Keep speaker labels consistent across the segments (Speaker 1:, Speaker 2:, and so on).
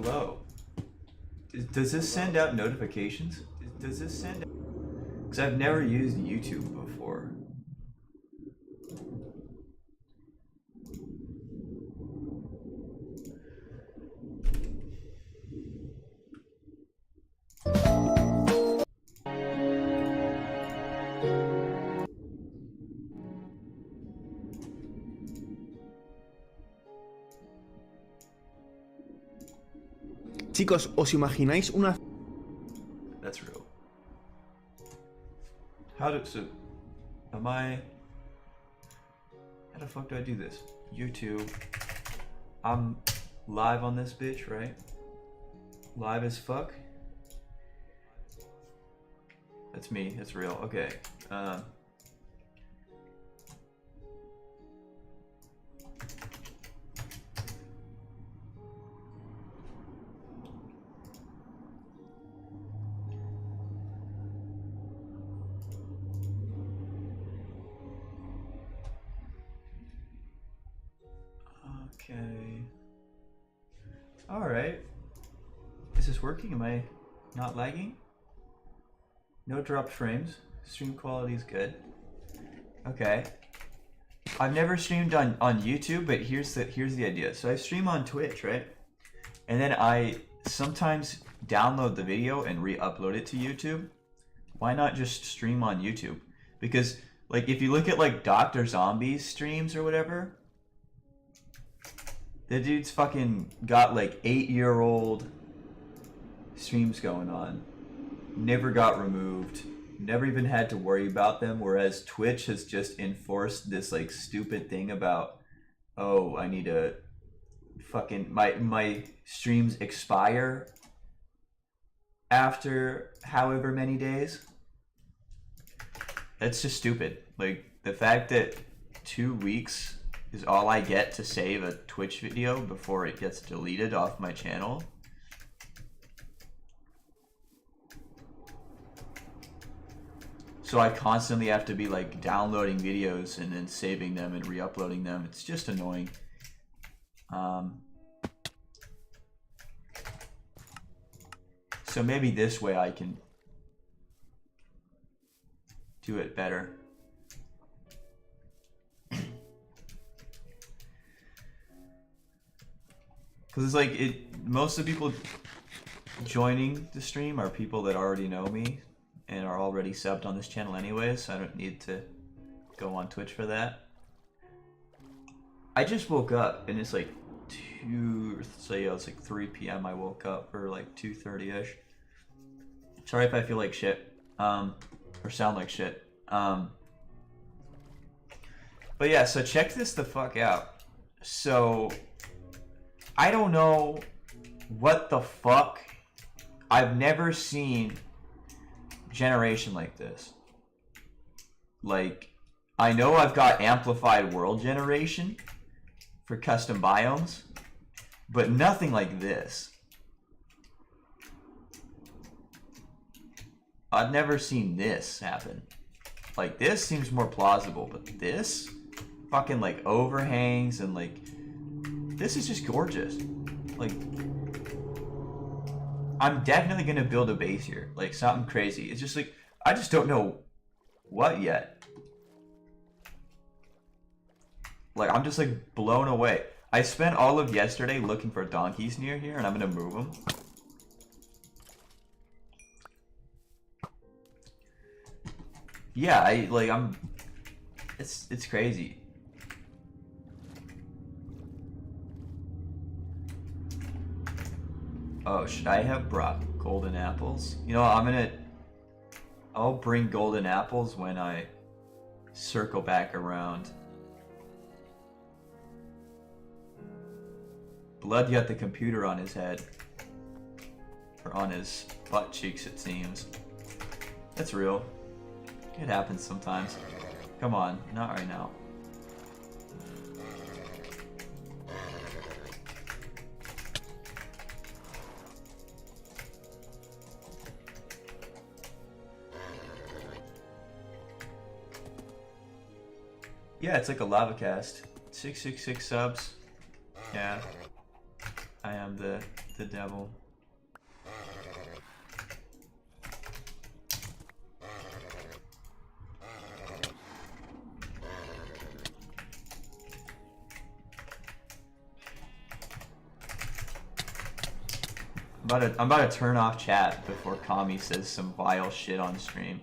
Speaker 1: Hello. Does this send out notifications? Does this send? Because I've never used YouTube before.
Speaker 2: Chicos, ¿os imagináis una...
Speaker 1: That's real. How the fuck do I do this? YouTube. I'm live on this bitch, right? Live as fuck. That's me, that's real. Okay. Okay. Alright. Is this working? Am I not lagging? No dropped frames. Stream quality is good. Okay. I've never streamed on YouTube, but here's the idea. So I stream on Twitch, right? And then I sometimes download the video and re-upload it to YouTube. Why not just stream on YouTube? Because like if you look at like Dr. Zombie's streams or whatever, the dude's fucking got like 8-year-old streams going on. Never got removed. Never even had to worry about them. Whereas Twitch has just enforced this like stupid thing about, oh, I need to fucking my streams expire after however many days. That's just stupid. Like the fact that 2 weeks is all I get to save a Twitch video before it gets deleted off my channel. So I constantly have to be like downloading videos and then saving them and re-uploading them. It's just annoying. So maybe this way I can do it better. Because it's like, most of the people joining the stream are people that already know me and are already subbed on this channel anyways, so I don't need to go on Twitch for that. I just woke up and it's like it's like 3 p.m. I woke up, or like 2:30ish. Sorry if I feel like shit, or sound like shit. But yeah, so check this the fuck out. So I don't know what the fuck. I've never seen generation like this. Like, I know I've got amplified world generation for custom biomes, but nothing like this. I've never seen this happen. Like, this seems more plausible, but this fucking like overhangs and like, this is just gorgeous. Like, I'm definitely gonna build a base here, like something crazy. It's just like, I just don't know what yet. Like, I'm just like blown away. I spent all of yesterday looking for donkeys near here, and I'm gonna move them. Yeah, it's crazy. Oh, should I have brought golden apples? You know, I'll bring golden apples when I circle back around. Blood got the computer on his head. Or on his butt cheeks, it seems. That's real. It happens sometimes. Come on, not right now. Yeah, it's like a lava cast. 666 subs. Yeah. I am the the devil. I'm about to turn off chat before Kami says some vile shit on stream.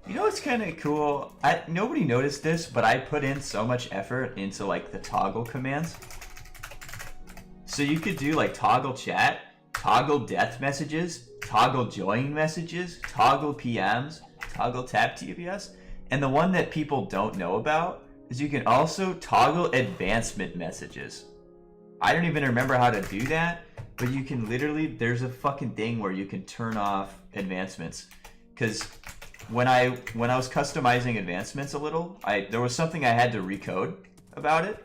Speaker 1: You know what's kind of cool? Nobody noticed this, but I put in so much effort into like the toggle commands. So you could do like toggle chat, toggle death messages, toggle join messages, toggle PMs, toggle tap TPS, and the one that people don't know about is you can also toggle advancement messages. I don't even remember how to do that, but you can literally, there's a fucking thing where you can turn off advancements. Because when I was customizing advancements a little, there was something I had to recode about it,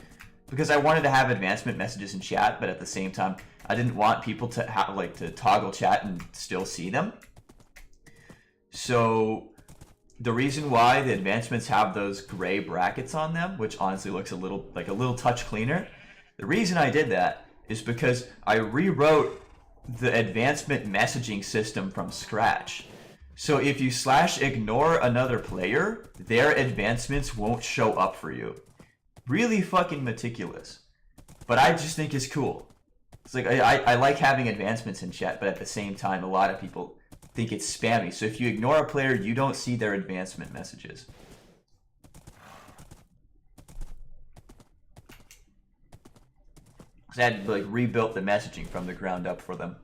Speaker 1: because I wanted to have advancement messages in chat, but at the same time, I didn't want people to have to toggle chat and still see them. So the reason why the advancements have those gray brackets on them, which honestly looks a little touch cleaner, the reason I did that is because I rewrote the advancement messaging system from scratch. So if you /ignore another player, their advancements won't show up for you. Really fucking meticulous. But I just think it's cool. It's like I like having advancements in chat, but at the same time, a lot of people think it's spammy. So if you ignore a player, you don't see their advancement messages. So I had like rebuilt the messaging from the ground up for them.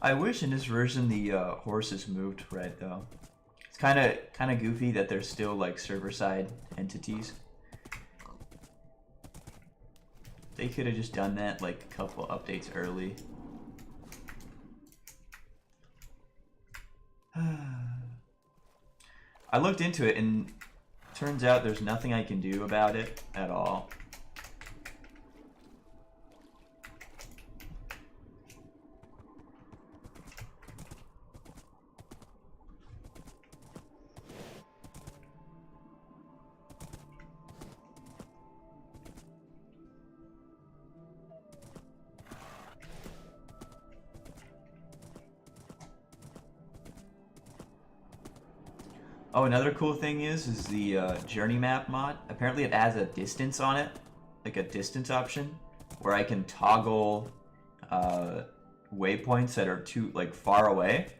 Speaker 1: I wish in this version the horses moved right though. It's kind of goofy that they're still like server-side entities. They could have just done that like a couple updates early. I looked into it and turns out there's nothing I can do about it at all. Oh, another cool thing is the journey map mod. Apparently it adds a distance on it, like a distance option, where I can toggle waypoints that are too far away.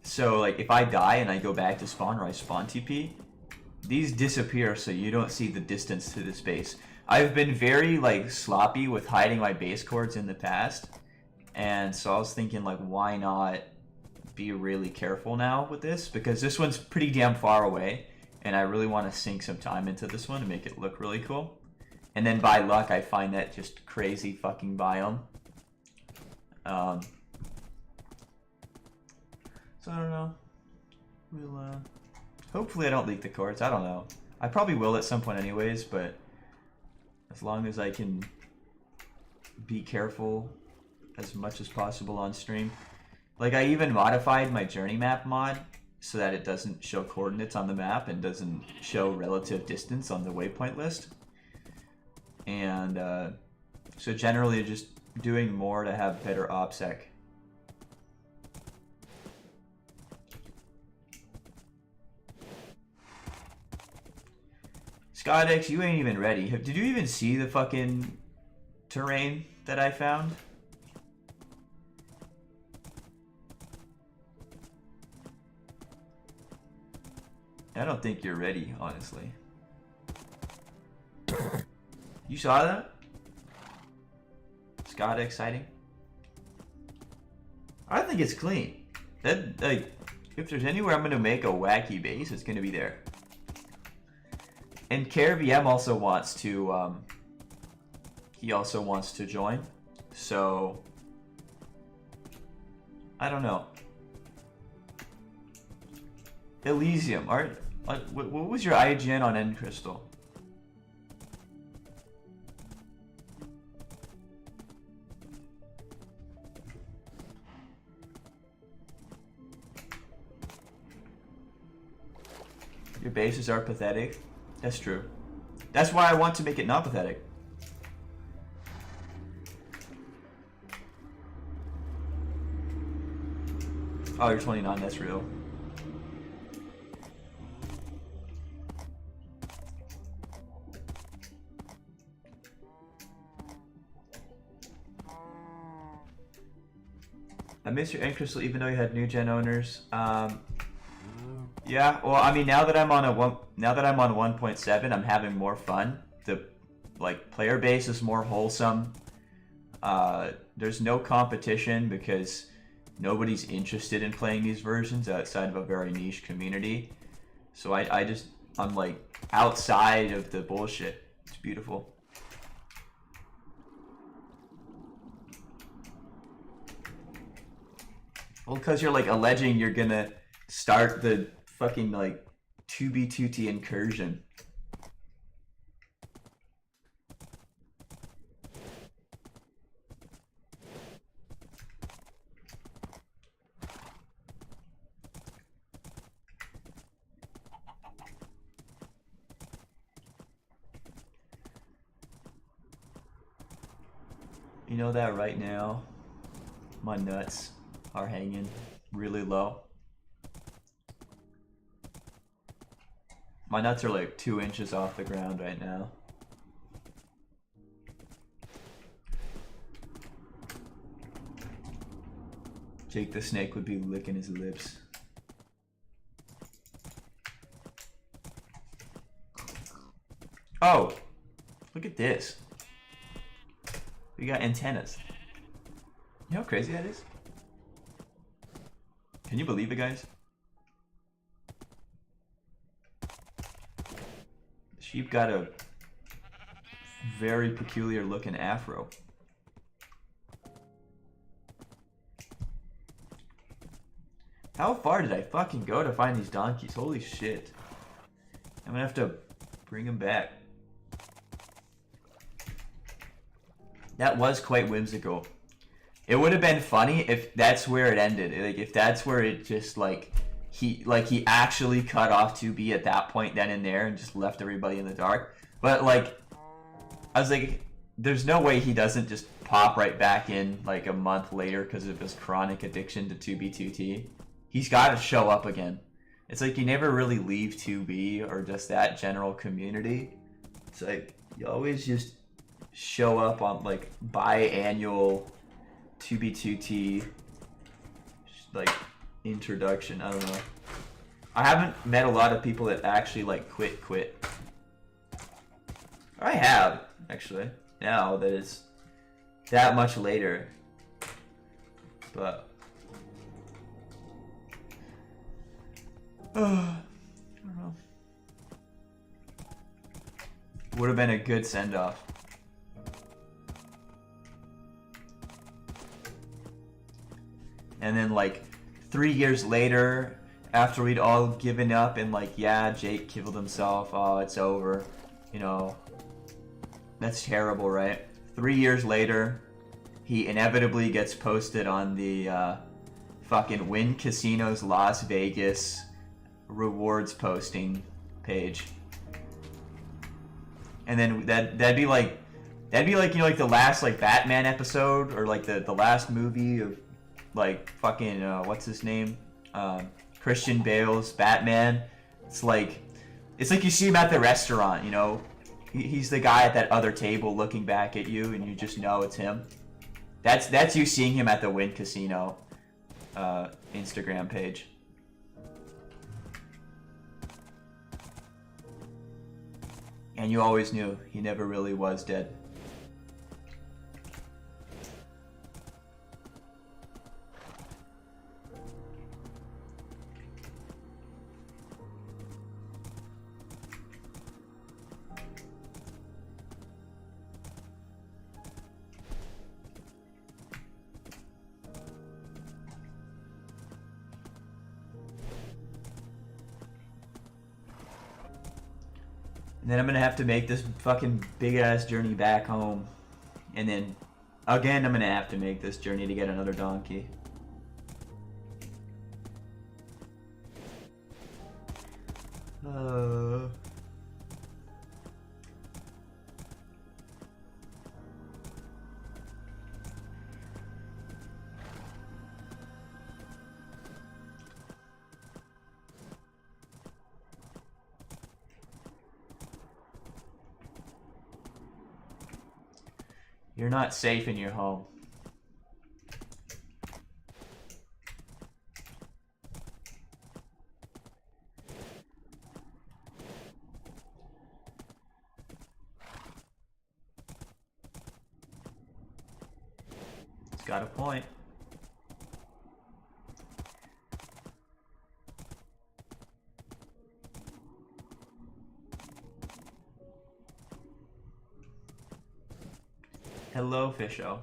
Speaker 1: So like if I die and I go back to spawn or I spawn TP, these disappear so you don't see the distance to this base. I've been very sloppy with hiding my base coords in the past, and so I was thinking why not be really careful now with this, because this one's pretty damn far away and I really want to sink some time into this one to make it look really cool. And then by luck I find that just crazy fucking biome. So I don't know. We'll hopefully I don't leak the coords. I don't know. I probably will at some point anyways, but as long as I can be careful as much as possible on stream. I even modified my journey map mod so that it doesn't show coordinates on the map and doesn't show relative distance on the waypoint list. And so generally just doing more to have better OPSEC. Scodex, you ain't even ready. Did you even see the fucking terrain that I found? I don't think you're ready, honestly. You saw that? Scott exciting? I think it's clean. That, like, if there's anywhere I'm gonna make a wacky base, it's gonna be there. And KRVM also wants to, he also wants to join. So, I don't know. Elysium, what was your IGN on End Crystal? Your bases are pathetic. That's true. That's why I want to make it not pathetic. Oh, you're 29, that's real. I miss your End Crystal even though you had new gen owners. Yeah, well, I mean, now that I'm on 1.7, I'm having more fun. The player base is more wholesome. There's no competition because nobody's interested in playing these versions outside of a very niche community. So I'm like outside of the bullshit. It's beautiful. Well, because you're like alleging you're gonna start the fucking like 2B2T incursion. You know that right now, my nuts are hanging really low. My nuts are like 2 inches off the ground right now. Jake the Snake would be licking his lips. Oh, look at this. We got antennas. You know how crazy that is? Can you believe it, guys? Sheep got a very peculiar looking afro. How far did I fucking go to find these donkeys? Holy shit. I'm gonna have to bring them back. That was quite whimsical. It would have been funny if that's where it ended. Like if that's where it just he actually cut off 2B at that point then and there and just left everybody in the dark. But like I was like, there's no way he doesn't just pop right back in like a month later because of his chronic addiction to 2B2T. He's got to show up again. It's like you never really leave 2B or just that general community. It's like you always just show up on like biannual 2B2T like introduction. I don't know. I haven't met a lot of people that actually like quit. I have actually now that it's that much later, but I don't know. Would have been a good send-off. And then like 3 years later, after we'd all given up and like, yeah, Jake killed himself, oh, it's over, you know, that's terrible, right? 3 years later, he inevitably gets posted on the fucking Wynn Casino's Las Vegas rewards posting page. And then that'd be like you know, like the last like Batman episode or like the last movie of like fucking what's his name, Christian Bale's Batman. It's like you see him at the restaurant, you know, he's the guy at that other table looking back at you and you just know it's him. That's you seeing him at the Wynn Casino Instagram page. And you always knew he never really was dead. And then I'm gonna have to make this fucking big ass journey back home. And then again I'm gonna have to make this journey to get another donkey. You're not safe in your home. It's got a point. Hello, Fisho.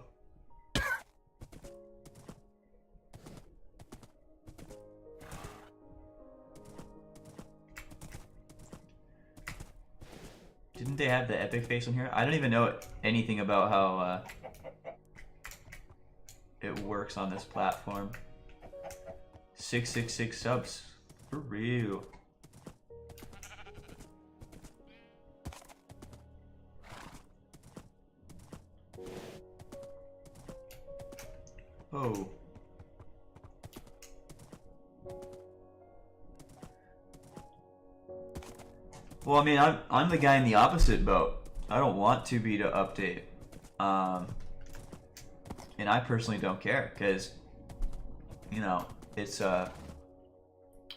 Speaker 1: Didn't they have the epic face on here? I don't even know anything about how it works on this platform. 666 subs. For real. Oh. Well, I mean, I'm the guy in the opposite boat. I don't want 2B to update. And I personally don't care, because, you know, it's, it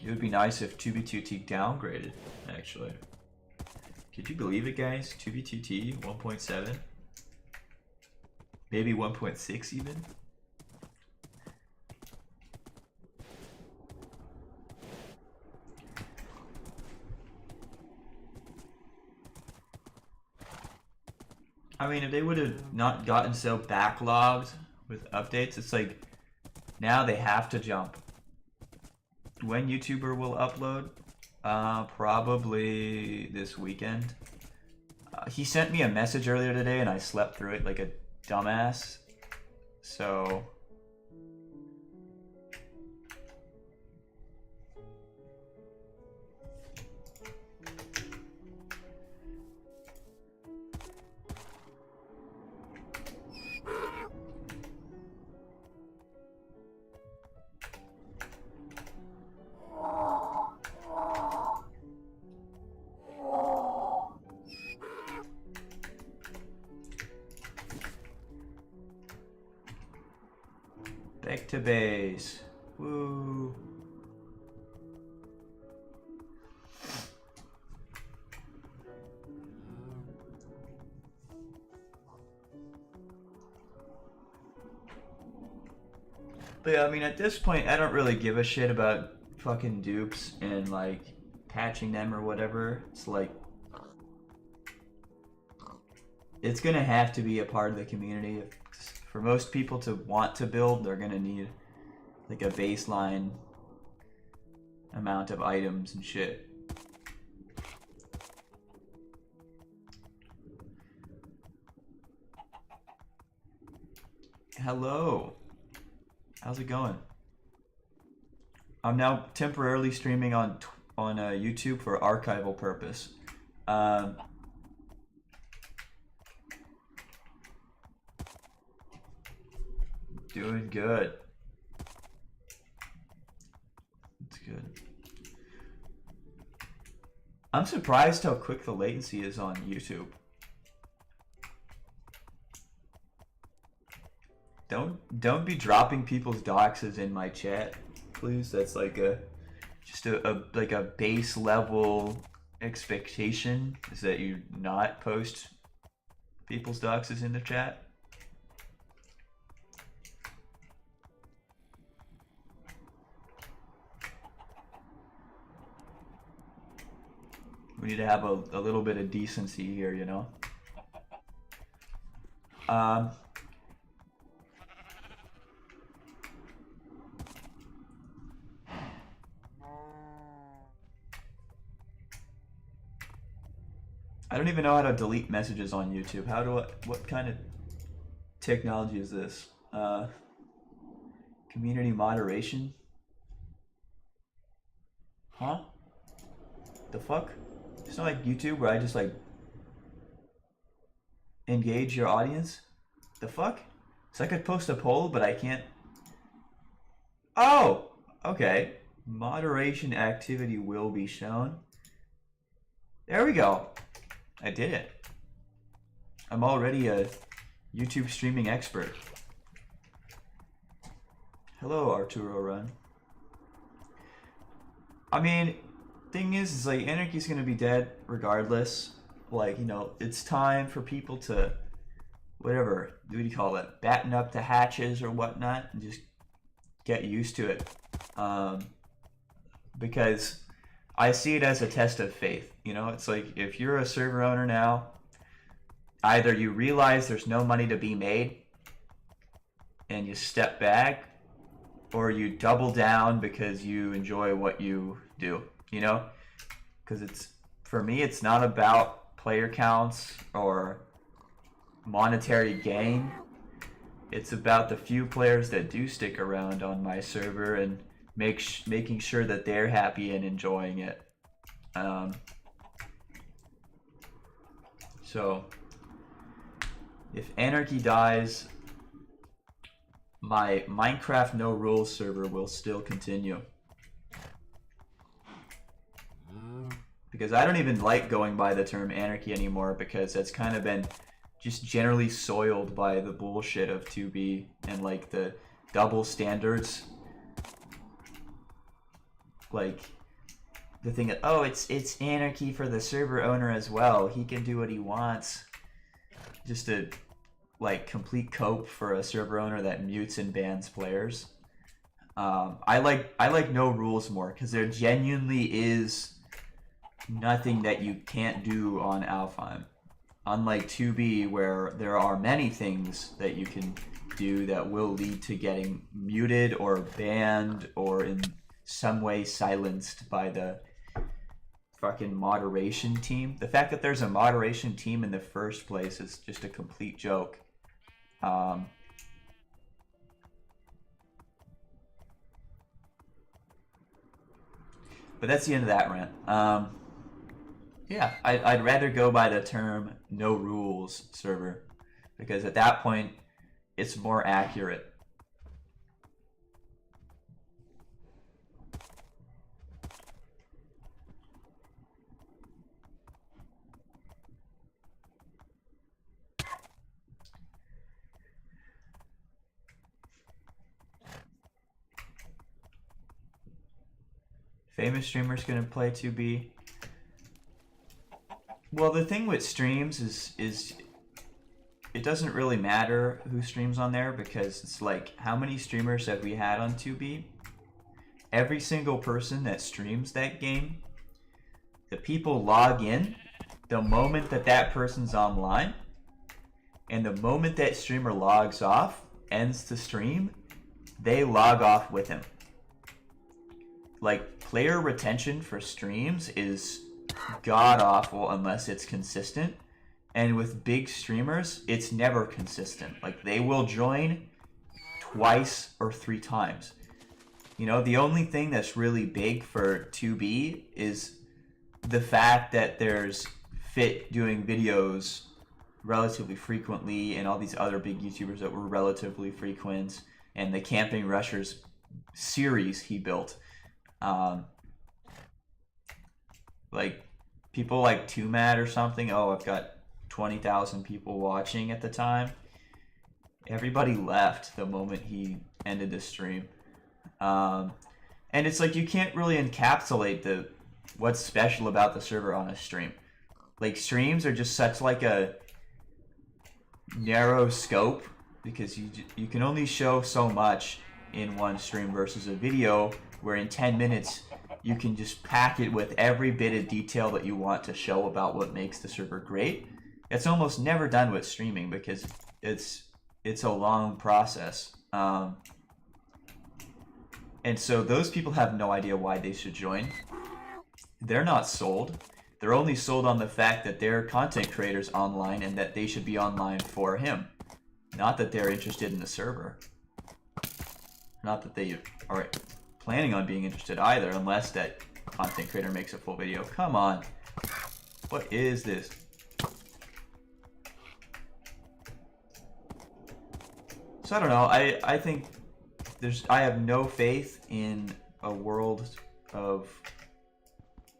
Speaker 1: would be nice if 2B2T downgraded, actually. Could you believe it, guys? 2B2T 1.7? Maybe 1.6 even? I mean, if they would have not gotten so backlogged with updates, it's like, now they have to jump. When YouTuber will upload? Probably this weekend. He sent me a message earlier today and I slept through it like a dumbass. So... Back to base. Woo. But yeah, I mean, at this point, I don't really give a shit about fucking dupes and like patching them or whatever. It's like, it's gonna have to be a part of the community. For most people to want to build, they're gonna need like a baseline amount of items and shit. Hello. How's it going? I'm now temporarily streaming on YouTube for archival purpose. Doing good. That's good. I'm surprised how quick the latency is on YouTube. Don't be dropping people's doxes in my chat, please. That's like just a base level expectation, is that you not post people's doxes in the chat. We need to have a little bit of decency here, you know? I don't even know how to delete messages on YouTube. How do I, what kind of technology is this? Community moderation? Huh? The fuck? It's not like YouTube where I just like engage your audience? The fuck? So I could post a poll, but I can't. Oh! Okay. Moderation activity will be shown. There we go. I did it. I'm already a YouTube streaming expert. Hello, Arturo Run. I mean, thing is like anarchy's gonna be dead regardless. Like, you know, it's time for people to, whatever, what do you call it? Batten up the hatches or whatnot and just get used to it. Because I see it as a test of faith. You know, it's like if you're a server owner now, either you realize there's no money to be made and you step back, or you double down because you enjoy what you do, you know? Because it's, for me, it's not about player counts or monetary gain. It's about the few players that do stick around on my server and making sure that they're happy and enjoying it. So if anarchy dies, my Minecraft no rules server will still continue. Because I don't even like going by the term anarchy anymore, because it's kind of been just generally soiled by the bullshit of 2B and like the double standards. Like the thing that, oh, it's anarchy for the server owner as well. He can do what he wants. Just a like complete cope for a server owner that mutes and bans players. I like no rules more, because there genuinely is nothing that you can't do on Alfheim. Unlike 2B, where there are many things that you can do that will lead to getting muted or banned or in some way silenced by the fucking moderation team. The fact that there's a moderation team in the first place is just a complete joke. But that's the end of that rant. Yeah, I'd rather go by the term no rules server, because at that point it's more accurate. Famous streamers gonna play 2B. Well, the thing with streams is it doesn't really matter who streams on there, because it's like, how many streamers have we had on 2B? Every single person that streams that game, the people log in the moment that that person's online, and the moment that streamer logs off, ends the stream, they log off with him. Like, player retention for streams is god awful unless it's consistent, and with big streamers it's never consistent. Like, they will join twice or 3 times. You know, the only thing that's really big for 2B is the fact that there's Fit doing videos relatively frequently, and all these other big YouTubers that were relatively frequent, and the Camping Rushers series he built. Like, people like 2Mad or something, oh, I've got 20,000 people watching at the time. Everybody left the moment he ended the stream. And it's like, you can't really encapsulate what's special about the server on a stream. Like, streams are just such like a narrow scope, because you can only show so much in one stream versus a video where in 10 minutes you can just pack it with every bit of detail that you want to show about what makes the server great. It's almost never done with streaming, because it's a long process. And so those people have no idea why they should join. They're not sold. they're only sold on the fact that they're content creators online and that they should be online for him. Not that they're interested in the server. Not that they are planning on being interested either, unless that content creator makes a full video. Come on. What is this? So I don't know. I think I have no faith in a world of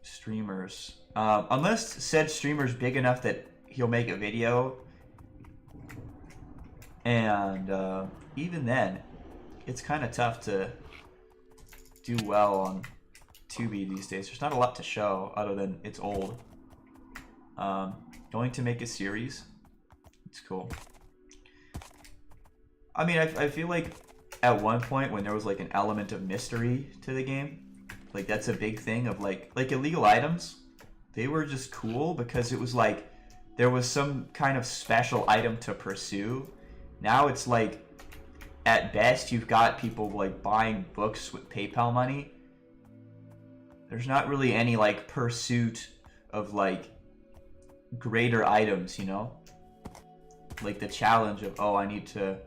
Speaker 1: streamers. Unless said streamer's big enough that he'll make a video. And even then, it's kind of tough to do well on 2B these days. There's not a lot to show other than it's old. Going to make a series. It's cool. I mean, I feel like at one point when there was like an element of mystery to the game, like that's a big thing of like illegal items. They were just cool because it was like there was some kind of special item to pursue. Now it's like at best you've got people like buying books with PayPal money. There's not really any like pursuit of like greater items, you know? Like the challenge of, oh, I need to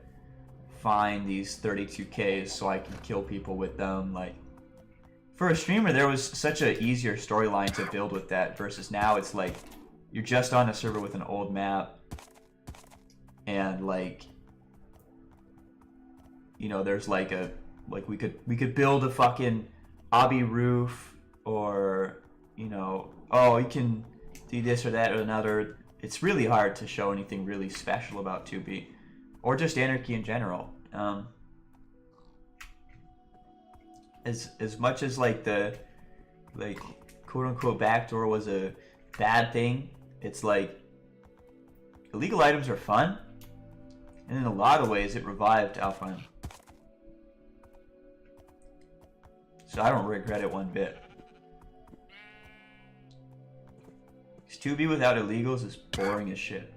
Speaker 1: find these 32Ks so I can kill people with them. Like for a streamer, there was such an easier storyline to build with that versus now it's like you're just on a server with an old map and like, you know, there's like a, like we could build a fucking obby roof, or, you know, oh, you can do this or that or another. It's really hard to show anything really special about 2B or just anarchy in general. As much as like the like quote unquote backdoor was a bad thing, it's like illegal items are fun, and in a lot of ways it revived alfheim. So I don't regret it one bit. 'Cause 2B without illegals is boring as shit.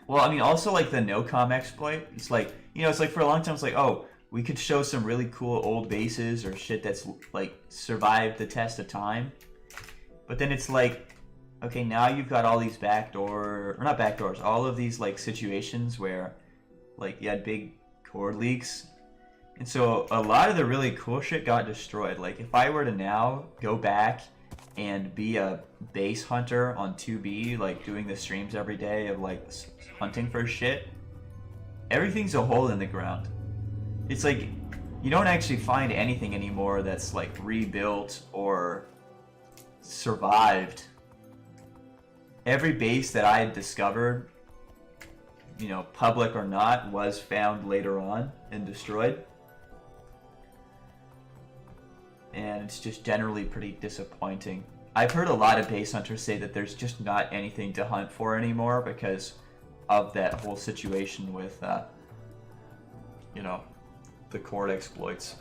Speaker 1: Well, I mean, also like the no-com exploit. It's like, you know, it's like for a long time it's like, oh, we could show some really cool old bases or shit that's like survived the test of time. But then it's like, okay, now you've got all these or not backdoors, all of these like situations where like you had big core leaks. And so a lot of the really cool shit got destroyed. Like if I were to now go back and be a base hunter on 2B, like doing the streams every day of like hunting for shit, everything's a hole in the ground. It's like you don't actually find anything anymore that's like rebuilt or survived. Every base that I had discovered, you know, public or not, was found later on and destroyed. And it's just generally pretty disappointing. I've heard a lot of base hunters say that there's just not anything to hunt for anymore because of that whole situation with, you know, the cord exploits.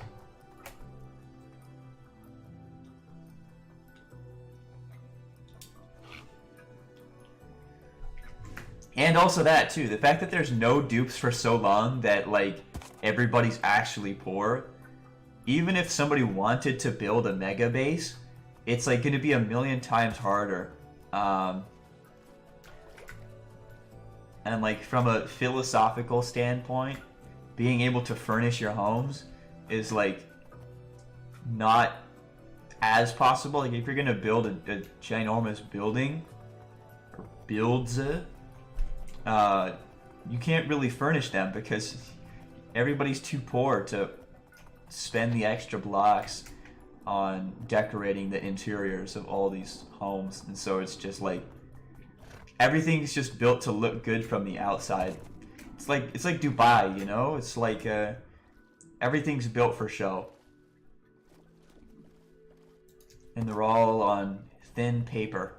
Speaker 1: And also that too, the fact that there's no dupes for so long that like everybody's actually poor. Even if somebody wanted to build a mega base, it's like going to be a million times harder. And like from a philosophical standpoint, being able to furnish your homes is like not as possible. Like if you're going to build a ginormous building or builds it, you can't really furnish them because everybody's too poor to spend the extra blocks on decorating the interiors of all these homes. And so it's just like everything's just built to look good from the outside. It's like Dubai, you know? It's like everything's built for show. And they're all on thin paper.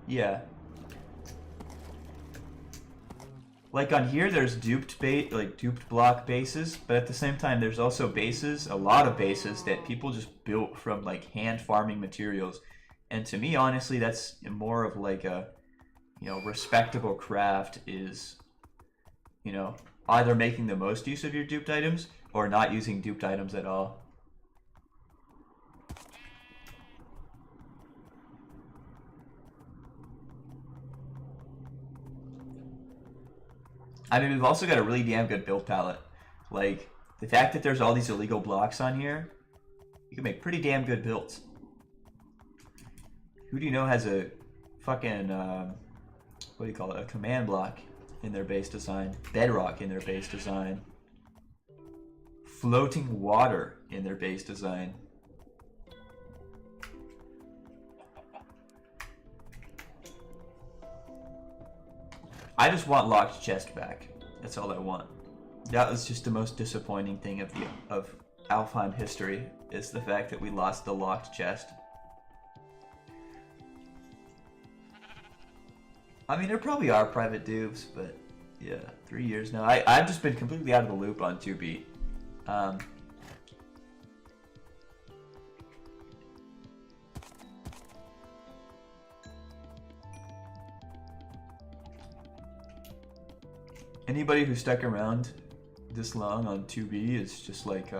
Speaker 1: Yeah. Like on here, there's duped block bases, but at the same time, there's also bases, a lot of bases that people just built from like hand farming materials. And to me, honestly, that's more of like a, respectable craft is, either making the most use of your duped items or not using duped items at all. I mean, we've also got a really damn good build palette. Like, the fact that there's all these illegal blocks on here, you can make pretty damn good builds. Who do you know has a fucking, what do you call it, a command block in their base design, bedrock in their base design, floating water in their base design? I just want locked chest back. That's all I want. That was just the most disappointing thing of Alfheim history, is the fact that we lost the locked chest. I mean, there probably are private dupes, but yeah, 3 years now. I've just been completely out of the loop on 2B. Anybody who stuck around this long on 2B is just like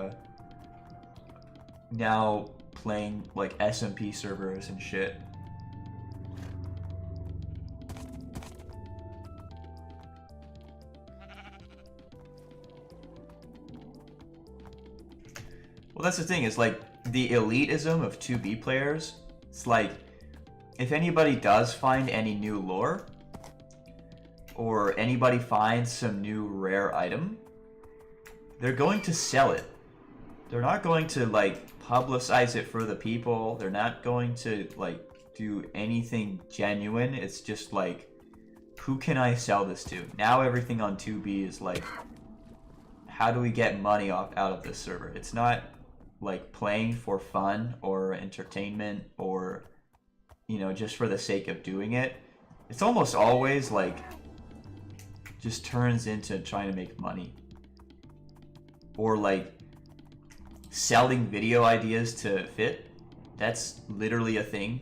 Speaker 1: now playing like SMP servers and shit. Well, that's the thing, is like the elitism of 2B players. It's like, if anybody does find any new lore, or anybody finds some new rare item, they're going to sell it. They're not going to like publicize it for the people. They're not going to like do anything genuine. It's just like, who can I sell this to? Now everything on 2B is like, how do we get money out of this server? It's not like playing for fun or entertainment or, just for the sake of doing it. It's almost always like, just turns into trying to make money. Or like selling video ideas to Fit. That's literally a thing.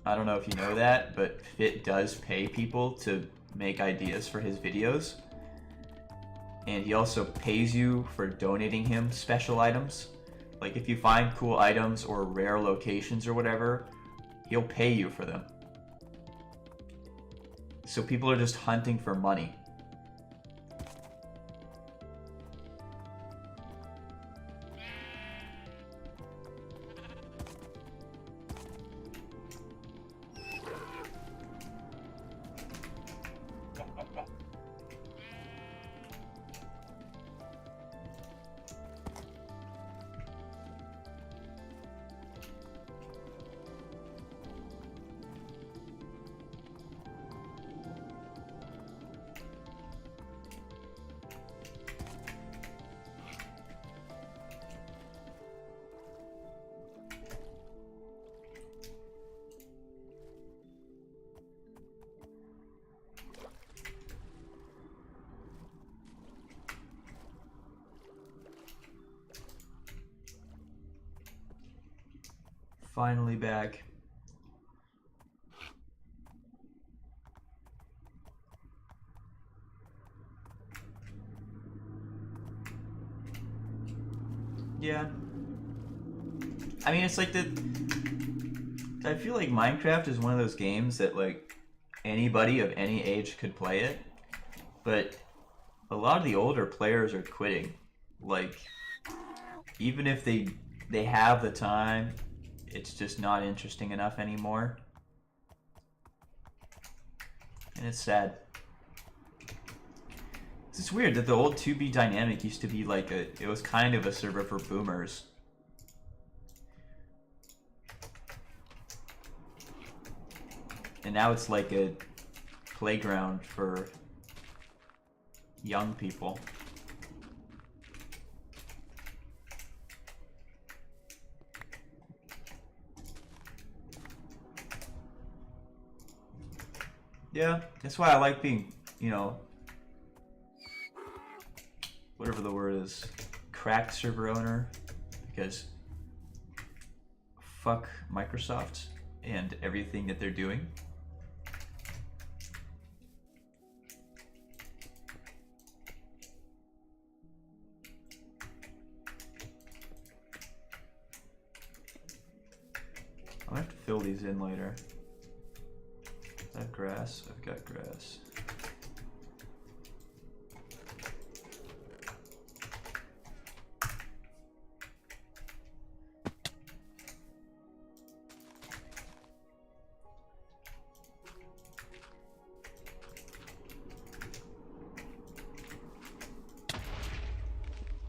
Speaker 1: I don't know if you know that, but Fit does pay people to make ideas for his videos. And he also pays you for donating him special items. Like if you find cool items or rare locations or whatever, he'll pay you for them. So people are just hunting for money. Finally back. Yeah. I mean, it's like I feel like Minecraft is one of those games that like anybody of any age could play it, but a lot of the older players are quitting. Like, even if they have the time, it's just not interesting enough anymore. And it's sad. It's weird that the old 2B dynamic used to be like it was kind of a server for boomers. And now it's like a playground for young people. Yeah, that's why I like being, whatever the word is, cracked server owner, because fuck Microsoft and everything that they're doing. I'll have to fill these in later. Is that grass? I've got grass.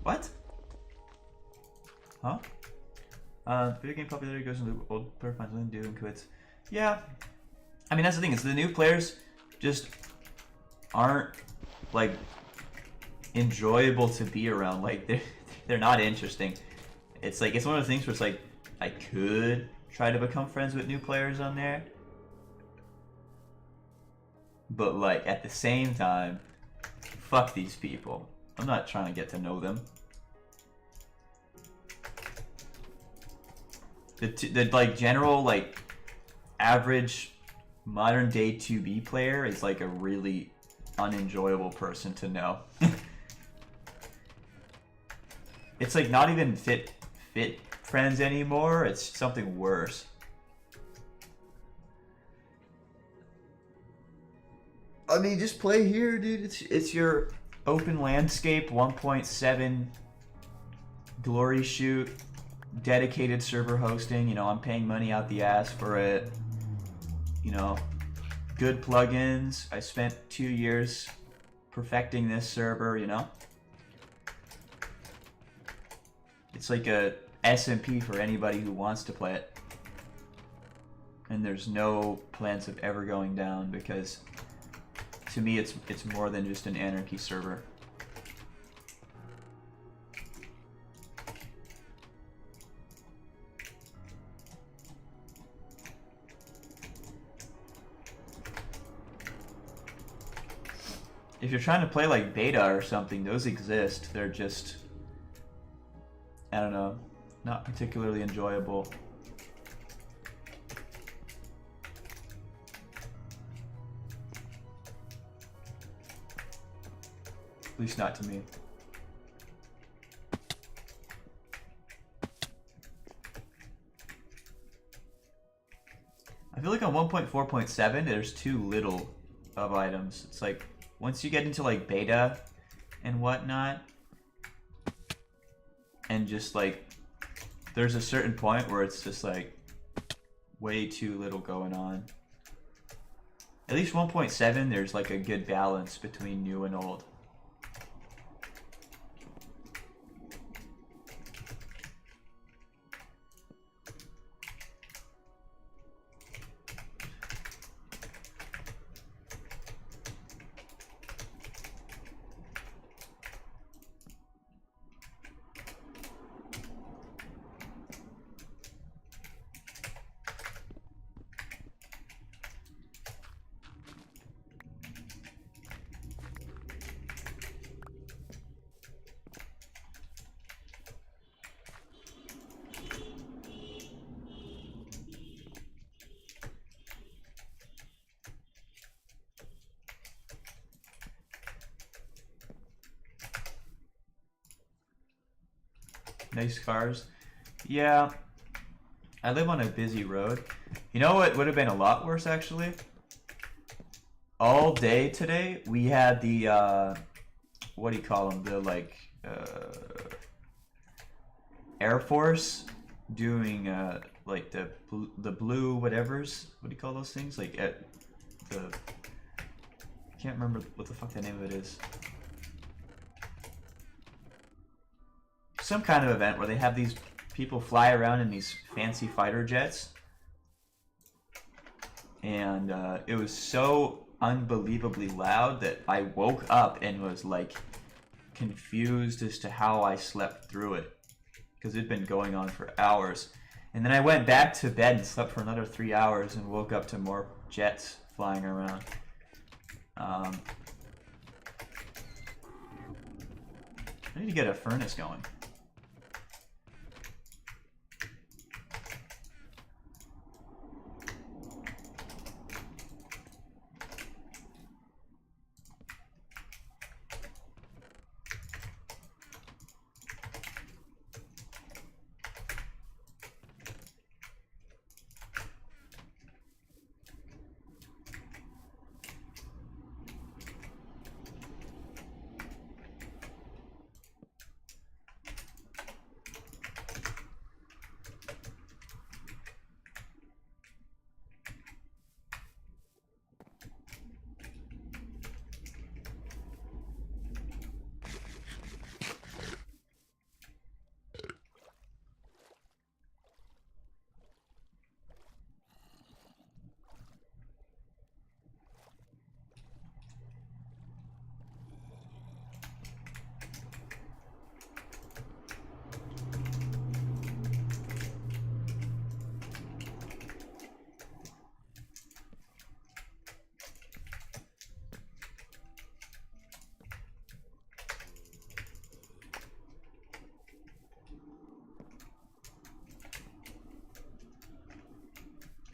Speaker 1: What? Huh? Video game popularity goes into old player finds nothing to do and quits. Yeah. I mean, that's the thing, is the new players just aren't, like, enjoyable to be around. Like, they're not interesting. It's like, it's one of the things where it's like, I could try to become friends with new players on there. But, like, at the same time, fuck these people. I'm not trying to get to know them. The like general like average modern day 2B player is like a really unenjoyable person to know. It's like not even fit friends anymore. It's something worse. I mean, just play here, dude. It's your open landscape 1.7 glory shoot. Dedicated server hosting, you know, I'm paying money out the ass for it. You know, good plugins. I spent 2 years perfecting this server, you know. It's like a SMP for anybody who wants to play it. And there's no plans of ever going down because to me it's more than just an anarchy server. If you're trying to play like beta or something, those exist. They're just, I don't know, not particularly enjoyable. At least not to me. I feel like on 1.4.7 there's too little of items. It's like, once you get into like beta and whatnot, and just like, there's a certain point where it's just like way too little going on. At least 1.7, there's like a good balance between new and old. Nice cars. Yeah, I live on a busy road. You know what would have been a lot worse actually? All day today we had the what do you call them? The like Air Force doing like the blue whatevers. What do you call those things? Like at the, I can't remember what the fuck the name of it is. Some kind of event where they have these people fly around in these fancy fighter jets, and it was so unbelievably loud that I woke up and was like confused as to how I slept through it, because it'd been going on for hours. And then I went back to bed and slept for another 3 hours and woke up to more jets flying around. I need to get a furnace going.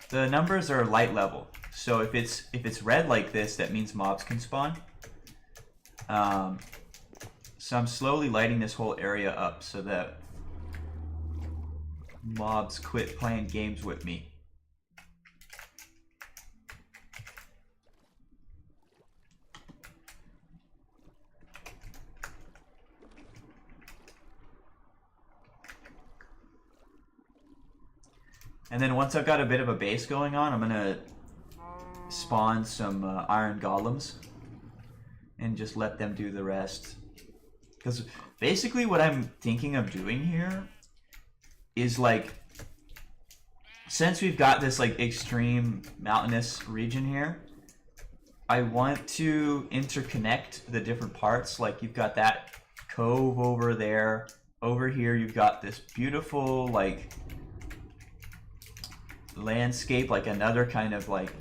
Speaker 1: The numbers are light level, so if it's red like this, that means mobs can spawn. So I'm slowly lighting this whole area up so that mobs quit playing games with me. And then once I've got a bit of a base going on, I'm gonna spawn some iron golems and just let them do the rest. Because basically what I'm thinking of doing here is like, since we've got this like extreme mountainous region here, I want to interconnect the different parts. Like you've got that cove over there. Over here you've got this beautiful like landscape, like another kind of like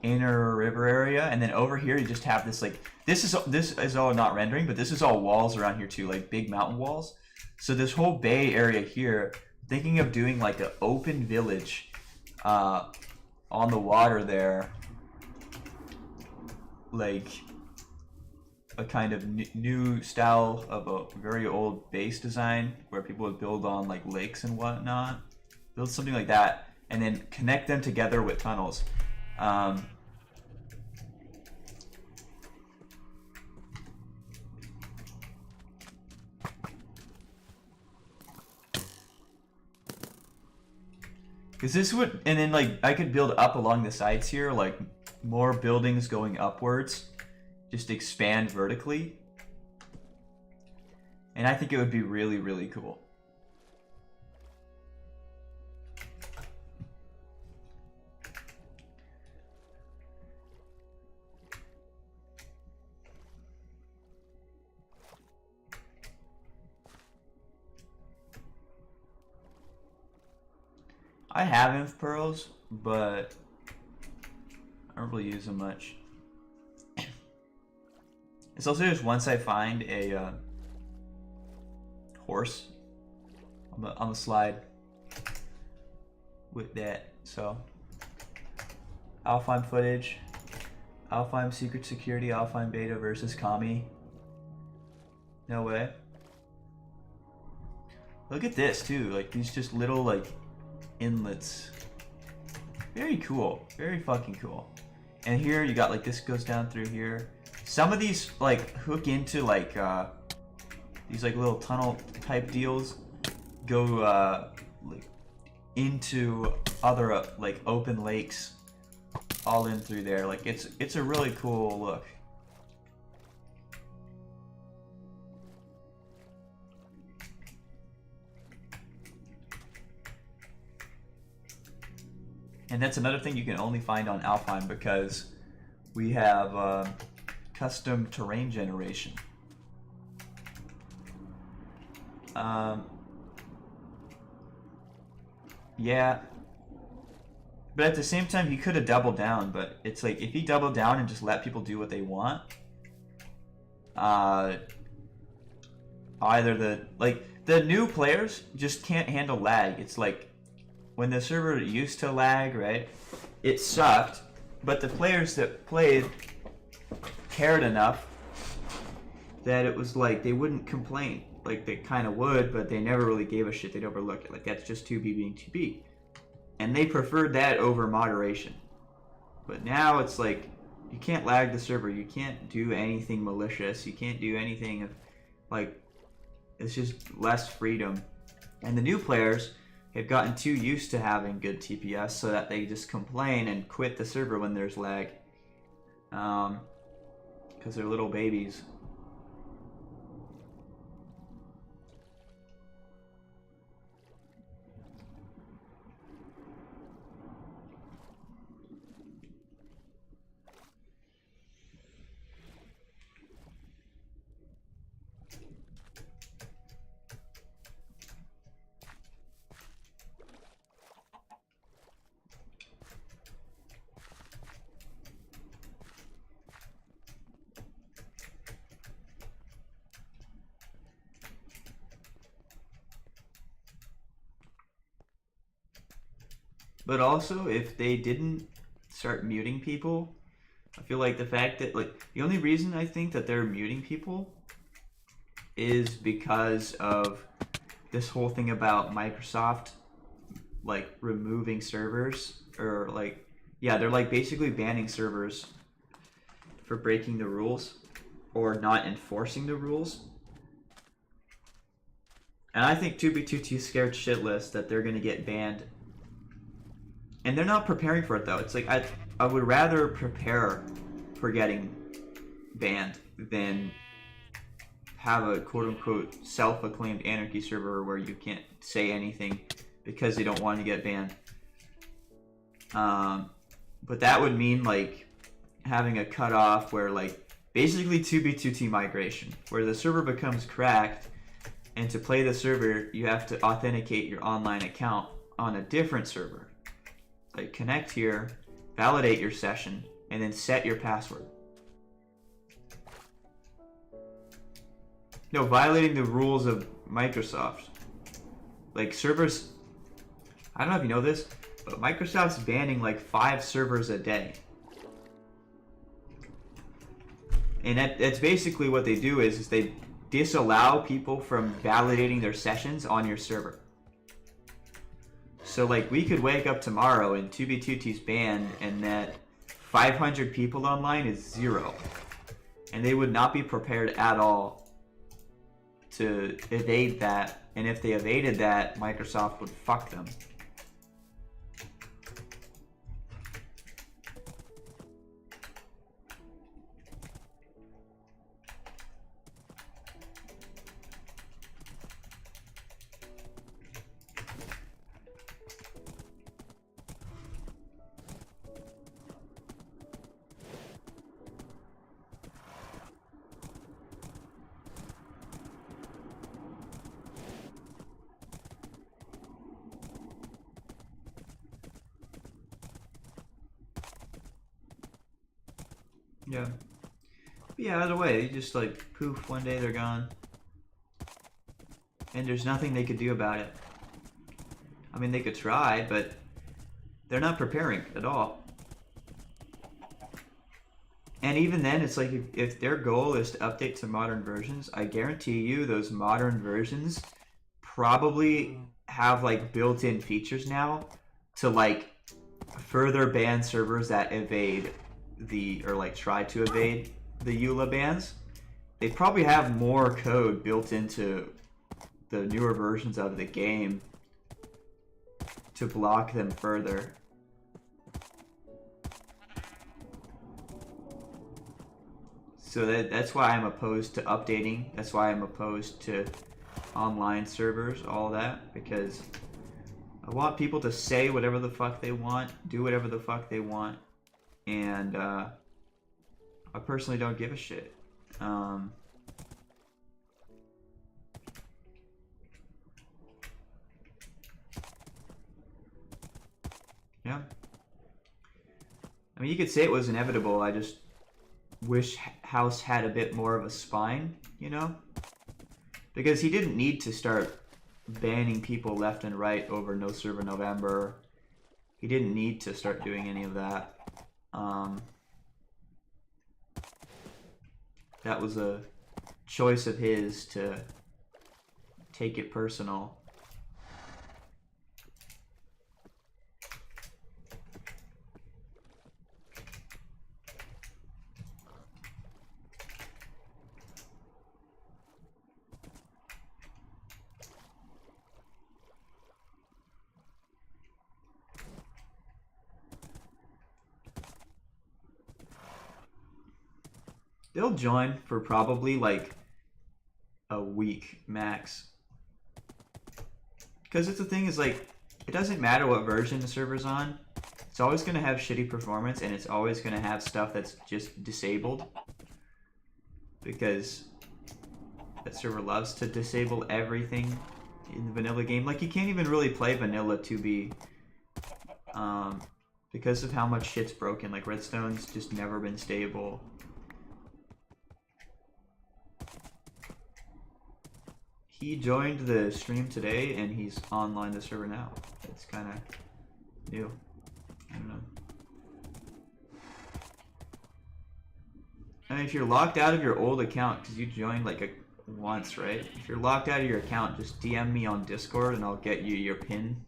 Speaker 1: inner river area, and then over here you just have this like this is all not rendering, but this is all walls around here too, like big mountain walls. So this whole bay area here, thinking of doing like an open village on the water there, like a kind of new style of a very old base design where people would build on like lakes and whatnot, build something like that, and then connect them together with tunnels. Because this would, and then like I could build up along the sides here, like more buildings going upwards, just expand vertically. And I think it would be really, really cool. I have inf pearls, but I don't really use them much. It's also just once I find a horse on the slide with that. So alfheim footage, alfheim secret security, alfheim beta versus Kami. No way. Look at this too, like these just little like inlets. Very cool, very fucking cool. And here you got like this goes down through here. Some of these like hook into like these like little tunnel type deals go like into other like open lakes all in through there. Like it's a really cool look. And that's another thing you can only find on Alfheim, because we have custom terrain generation. Yeah. But at the same time, he could have doubled down, but it's like, if he doubled down and just let people do what they want, either the new players just can't handle lag. It's like when the server used to lag, right? It sucked, but the players that played cared enough that it was like they wouldn't complain. Like they kind of would, but they never really gave a shit. They'd overlook it. Like that's just 2B being 2B. And they preferred that over moderation. But now it's like you can't lag the server. You can't do anything malicious. You can't do anything of like it's just less freedom. And the new players have gotten too used to having good TPS so that they just complain and quit the server when there's lag. Because they're little babies. But also, if they didn't start muting people, I feel like the fact that, like, the only reason I think that they're muting people is because of this whole thing about Microsoft, like, removing servers, or, like, yeah, they're, like, basically banning servers for breaking the rules, or not enforcing the rules. And I think 2B2T scared shitless that they're gonna get banned. And they're not preparing for it though. It's like I would rather prepare for getting banned than have a quote-unquote self-acclaimed anarchy server where you can't say anything because they don't want to get banned. But that would mean like having a cutoff where like basically 2B2T migration, where the server becomes cracked, and to play the server you have to authenticate your online account on a different server. Like connect here, validate your session, and then set your password. No, violating the rules of Microsoft. Like servers, I don't know if you know this, but Microsoft's banning like 5 servers a day. And that's basically what they do is they disallow people from validating their sessions on your server. So like we could wake up tomorrow and 2B2T's banned and that 500 people online is 0. And they would not be prepared at all to evade that. And if they evaded that, Microsoft would fuck them. Yeah. But yeah, either way, they just like poof, one day they're gone. And there's nothing they could do about it. I mean, they could try, but they're not preparing at all. And even then, it's like if their goal is to update to modern versions, I guarantee you those modern versions probably have like built-in features now to like further ban servers that evade or like try to evade the EULA bans. They probably have more code built into the newer versions of the game to block them further. So that's why I'm opposed to updating. That's why I'm opposed to online servers, all that, because I want people to say whatever the fuck they want, do whatever the fuck they want, and I personally don't give a shit. Yeah. I mean, you could say it was inevitable. I just wish House had a bit more of a spine, you know? Because he didn't need to start banning people left and right over No Server November. He didn't need to start doing any of that. That was a choice of his to take it personal. They'll join for probably like a week max. Because it's the thing is like, it doesn't matter what version the server's on. It's always going to have shitty performance and it's always going to have stuff that's just disabled. Because that server loves to disable everything in the vanilla game. Like you can't even really play vanilla 2B. Because of how much shit's broken. Like redstone's just never been stable. He joined the stream today and he's online the server now. It's kind of new. I don't know. I mean, if you're locked out of your old account, because you joined like once, right? If you're locked out of your account, just DM me on Discord and I'll get you your PIN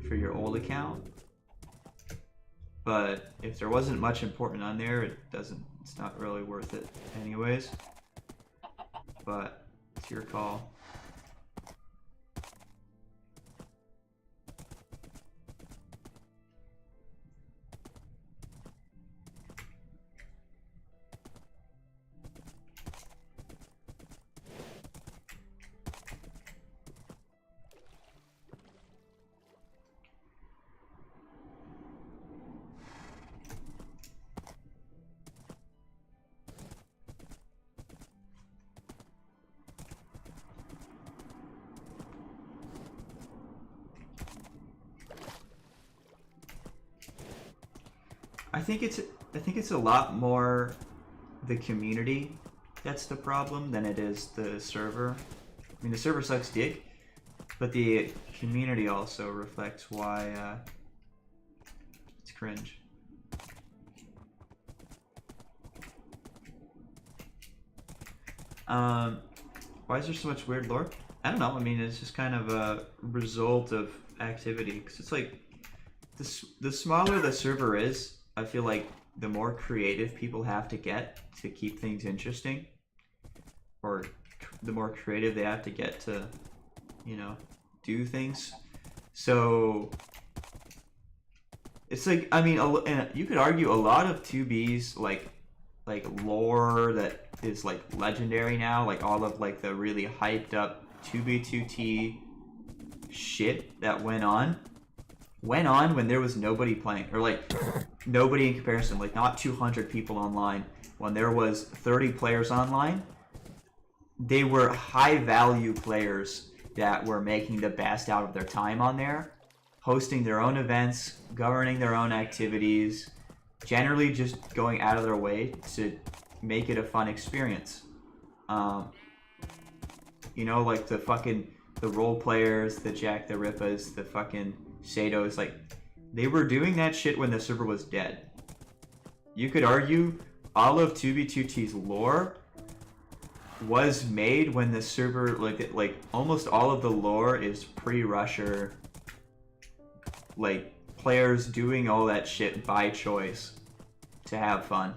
Speaker 1: for your old account. But if there wasn't much important on there, it's not really worth it anyways. But it's your call. I think it's a lot more the community that's the problem than it is the server. I mean, the server sucks dick, but the community also reflects why it's cringe. Why is there so much weird lore? I don't know. I mean, it's just kind of a result of activity. Because it's like, the smaller the server is, I feel like the more creative people have to get to keep things interesting. Or the more creative they have to get to, you know, do things. So, it's like, I mean, you could argue a lot of 2B's, like lore that is like legendary now, like all of like the really hyped up 2B2T shit that went on when there was nobody playing, or like nobody in comparison, like not 200 people online. When there was 30 players online, they were high value players that were making the best out of their time on there, hosting their own events, governing their own activities, generally just going out of their way to make it a fun experience. You know, like the role players, the Jack the Rippas, the fucking Satos, like, they were doing that shit when the server was dead. You could argue all of 2B2T's lore was made when the server, like almost all of the lore is pre-rusher, like players doing all that shit by choice to have fun.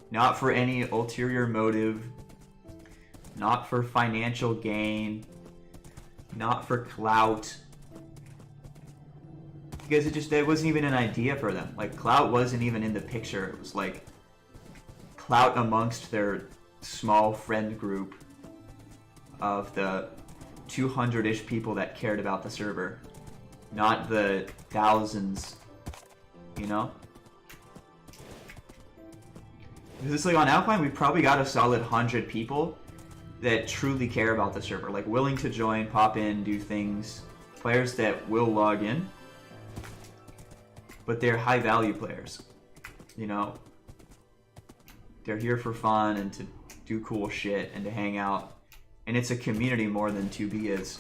Speaker 1: Not for any ulterior motive, not for financial gain, not for clout. Because it wasn't even an idea for them. Like, clout wasn't even in the picture. It was like clout amongst their small friend group of the 200-ish people that cared about the server. Not the thousands, you know? Because it's like on Alfheim, we probably got a solid 100 people that truly care about the server. Like, willing to join, pop in, do things. Players that will log in. But they're high value players, you know? They're here for fun and to do cool shit and to hang out And it's a community more than 2B is.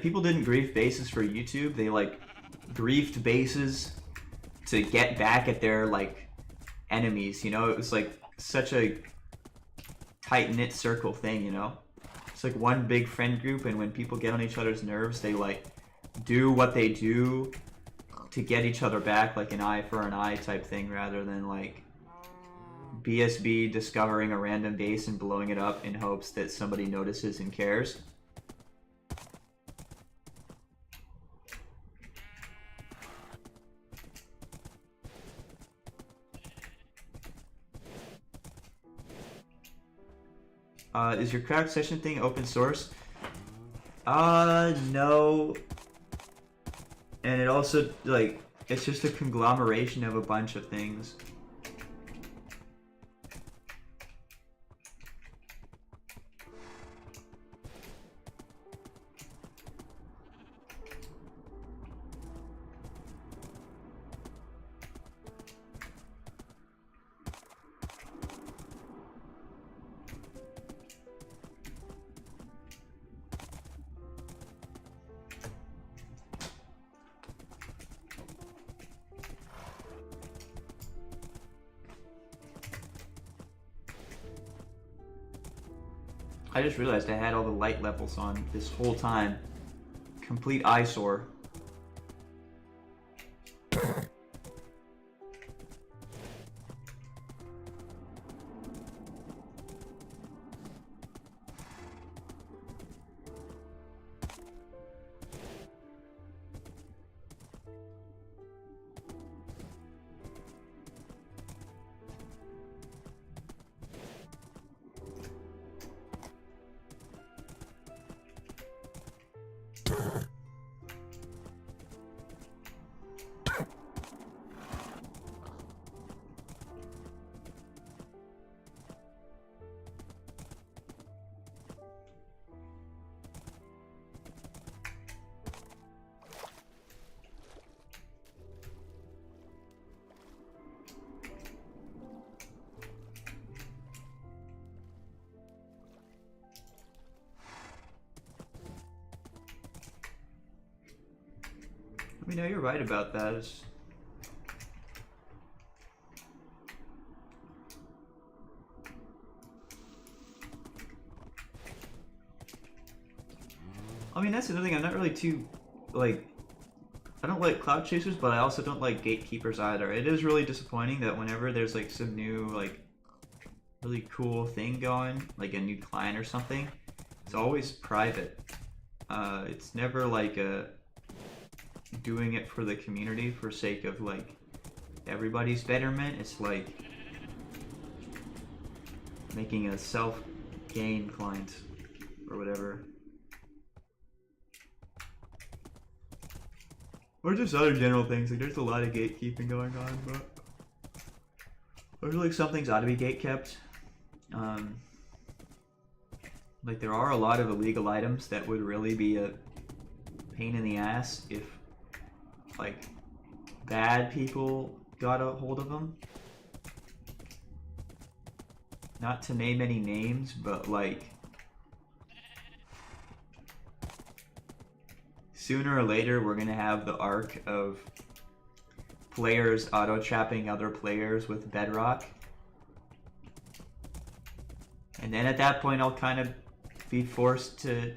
Speaker 1: People didn't grief bases for YouTube. They like griefed bases to get back at their like enemies. You know, it was like such a tight knit circle thing. You know, it's like one big friend group, and when people get on each other's nerves, they like do what they do to get each other back, like an eye for an eye type thing, rather than like BSB discovering a random base and blowing it up in hopes that somebody notices and cares. Is your cracked session thing open source? No. And it also, like, it's just a conglomeration of a bunch of things. I just realized I had all the light levels on this whole time. Complete eyesore. I mean, no, you're right about that. I mean, that's another thing. I'm not really too, like, I don't like cloud chasers, but I also don't like gatekeepers either. It is really disappointing that whenever there's like some new, like, really cool thing going, like a new client or something, it's always private. It's never like doing it for the community for sake of like everybody's betterment. It's like making a self-gain client or whatever. Or just other general things. Like there's a lot of gatekeeping going on, but I feel like some things ought to be gatekept. Like there are a lot of illegal items that would really be a pain in the ass if like bad people got a hold of them. Not to name any names, but like sooner or later we're gonna have the arc of players auto-trapping other players with bedrock. And then at that point I'll kind of be forced to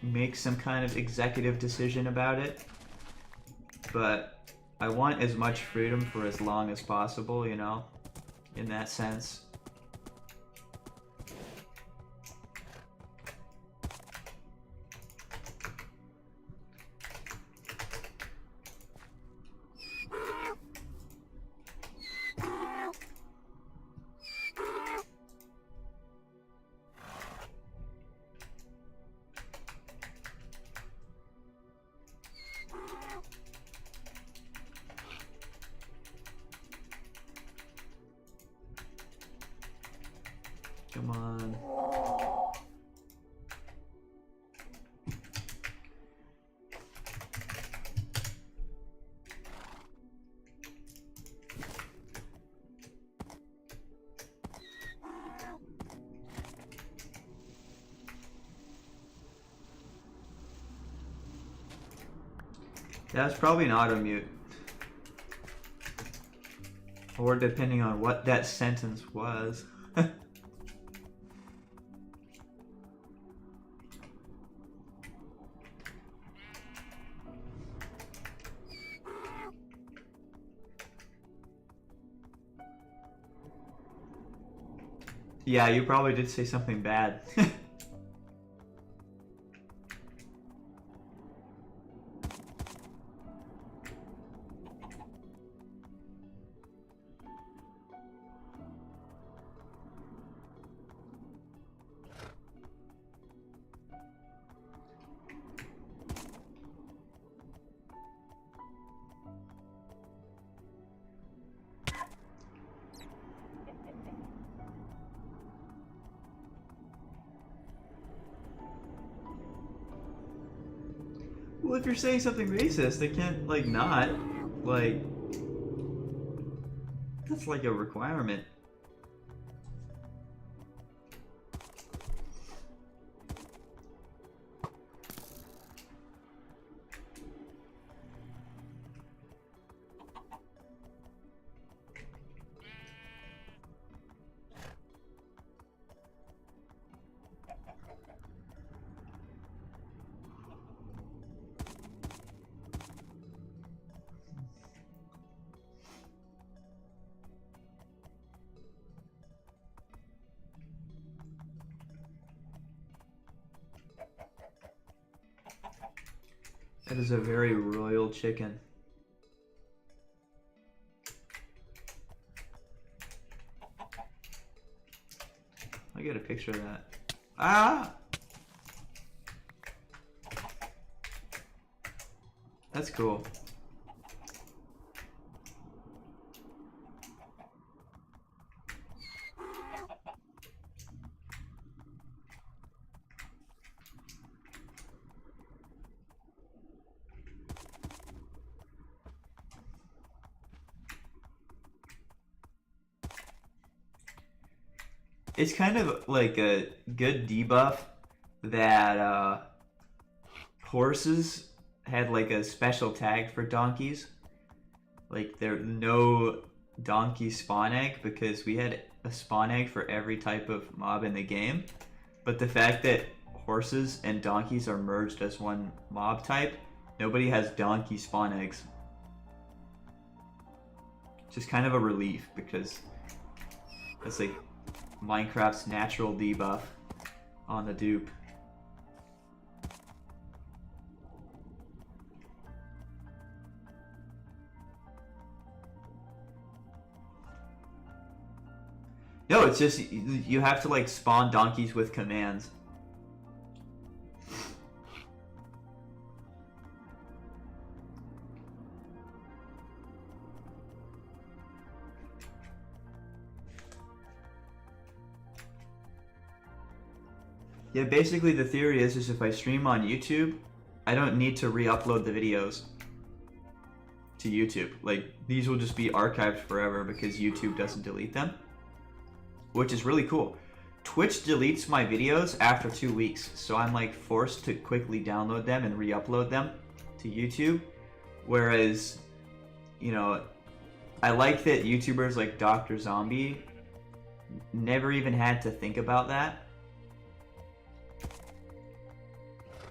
Speaker 1: make some kind of executive decision about it. But I want as much freedom for as long as possible, you know, in that sense. Come on. That's probably an auto mute. Or depending on what that sentence was. Yeah, you probably did say something bad. Well, if you're saying something racist, they can't, like, not. Like, that's like a requirement. That is a very royal chicken. I get a picture of that. Ah! That's cool. It's kind of like a good debuff that horses had like a special tag for donkeys. Like there no donkey spawn egg because we had a spawn egg for every type of mob in the game. But the fact that horses and donkeys are merged as one mob type, nobody has donkey spawn eggs. Just kind of a relief because it's like Minecraft's natural debuff on the dupe. No, it's just you have to like spawn donkeys with commands. Yeah, basically the theory is if I stream on YouTube, I don't need to re-upload the videos to YouTube. Like, these will just be archived forever because YouTube doesn't delete them, which is really cool. Twitch deletes my videos after 2 weeks, so I'm like forced to quickly download them and re-upload them to YouTube. Whereas, you know, I like that YouTubers like Dr. Zombie never even had to think about that.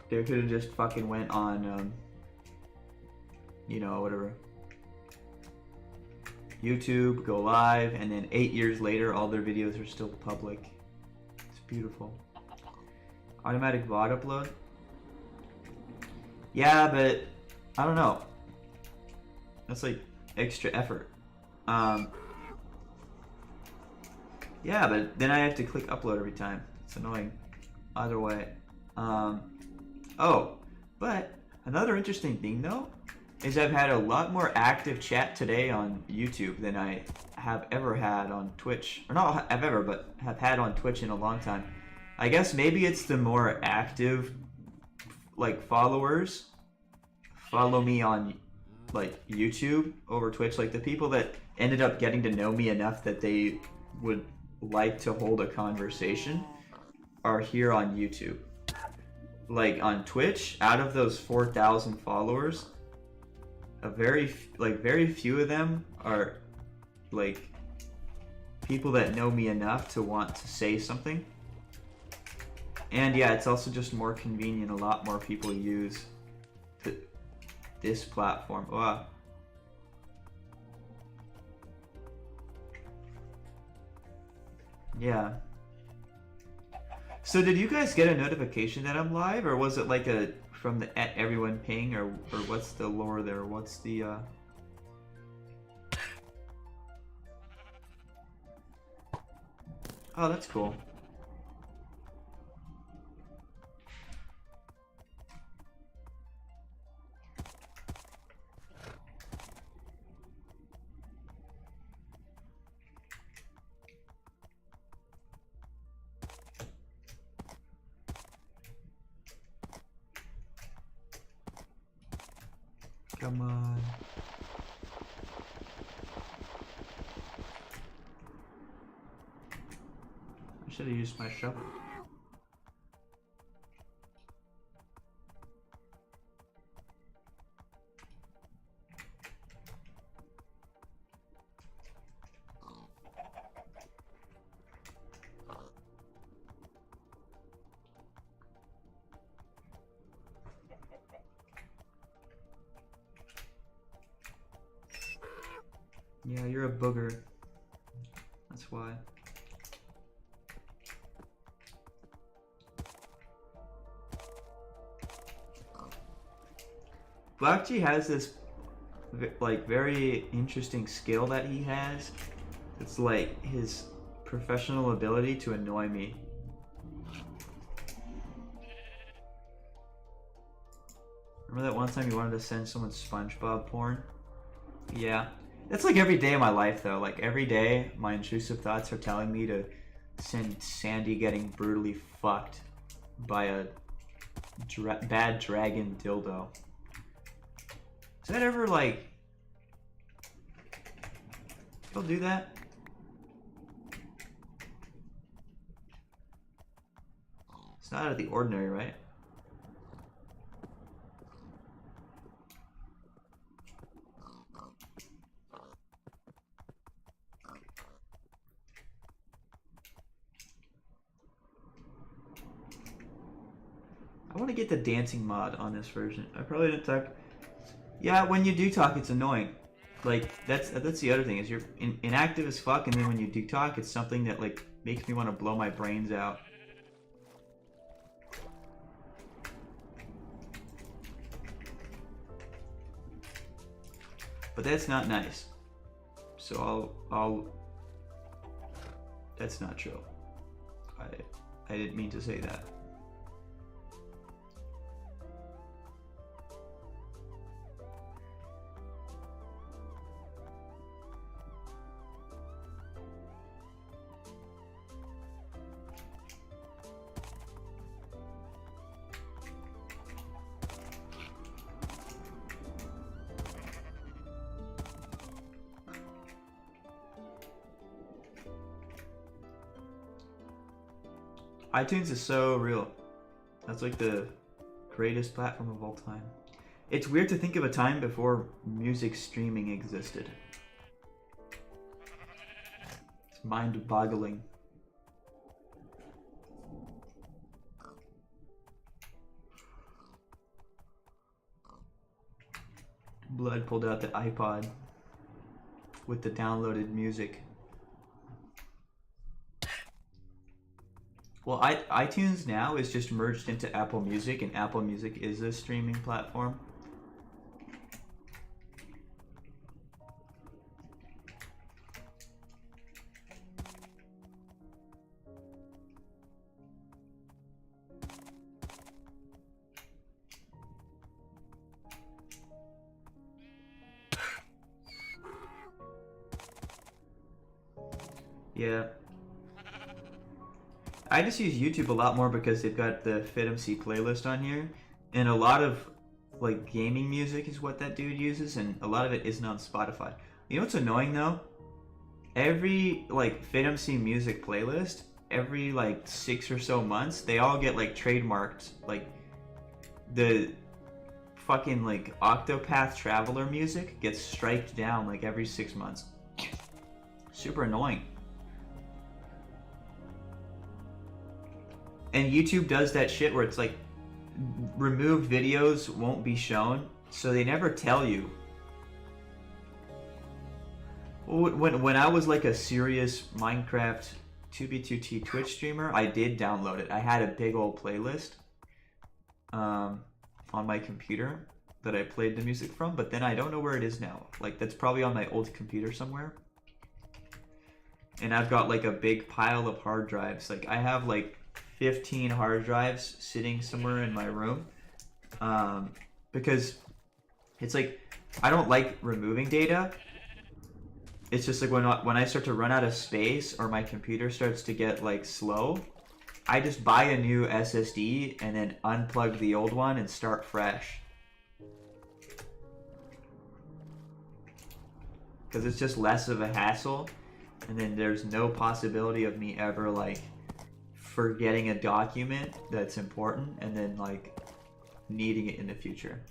Speaker 1: They could have just fucking went on, you know, whatever, YouTube, go live, and then 8 years later, all their videos are still public. It's beautiful. Automatic VOD upload? Yeah, but I don't know. That's like extra effort. Yeah, but then I have to click upload every time. It's annoying. Either way. Oh, but another interesting thing though is I've had a lot more active chat today on YouTube than I have ever had on Twitch. Or not have ever, but have had on Twitch in a long time. I guess maybe it's the more active, like, followers follow me on, like, YouTube over Twitch. Like, the people that ended up getting to know me enough that they would like to hold a conversation are here on YouTube. Like, on Twitch, out of those 4,000 followers, very few of them are like people that know me enough to want to say something. And yeah, it's also just more convenient. A lot more people use this platform. Wow. Yeah. So did you guys get a notification that I'm live, or was it like a from the everyone ping, or what's the lore there? What's the Oh, that's cool. Come on. I should have used my shovel. Yeah, you're a booger. That's why. Black G has this like very interesting skill that he has. It's like his professional ability to annoy me. Remember that one time you wanted to send someone SpongeBob porn? Yeah. It's like every day of my life though. Like every day my intrusive thoughts are telling me to send Sandy getting brutally fucked by a bad dragon dildo. Is that ever like... You'll do that? It's not out of the ordinary, right? I want to get the dancing mod on this version. I probably didn't talk... Yeah, when you do talk, it's annoying. Like, that's the other thing, is you're inactive as fuck, and then when you do talk, it's something that, like, makes me want to blow my brains out. But that's not nice. So I'll... That's not true. I didn't mean to say that. iTunes is so real. That's like the greatest platform of all time. It's weird to think of a time before music streaming existed. It's mind-boggling. Blood pulled out the iPod with the downloaded music. Well, iTunes now is just merged into Apple Music, and Apple Music is a streaming platform. Yeah. I just use YouTube a lot more because they've got the FitMC playlist on here, and a lot of like gaming music is what that dude uses, and a lot of it isn't on Spotify. You know what's annoying though? Every like FitMC music playlist, every like 6 or so months, they all get like trademarked. Like the fucking like Octopath Traveler music gets striked down like every 6 months. Super annoying. And YouTube does that shit where it's like removed videos won't be shown, so they never tell you. When I was like a serious Minecraft 2b2t Twitch streamer, I did download it. I had a big old playlist on my computer that I played the music from, but then I don't know where it is now. Like that's probably on my old computer somewhere. And I've got like a big pile of hard drives. Like I have like 15 hard drives sitting somewhere in my room, because it's like I don't like removing data. It's just like when I start to run out of space or my computer starts to get like slow, I just buy a new SSD and then unplug the old one and start fresh. Because it's just less of a hassle, and then there's no possibility of me ever like forgetting a document that's important and then like needing it in the future.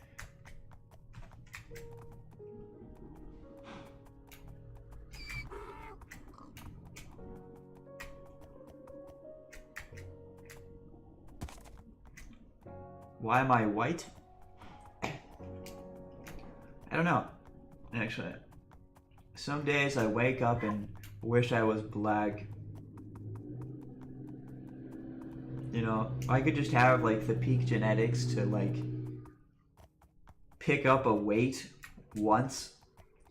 Speaker 1: Why am I white? I don't know. Actually, some days I wake up and wish I was black. You know, I could just have like the peak genetics to like pick up a weight once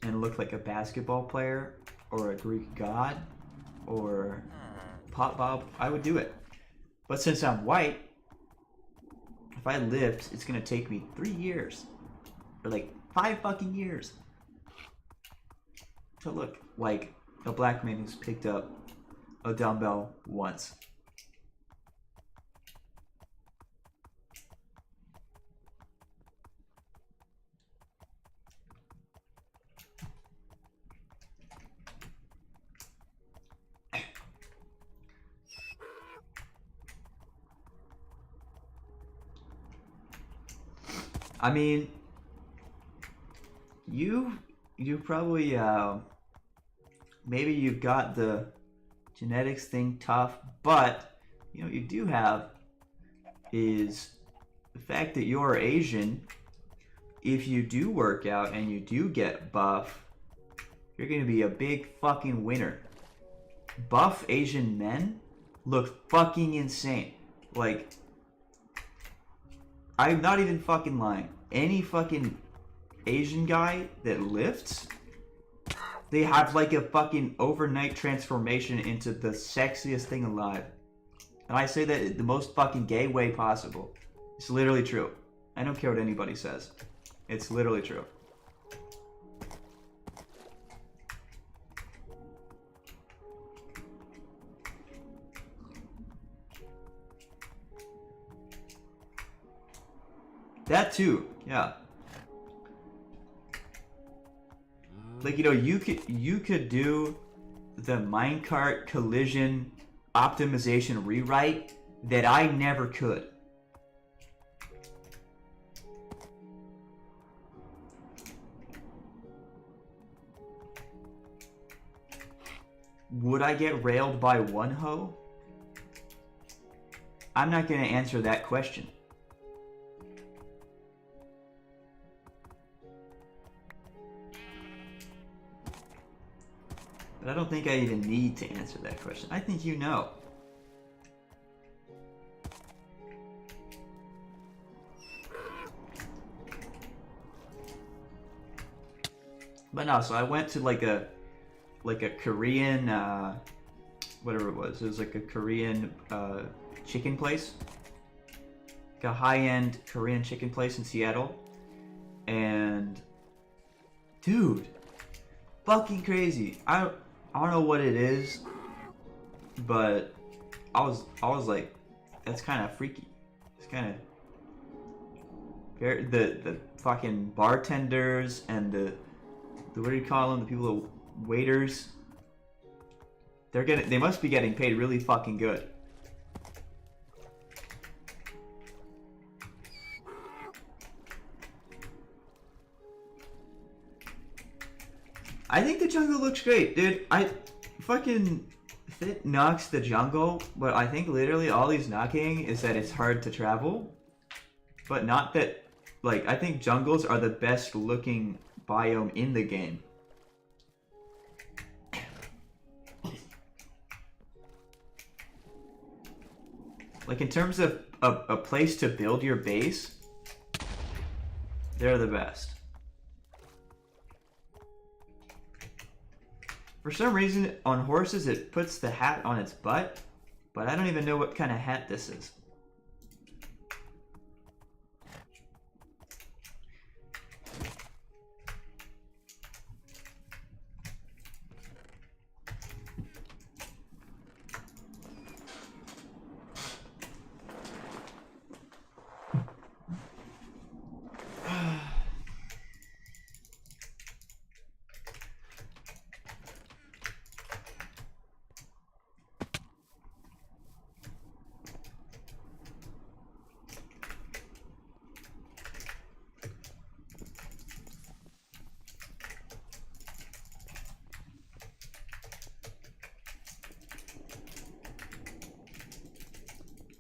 Speaker 1: and look like a basketball player or a Greek god or Pop Bob. I would do it. But since I'm white, if I lift, it's gonna take me 3 years or like 5 fucking years to look like a black man who's picked up a dumbbell once. I mean, you probably maybe you've got the genetics thing tough, but you know what you do have is the fact that you're Asian. If you do work out and you do get buff, you're gonna be a big fucking winner. Buff Asian men look fucking insane. Like, I'm not even fucking lying. Any fucking Asian guy that lifts, they have like a fucking overnight transformation into the sexiest thing alive. And I say that in the most fucking gay way possible. It's literally true. I don't care what anybody says. It's literally true. That too, yeah. Like, you know, you could do the minecart collision optimization rewrite that I never could. Would I get railed by one hoe? I'm not going to answer that question. But I don't think I even need to answer that question. I think you know. But no, so I went to like a Korean, whatever it was. It was like a Korean chicken place. Like a high-end Korean chicken place in Seattle. And dude, fucking crazy. I don't know what it is but I was like, that's kind of freaky. It's kind of very the fucking bartenders and the what do you call them? The people, the waiters. They must be getting paid really fucking good. I think the jungle looks great, dude. I fucking Fit knocks the jungle, but I think literally all he's knocking is that it's hard to travel. But not that, like, I think jungles are the best looking biome in the game. Like, in terms of a place to build your base, they're the best. For some reason, on horses, it puts the hat on its butt, but I don't even know what kind of hat this is.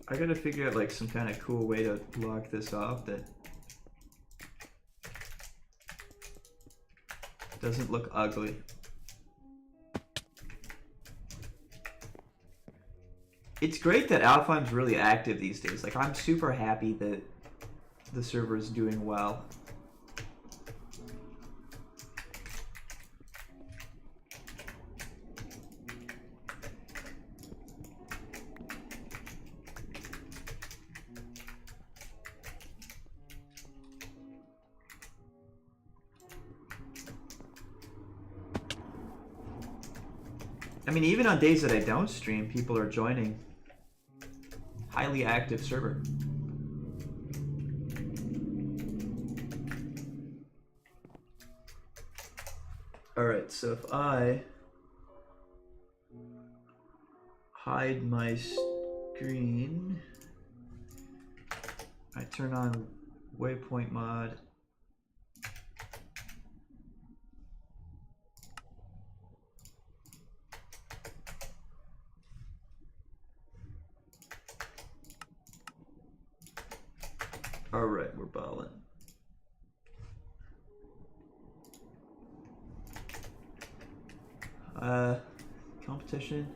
Speaker 1: I gotta figure out like some kind of cool way to lock this off that doesn't look ugly. It's great that Alfheim's really active these days. Like, I'm super happy that the server is doing well. I mean, even on days that I don't stream, people are joining. Highly active server. Alright, so if I hide my screen, I turn on waypoint mod. Alright, we're balling. Competition.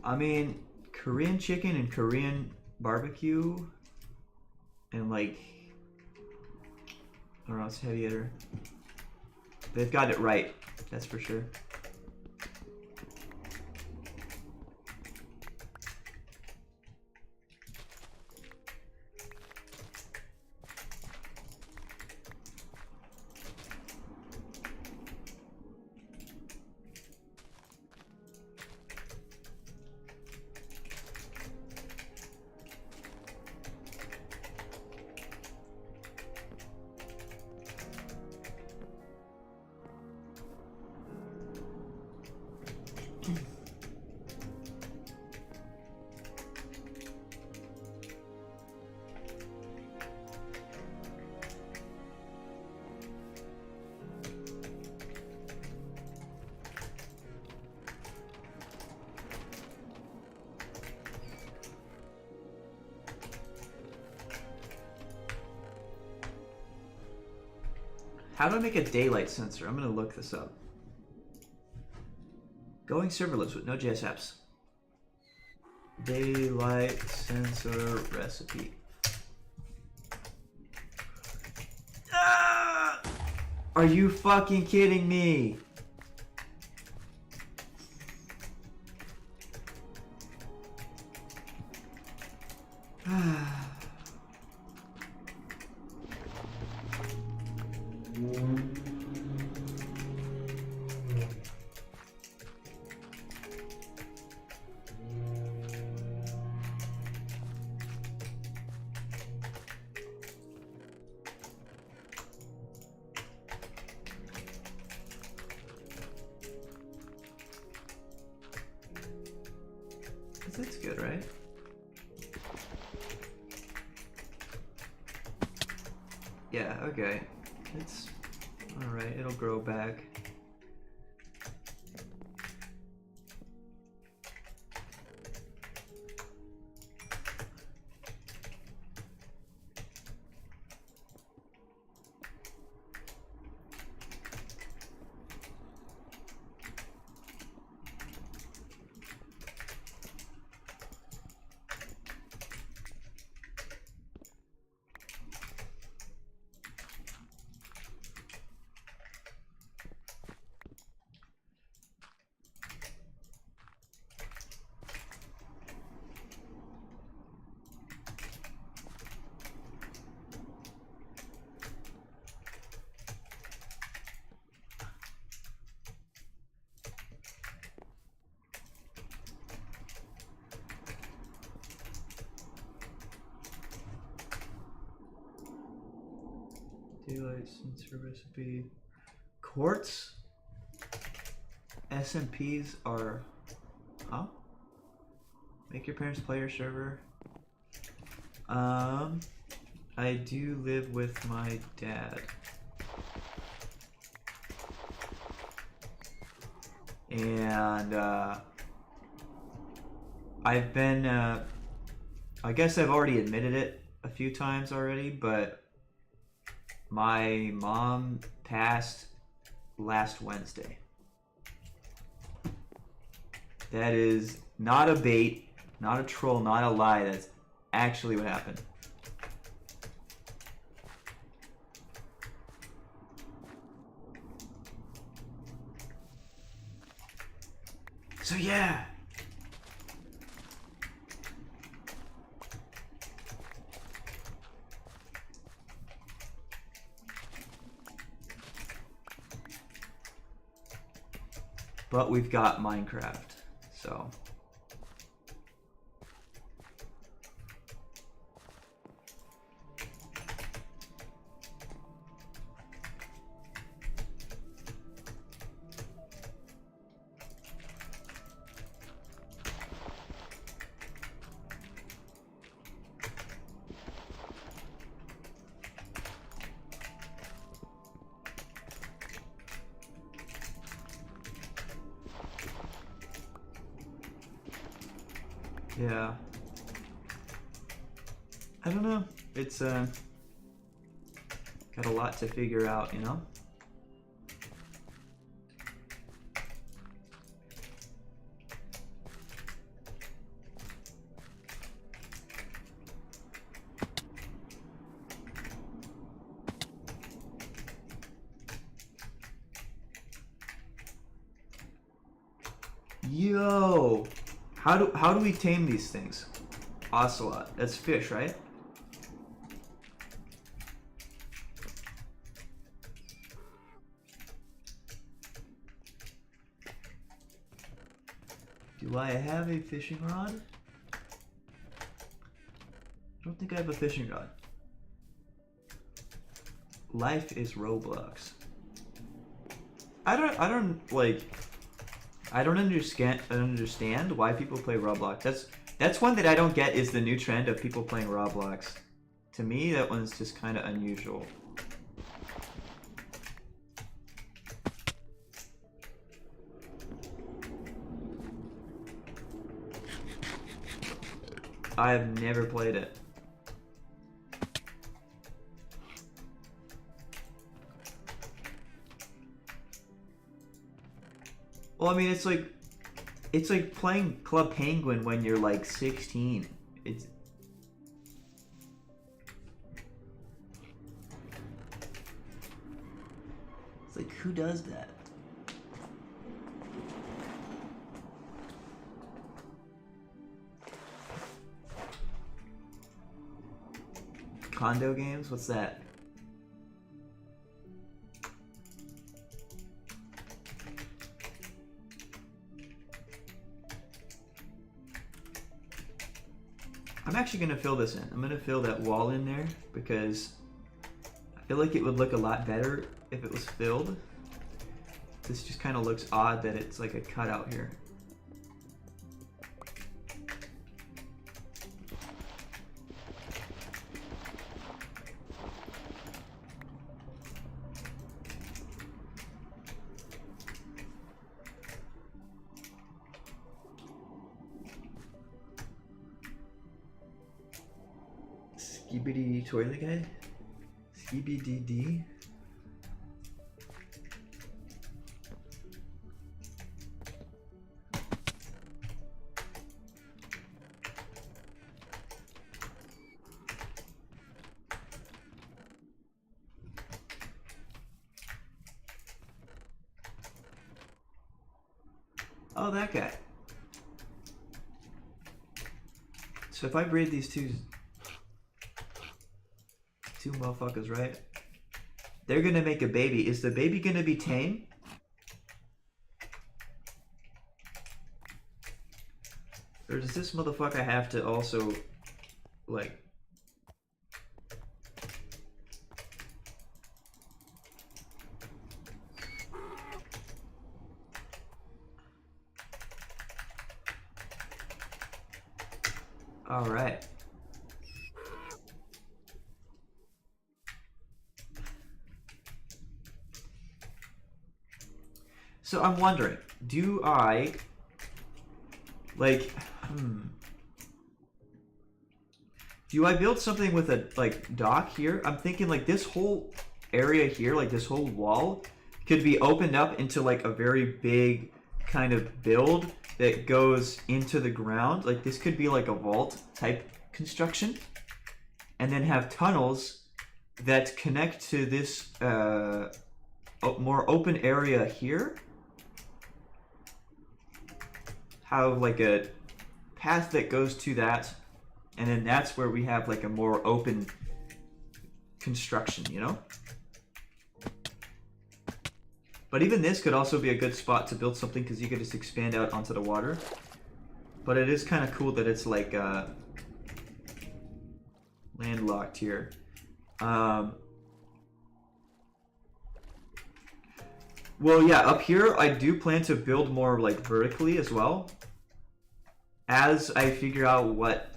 Speaker 1: I mean, Korean chicken and Korean barbecue and like, I don't know, it's heavy hitter. They've got it right, that's for sure. How do I make a daylight sensor? I'm gonna look this up. Going serverless with Node.js apps. Daylight sensor recipe. Ah! Are you fucking kidding me? That's good, right? Yeah, okay. It's alright, it'll grow back. Daylight sensor recipe. Quartz? SMPs are... Huh? Make your parents play your server. I do live with my dad. And, I've been, I guess I've already admitted it a few times already, but my mom passed last Wednesday. That is not a bait, not a troll, not a lie. That's actually what happened. So yeah. But we've got Minecraft, so. Yeah. I don't know. It's got a lot to figure out, you know? Yo! How do we tame these things? Ocelot. That's fish, right? Do I have a fishing rod? I don't think I have a fishing rod. Life is Roblox. I don't understand why people play Roblox. That's one that I don't get, is the new trend of people playing Roblox. To me, that one's just kind of unusual. I've never played it. Well, I mean, it's like playing Club Penguin when you're like 16. It's like, who does that? Condo games? What's that? I'm actually gonna fill this in. I'm gonna fill that wall in there because I feel like it would look a lot better if it was filled. This just kind of looks odd that it's like a cutout here. Skibidi toilet guy? Skibidi. Oh, that guy. So if I breed these two motherfuckers, right? They're gonna make a baby. Is the baby gonna be tame? Or does this motherfucker have to also, like... Alright. So I'm wondering, do I, like, do I build something with a, like, dock here? I'm thinking, like, this whole area here, like, this whole wall could be opened up into, like, a very big kind of build that goes into the ground. Like, this could be, like, a vault type construction. And then have tunnels that connect to this more open area here. Have like a path that goes to that, and then that's where we have like a more open construction, you know? But even this could also be a good spot to build something because you could just expand out onto the water. But it is kind of cool that it's like landlocked here. Well, yeah, up here I do plan to build more like vertically as well. As I figure out what,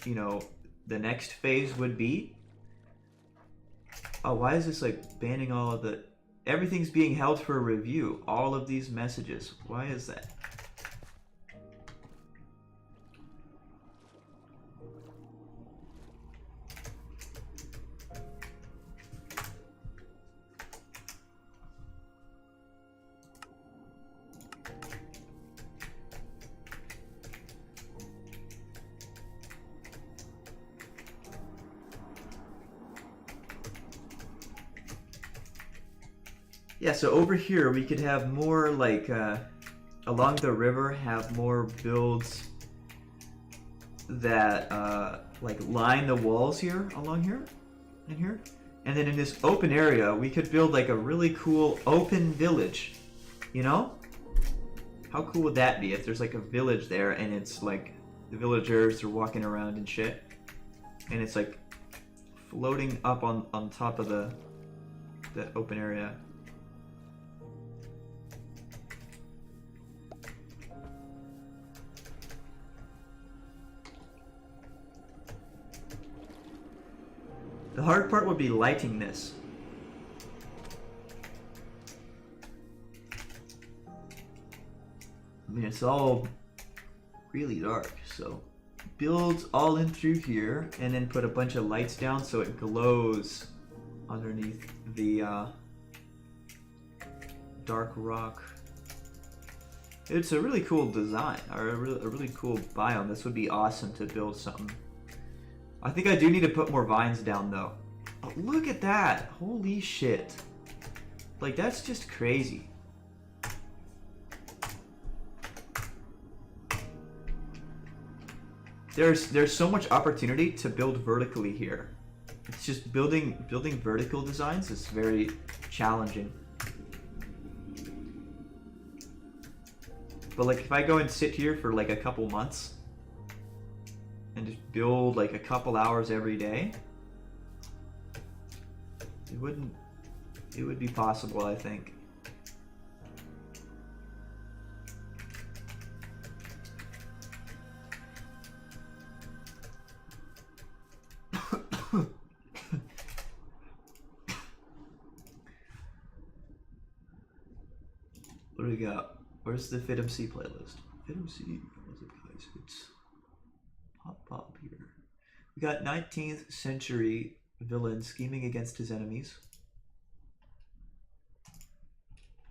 Speaker 1: you know, the next phase would be. Oh, why is this like banning all of the... Everything's being held for review. All of these messages. Why is that? Yeah, so over here we could have more like along the river, have more builds that like line the walls here along here and here. And then in this open area we could build like a really cool open village, you know? How cool would that be if there's like a village there and it's like the villagers are walking around and shit and it's like floating up on top of the open area. The hard part would be lighting this. I mean, it's all really dark, so build all in through here and then put a bunch of lights down so it glows underneath the dark rock. It's a really cool design, or a really cool biome. This would be awesome to build something. I think I do need to put more vines down though. Oh, look at that! Holy shit. Like, that's just crazy. There's so much opportunity to build vertically here. It's just building vertical designs is very challenging. But like if I go and sit here for like a couple months and just build like a couple hours every day, it would be possible, I think. What do we got? Where's the FitMC playlist? FitMC, what's it, guys? It's pop here. We got 19th century villain scheming against his enemies.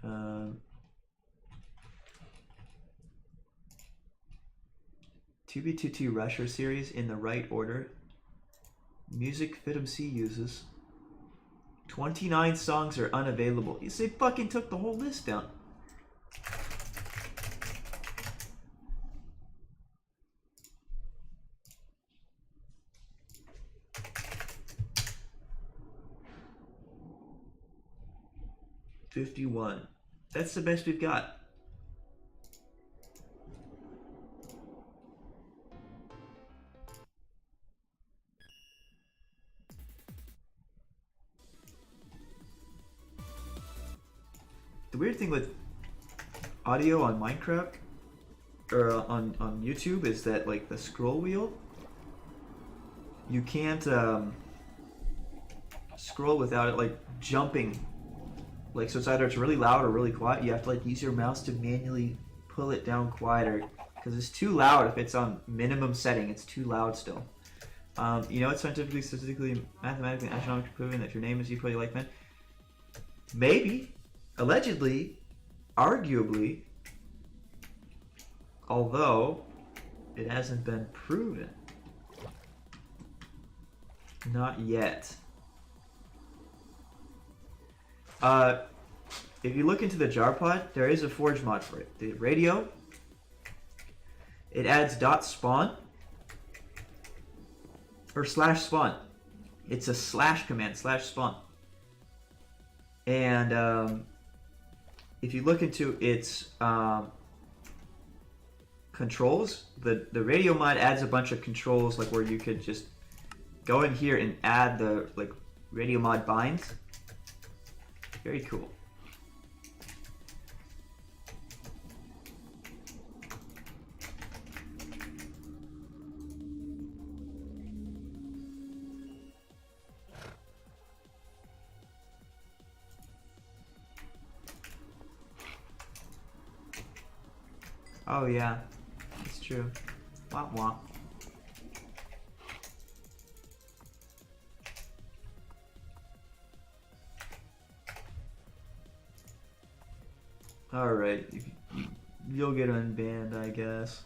Speaker 1: 2B22 Rusher series in the right order. Music Fitum C uses. 29 songs are unavailable. You say fucking took the whole list down. $51. That's the best we've got. The weird thing with audio on Minecraft or on YouTube is that like the scroll wheel, you can't scroll without it like jumping. Like, so it's really loud or really quiet. You have to like use your mouse to manually pull it down quieter because it's too loud. If it's on minimum setting, it's too loud still. You know, it's scientifically, statistically, mathematically, astronomically proven that if your name is equally like man. Maybe. Allegedly, arguably, although it hasn't been proven. Not yet. If you look into the jar pod, there is a forge mod for it. The radio, it adds .spawn or /spawn. It's a slash command, /spawn. And if you look into its controls, the radio mod adds a bunch of controls, like where you could just go in here and add the like radio mod binds. Very cool. Oh yeah, it's true. Wah wah. Alright, you'll get unbanned, I guess.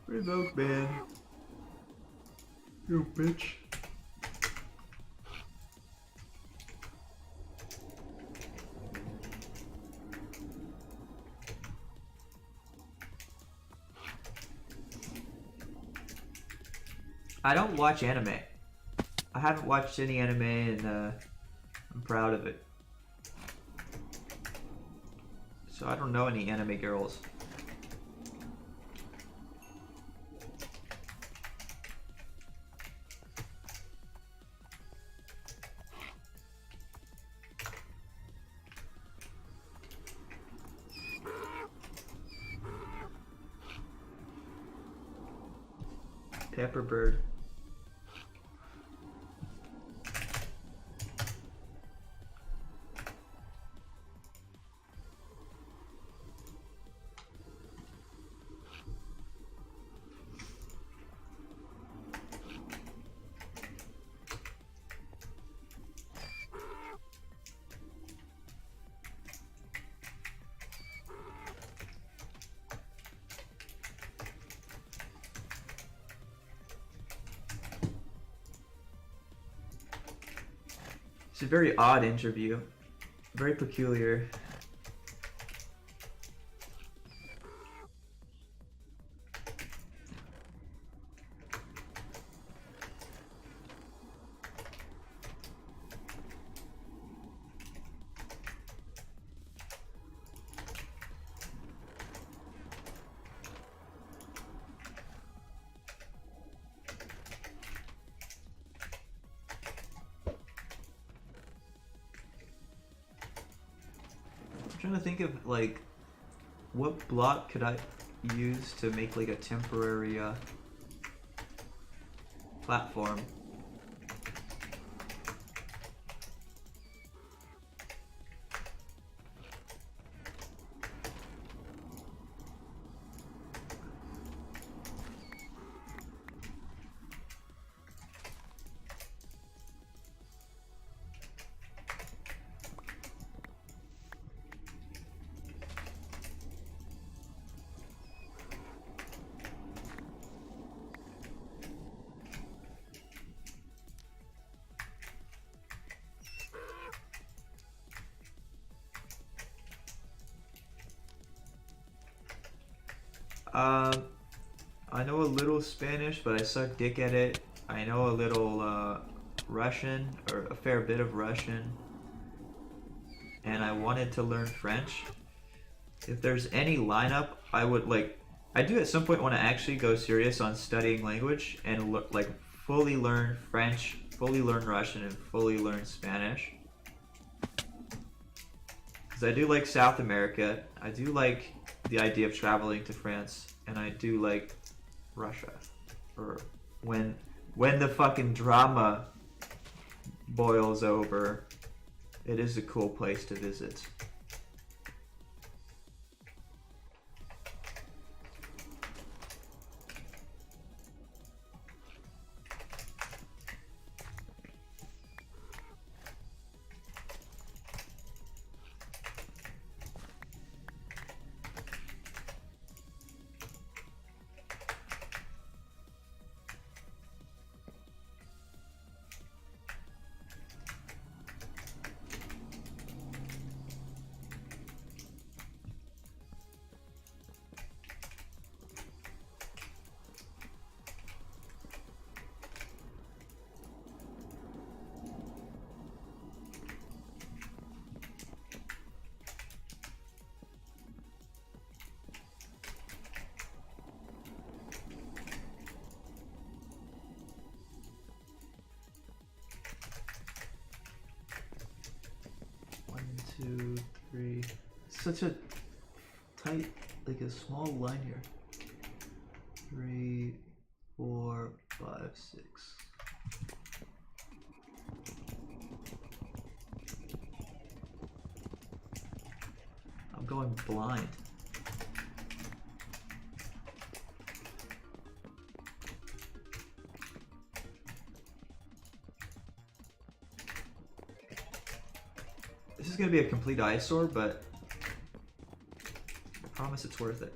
Speaker 1: Revoke ban. You bitch. I don't watch anime. I haven't watched any anime and I'm proud of it. So I don't know any anime girls. Pepperbird. It's a very odd interview. Very peculiar. I'm trying to think of like what block could I use to make like a temporary platform. I know a little Spanish, but I suck dick at it. I know a little Russian, or a fair bit of Russian. And I wanted to learn French. If there's any lineup, I do at some point want to actually go serious on studying language and like fully learn French, fully learn Russian, and fully learn Spanish. Because I do like South America, I do like the idea of traveling to France, and I do like Russia. Or when the fucking drama boils over, it is a cool place to visit. Two, three. Such a tight, like a small line here. 3, 4, 5, 6. I'm going blind. This is gonna be a complete eyesore, but I promise it's worth it.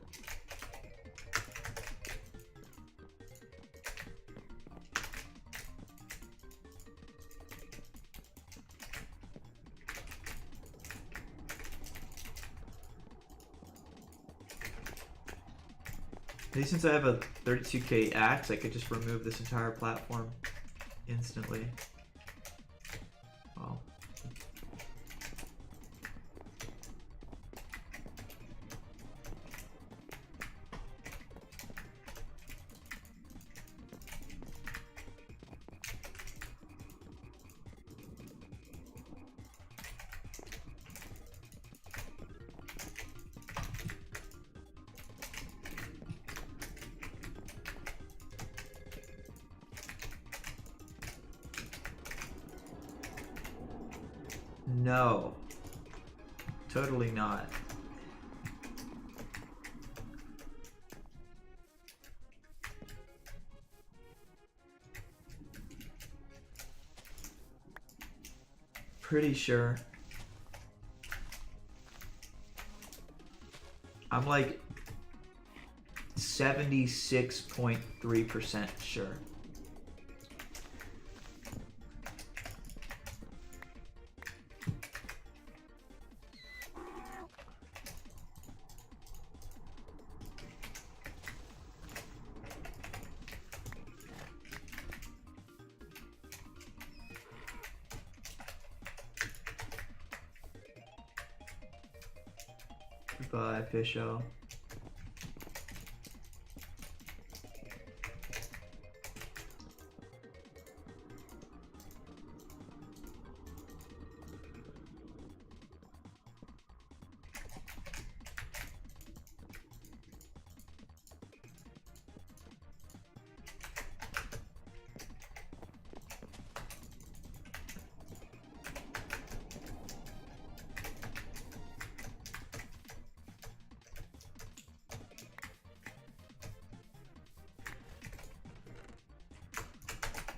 Speaker 1: Maybe since I have a 32K axe, I could just remove this entire platform instantly. Wow. No. Totally not. Pretty sure. I'm like 76.3% sure. Goodbye, Fisho.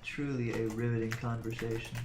Speaker 1: Truly a riveting conversation.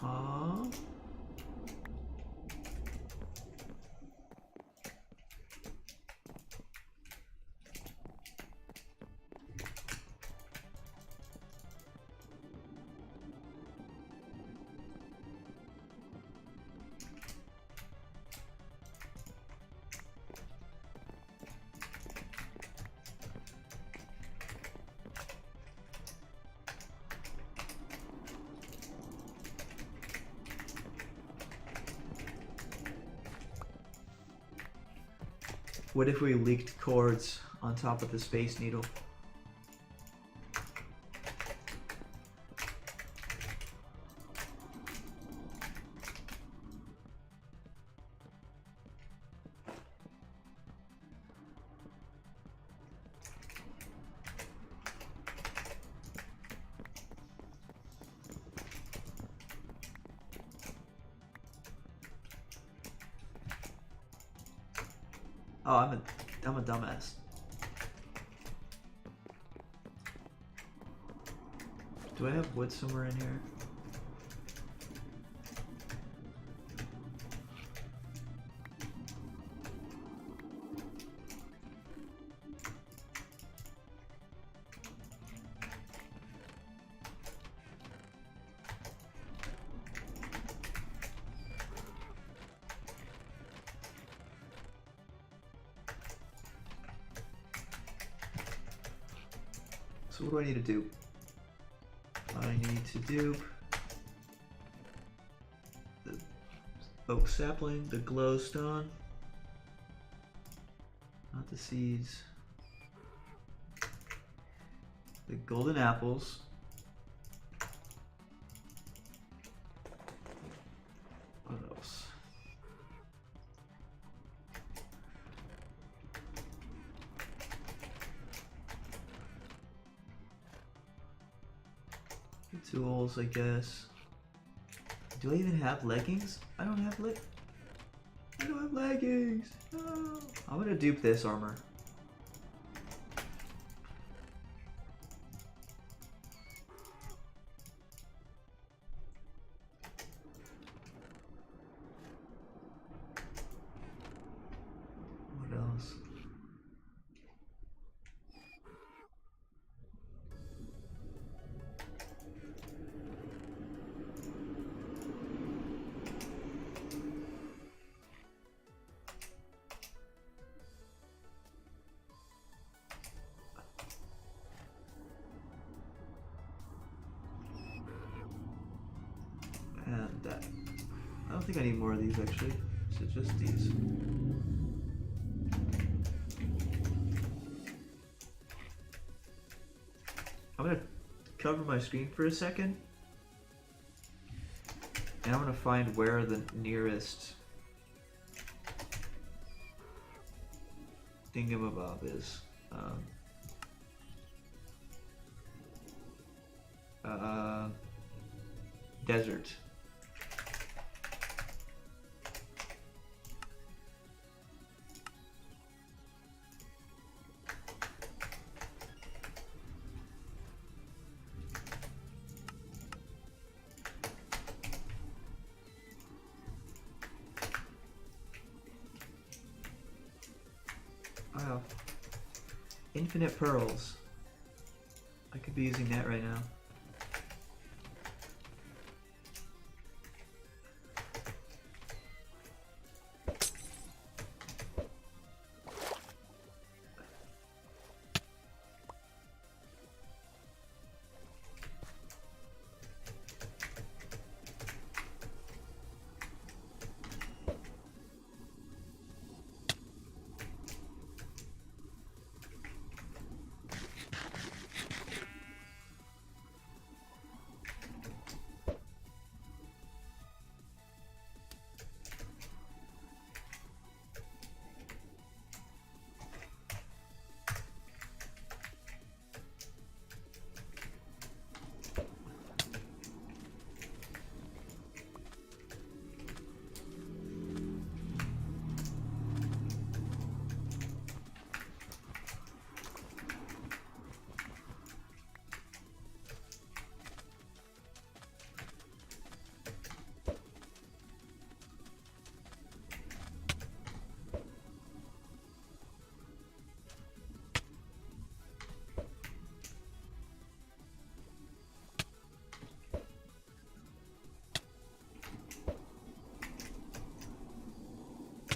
Speaker 1: Huh? What if we leaked cords on top of the Space Needle? Oh, I'm a dumbass. Do I have wood somewhere in here? So what do I need to do? I need to dupe the oak sapling, the glowstone, not the seeds, the golden apples, what else? Tools, I guess. Do I even have leggings? I don't have leggings. No. I'm gonna dupe this armor. What else? And that. I don't think I need more of these actually. So just these. I'm gonna cover my screen for a second. And I'm gonna find where the nearest thingamabob is. Desert. Wow. Infinite pearls. I could be using that right now.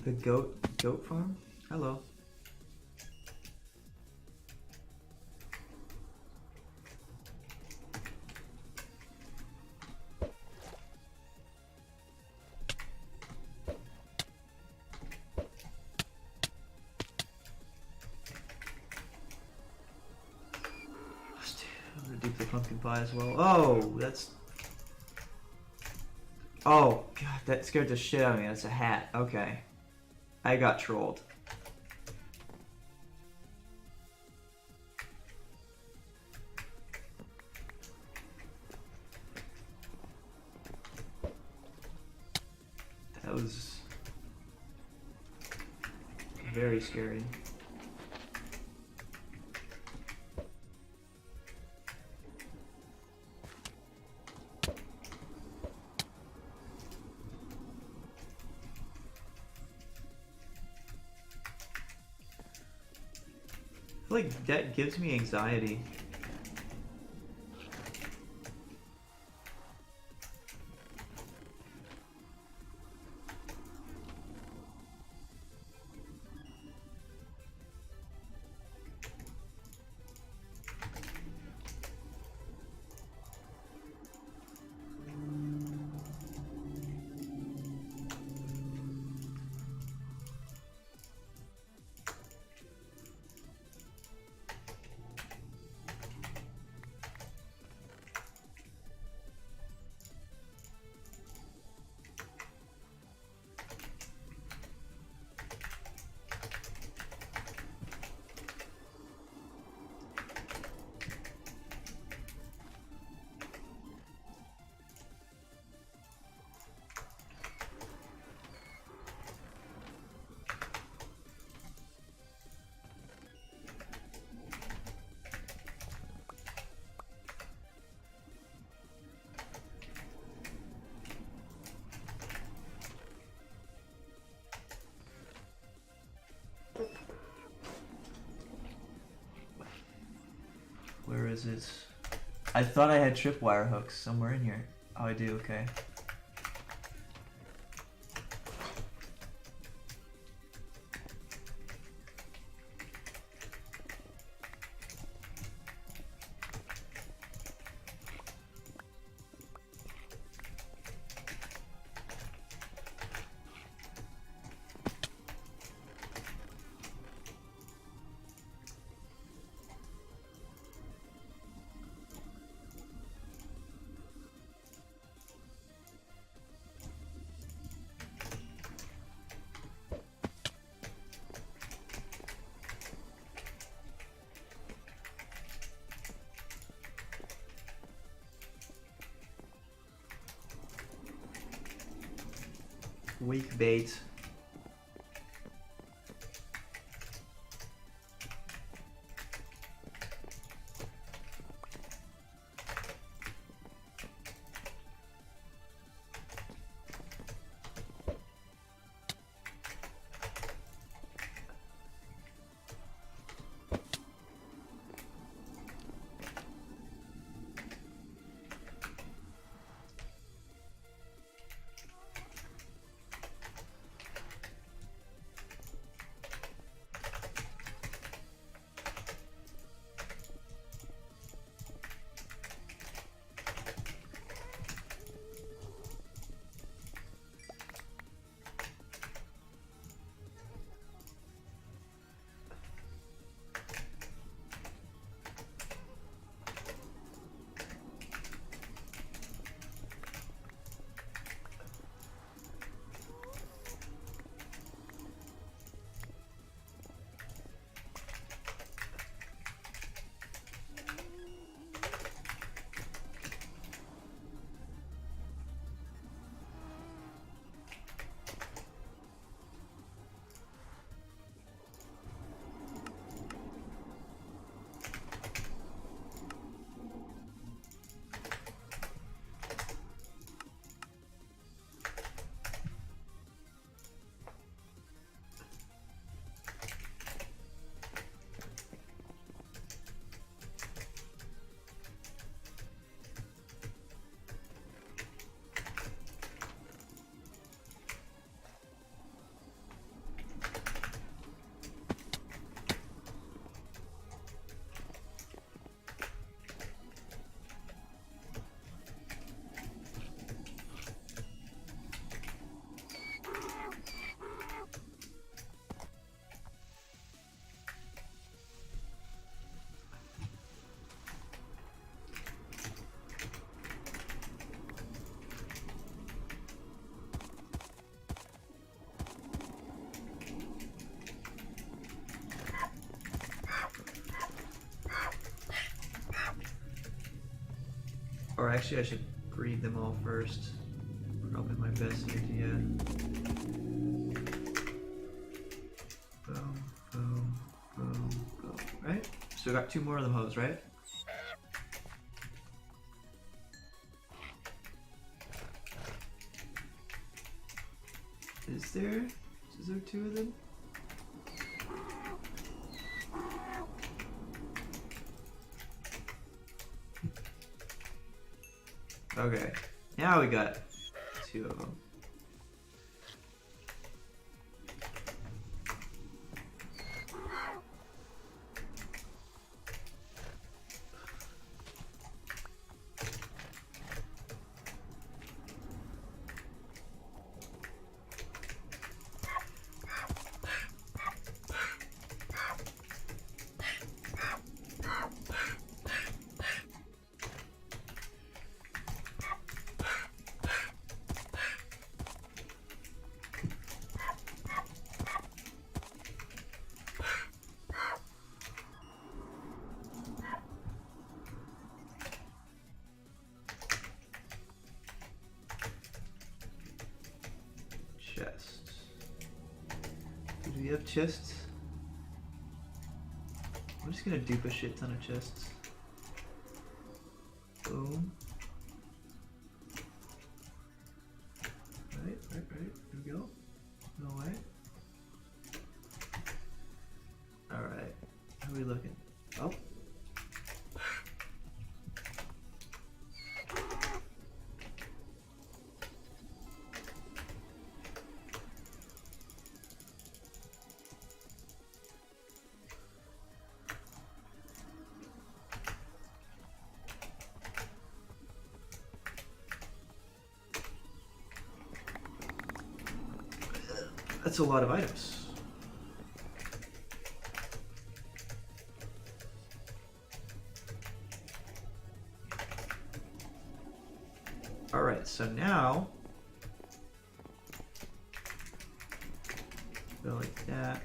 Speaker 1: The goat farm? Hello. I'm gonna do the pumpkin pie as well. Oh, that's... Oh, God, that scared the shit out of me. That's a hat. Okay. I got trolled. That was... very scary. I feel like that gives me anxiety. Where is it? I thought I had tripwire hooks somewhere in here. Oh, I do, okay. Weak bait. Or actually I should breed them all first. Probably my best idea. Boom, boom, boom, boom. Right? So we got 2 more of them hoes, right? Is there 2 of them? Okay, now we got 2 of them. Chests. Do we have chests? I'm just gonna dupe a shit ton of chests. Boom. Right. Here we go. No way. Alright. How are we looking? Oh. That's a lot of items. Alright, so now go like that.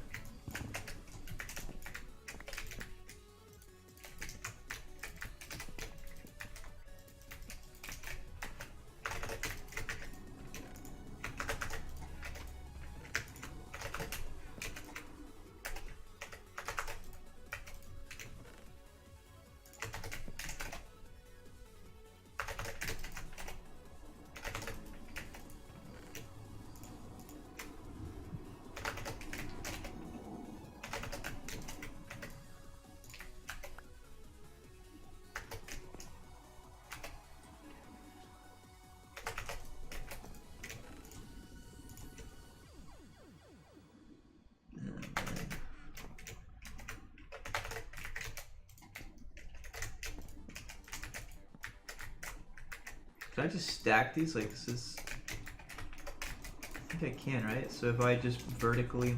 Speaker 1: Can I just stack these? Like, this is... I think I can, right? So if I just vertically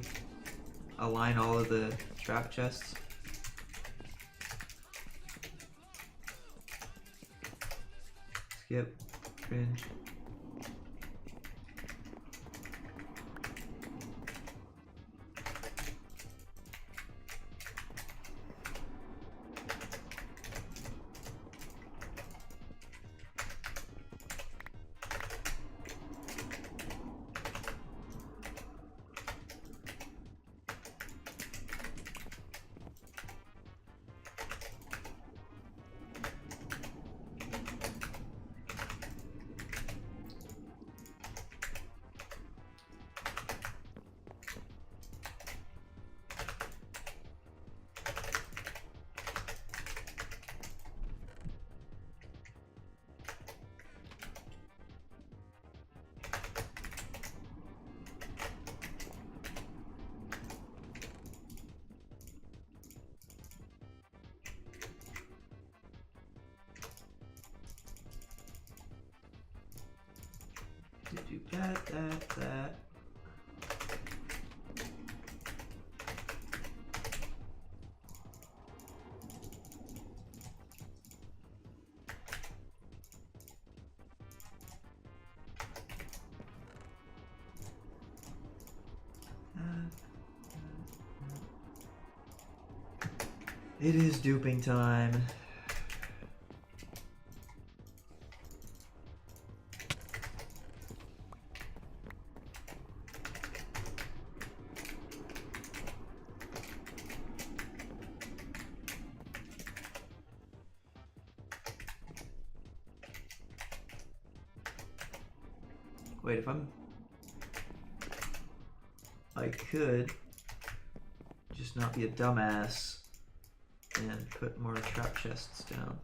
Speaker 1: align all of the trap chests. Skip. Cringe. Do that. It is duping time. Wait, if I could just not be a dumbass and put more trap chests down.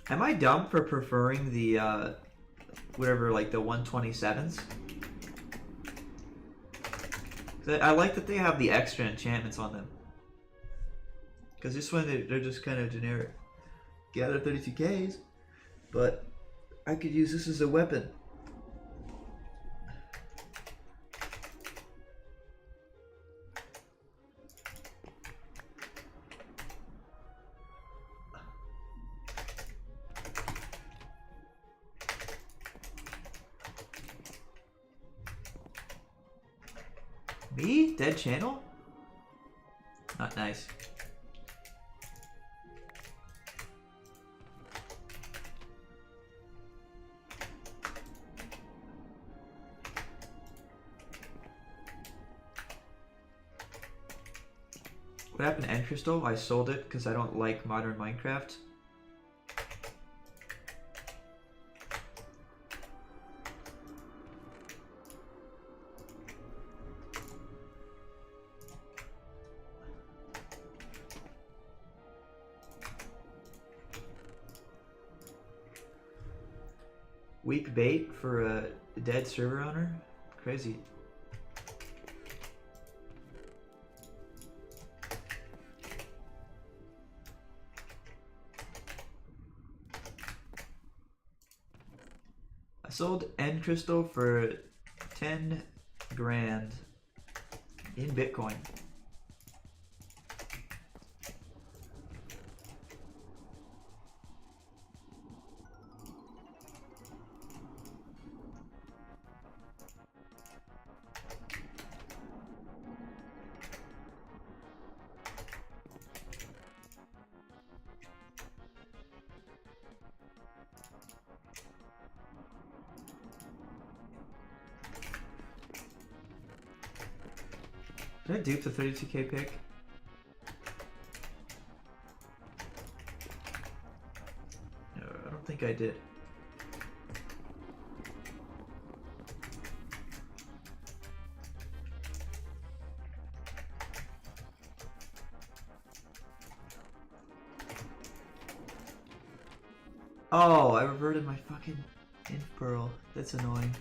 Speaker 1: Am I dumb for preferring the, whatever, like the 127s? I like that they have the extra enchantments on them. Because this one, they're just kind of generic. Gather 32Ks, but I could use this as a weapon. Me? Dead channel? Not nice. What happened to End Crystal? I sold it because I don't like modern Minecraft. Weak bait for a dead server owner? Crazy. I sold End Crystal for 10 grand in Bitcoin. Did I dupe the 32K pick? No, I don't think I did. Oh, I reverted my fucking inf pearl. That's annoying.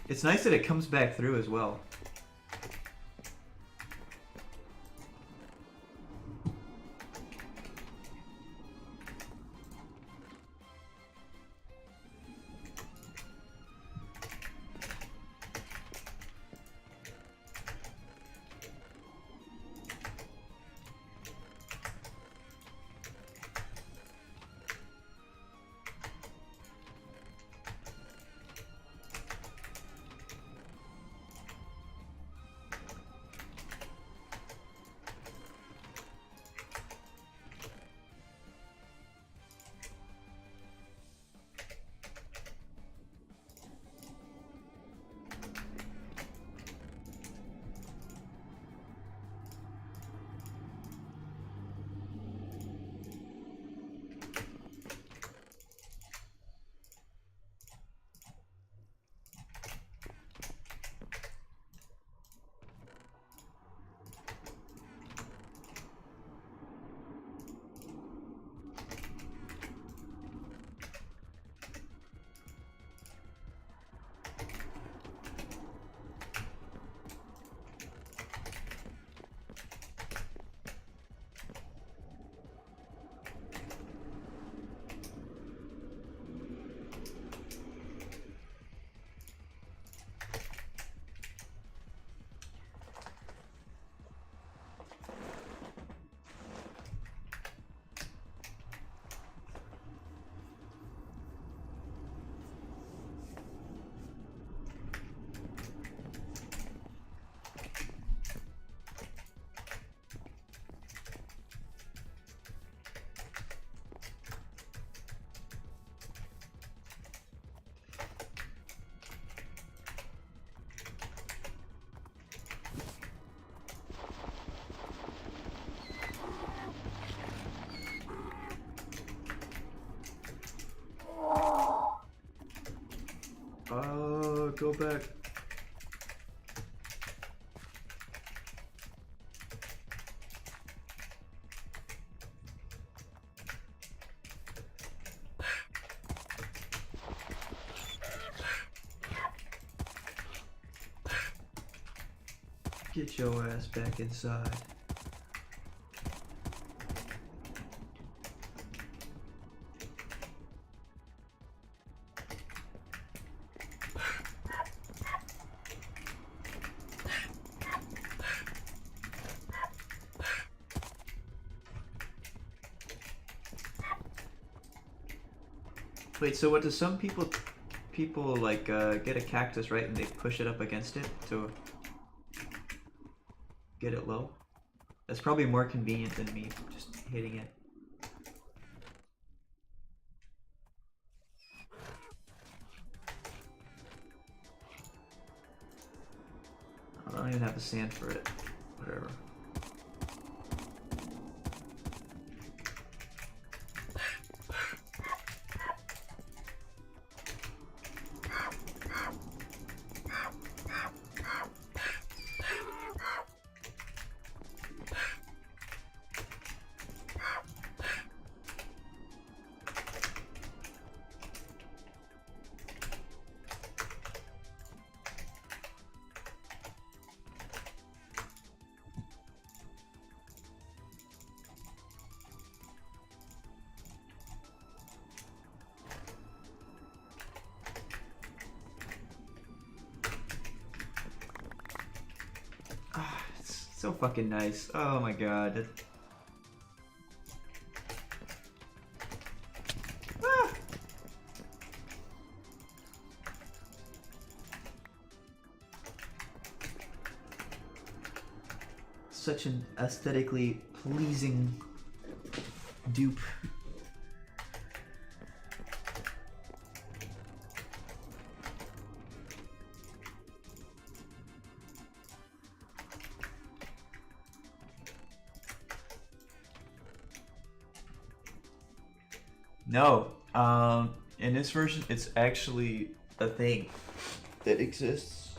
Speaker 1: It's nice that it comes back through as well. Go back. Get your ass back inside. Wait, so what do some people like get a cactus, right, and they push it up against it to get it low? That's probably more convenient than me just hitting it. I don't even have the sand for it. Whatever. So fucking nice. Oh my god. Ah! Such an aesthetically pleasing dupe. No, in this version, it's actually a thing that exists.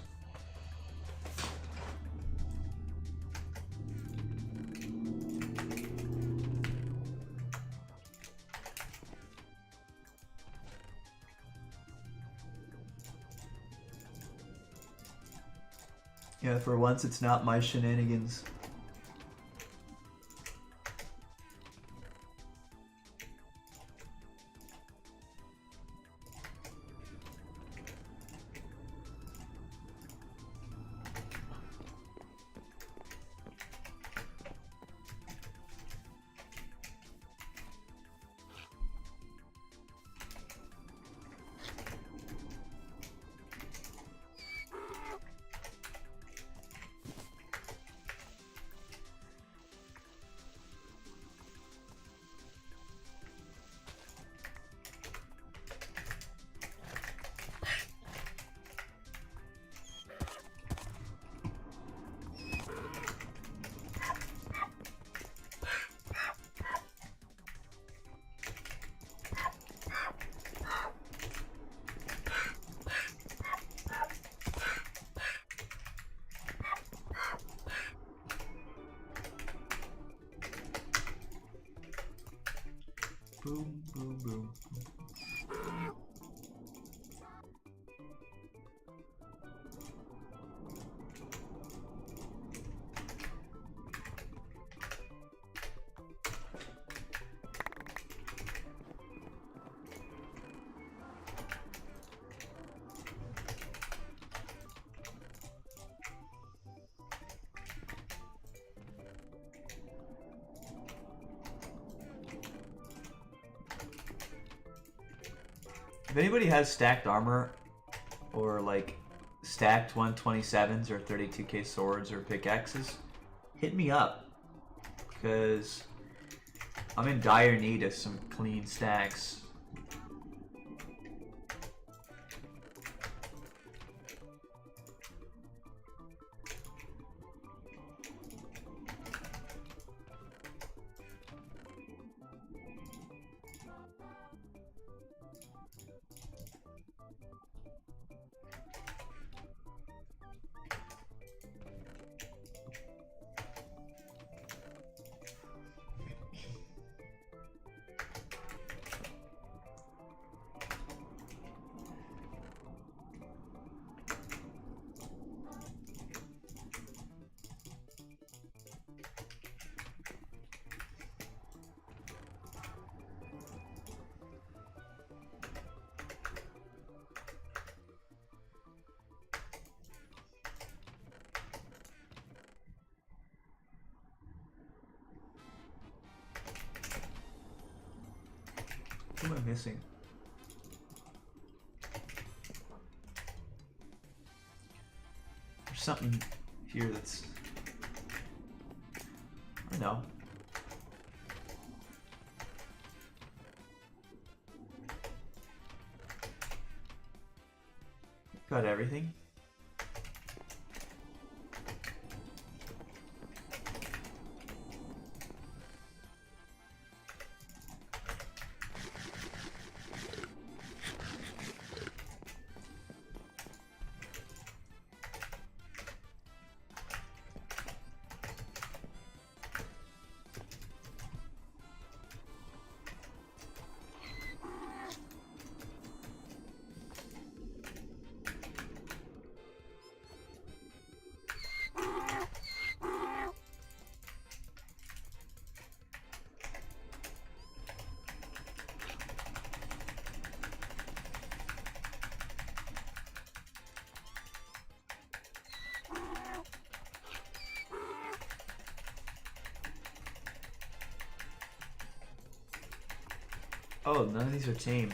Speaker 1: Yeah, for once it's not my shenanigans. Boom, boom, boom. If anybody has stacked armor or like stacked 127s or 32k swords or pickaxes, hit me up because I'm in dire need of some clean stacks. What am I missing? There's something here that's... I don't know. Got everything. Oh, none of these are tamed.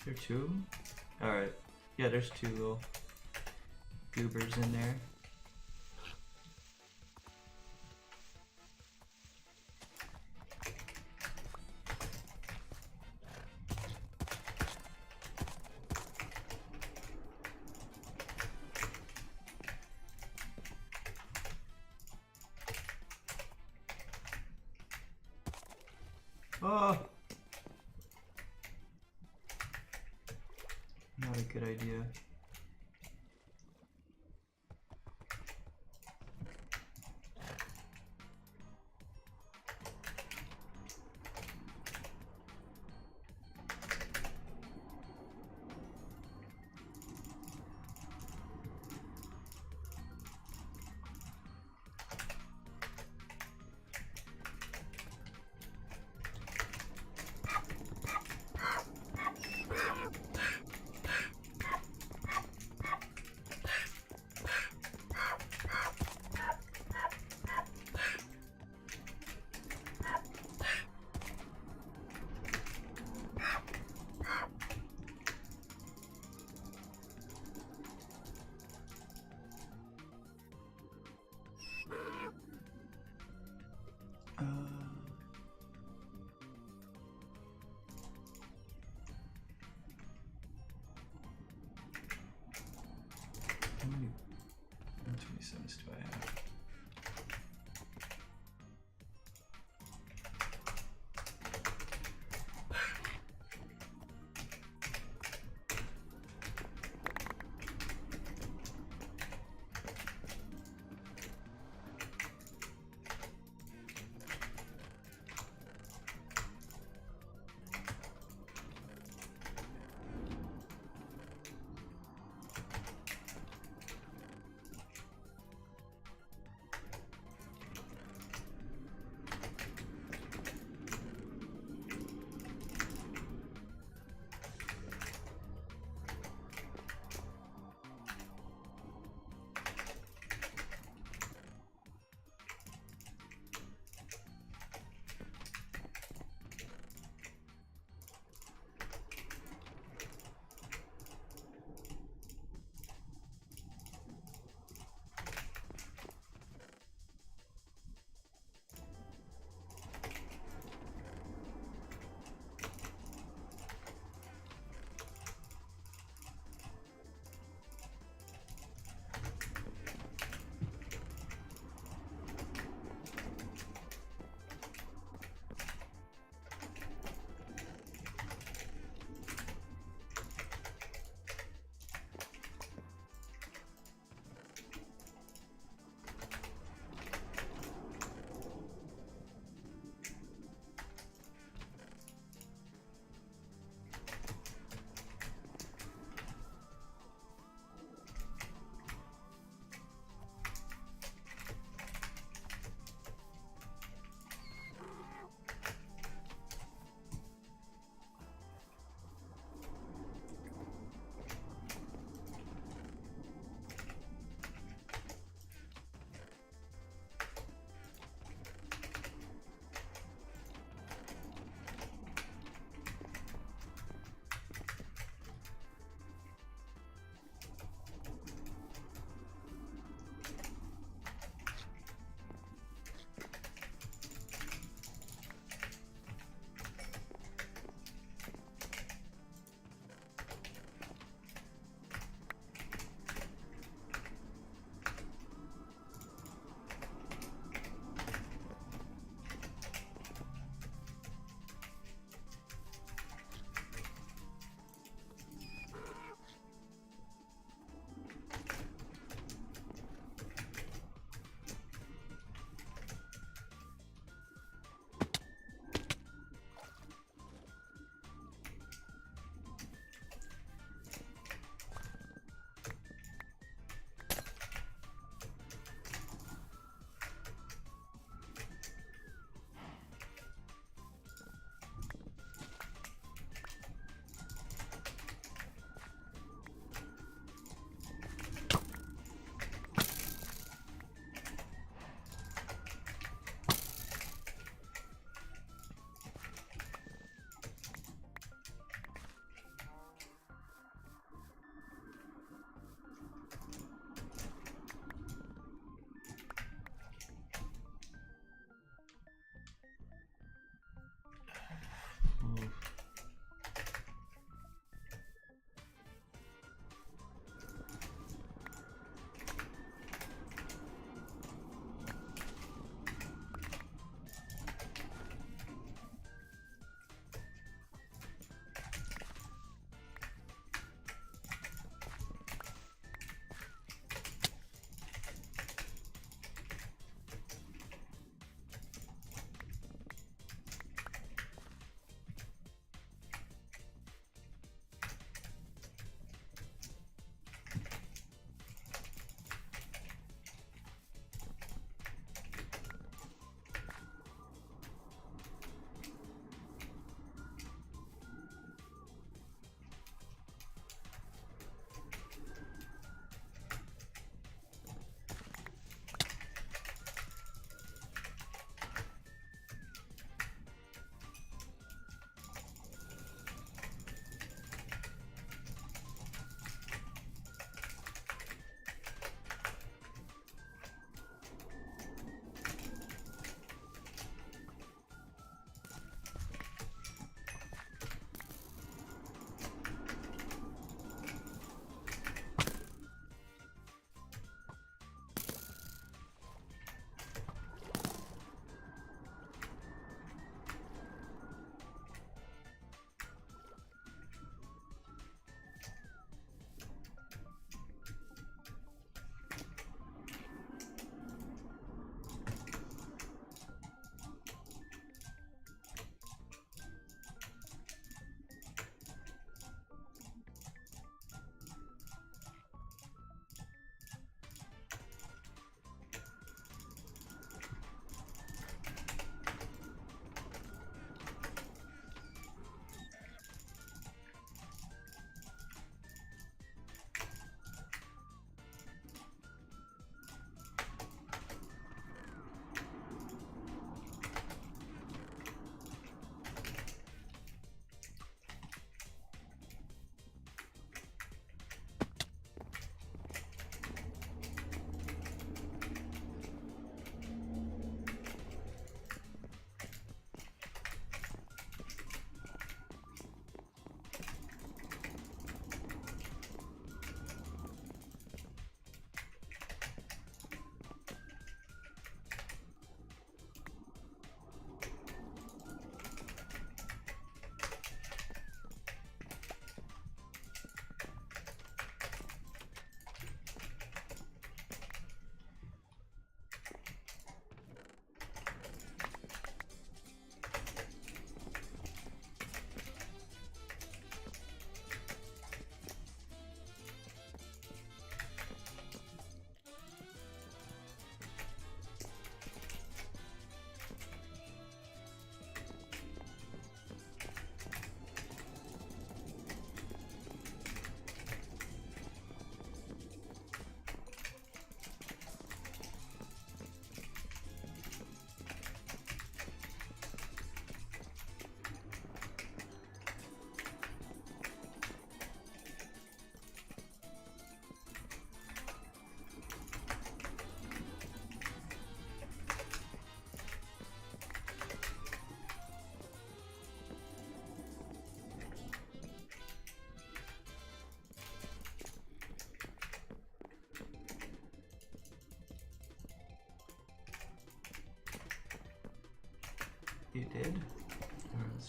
Speaker 1: There are two? Alright. Yeah, there's two little goobers in there. Oh! Not a good idea.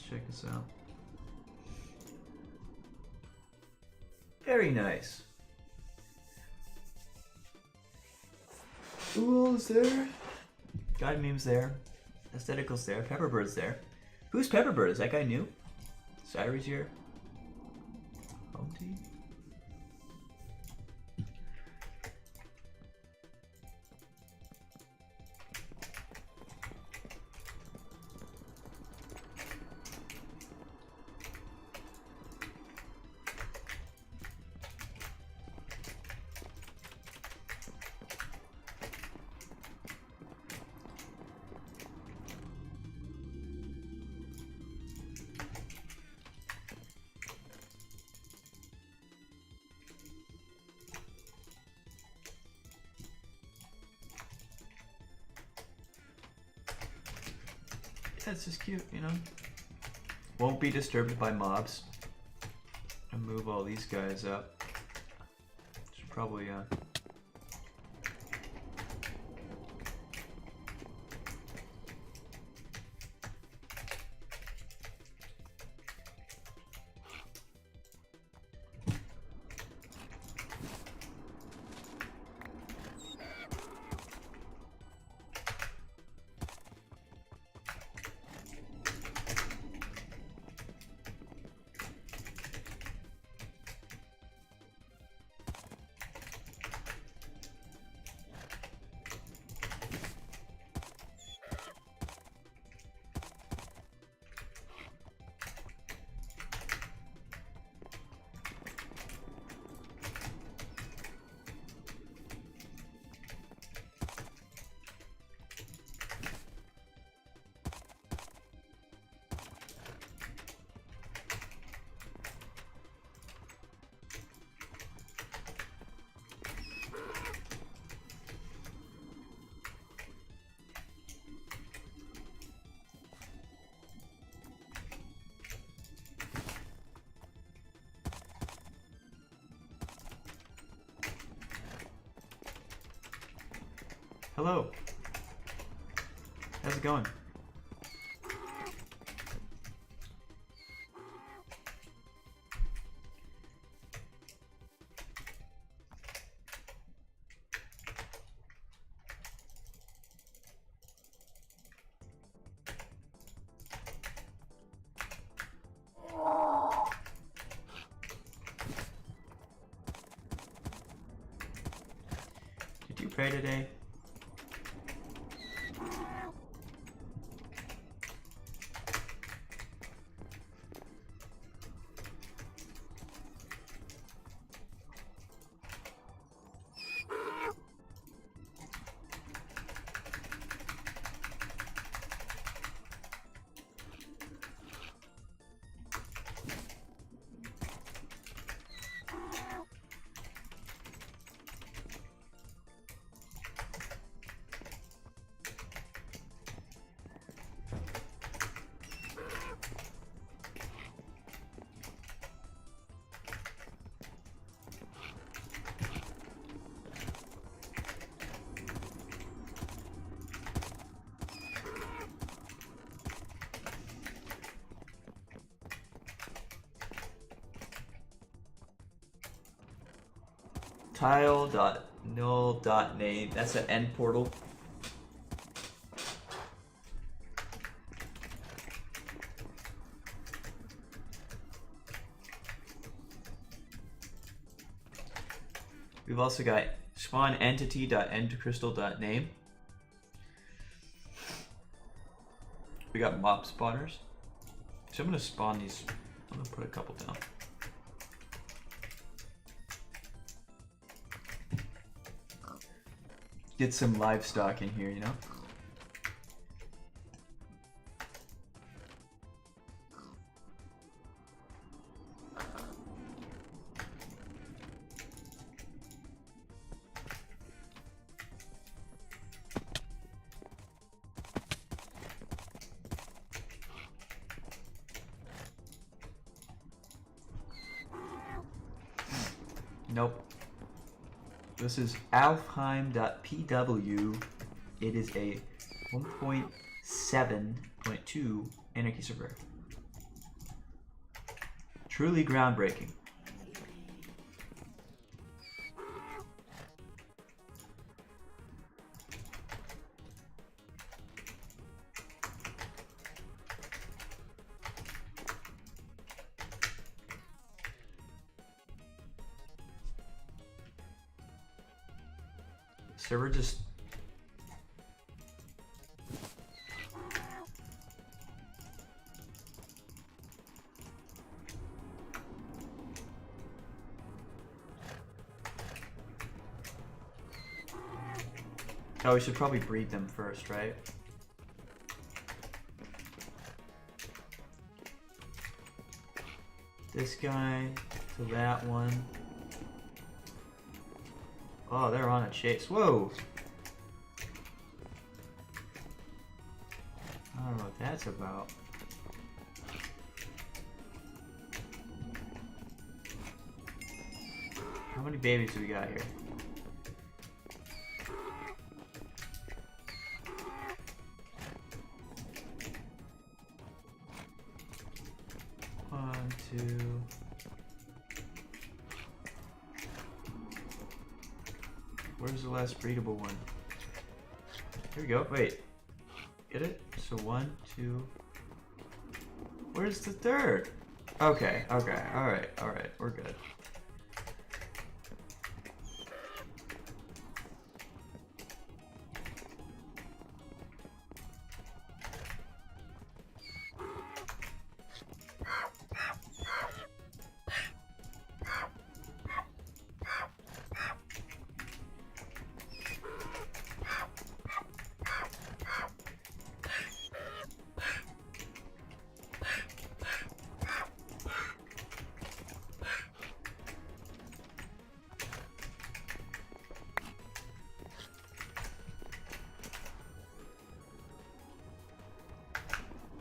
Speaker 1: check this out. Very nice. Who all is there? God meme's there. Aesthetical's there. Pepperbird's there. Who's Pepperbird? Is that guy new? Cyrus here. Home team? That's just cute, you know? Won't be disturbed by mobs. And move all these guys up. Should probably, hello. How's it going? Did you pray today? Tile.null.name. That's an end portal. We've also got spawn entity.endcrystal.name. We got mob spawners. So I'm gonna spawn these. I'm gonna put a couple down. Get some livestock in here, you know? Nope. This is alfheim.pw. It is a 1.7.2 anarchy server. Truly groundbreaking. Server just... Oh, we should probably breed them first, right? This guy to that one. Oh, they're on a chase. Whoa! I don't know what that's about. How many babies do we got here? One, two. Where's the last breedable one? Here we go. Wait. Get it? So 1, 2. Where's the third? Okay, okay. Alright, alright. We're good.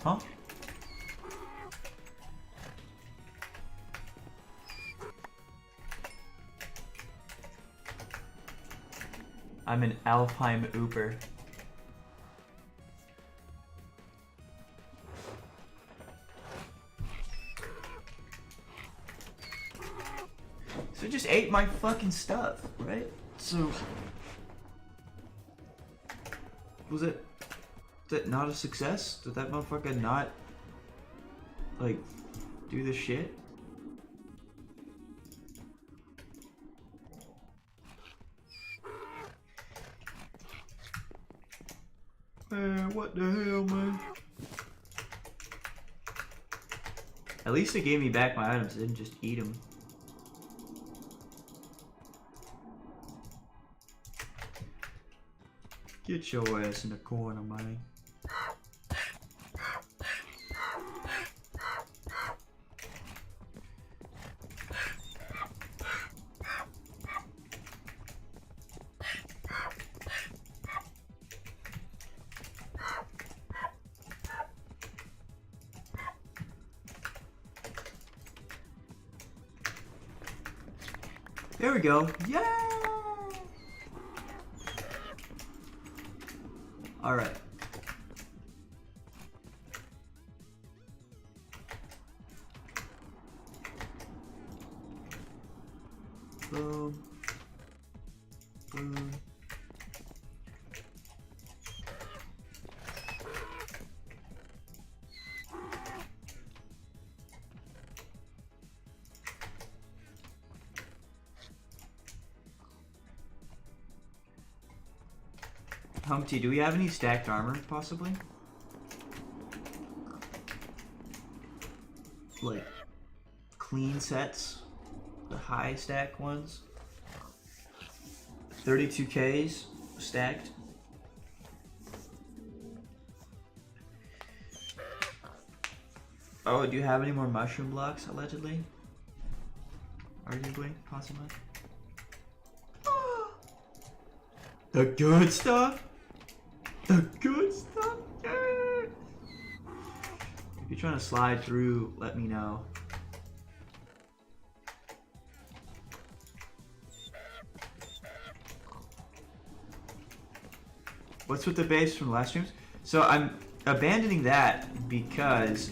Speaker 1: Huh? I'm an alfheim Uber. So it just ate my fucking stuff, right? So was it that not a success? Did that motherfucker not like do the shit? Man, what the hell, man? At least it gave me back my items. It didn't just eat them. Get your ass in the corner, man. There we go. Yeah. All right. Boom. Boom. Humpty, do we have any stacked armor, possibly? Like, clean sets? The high stack ones? 32Ks stacked? Oh, do you have any more mushroom blocks, allegedly? Arguably, possibly? The good stuff? The good stuff? Yeah. If you're trying to slide through, let me know. What's with the base from last streams? So I'm abandoning that because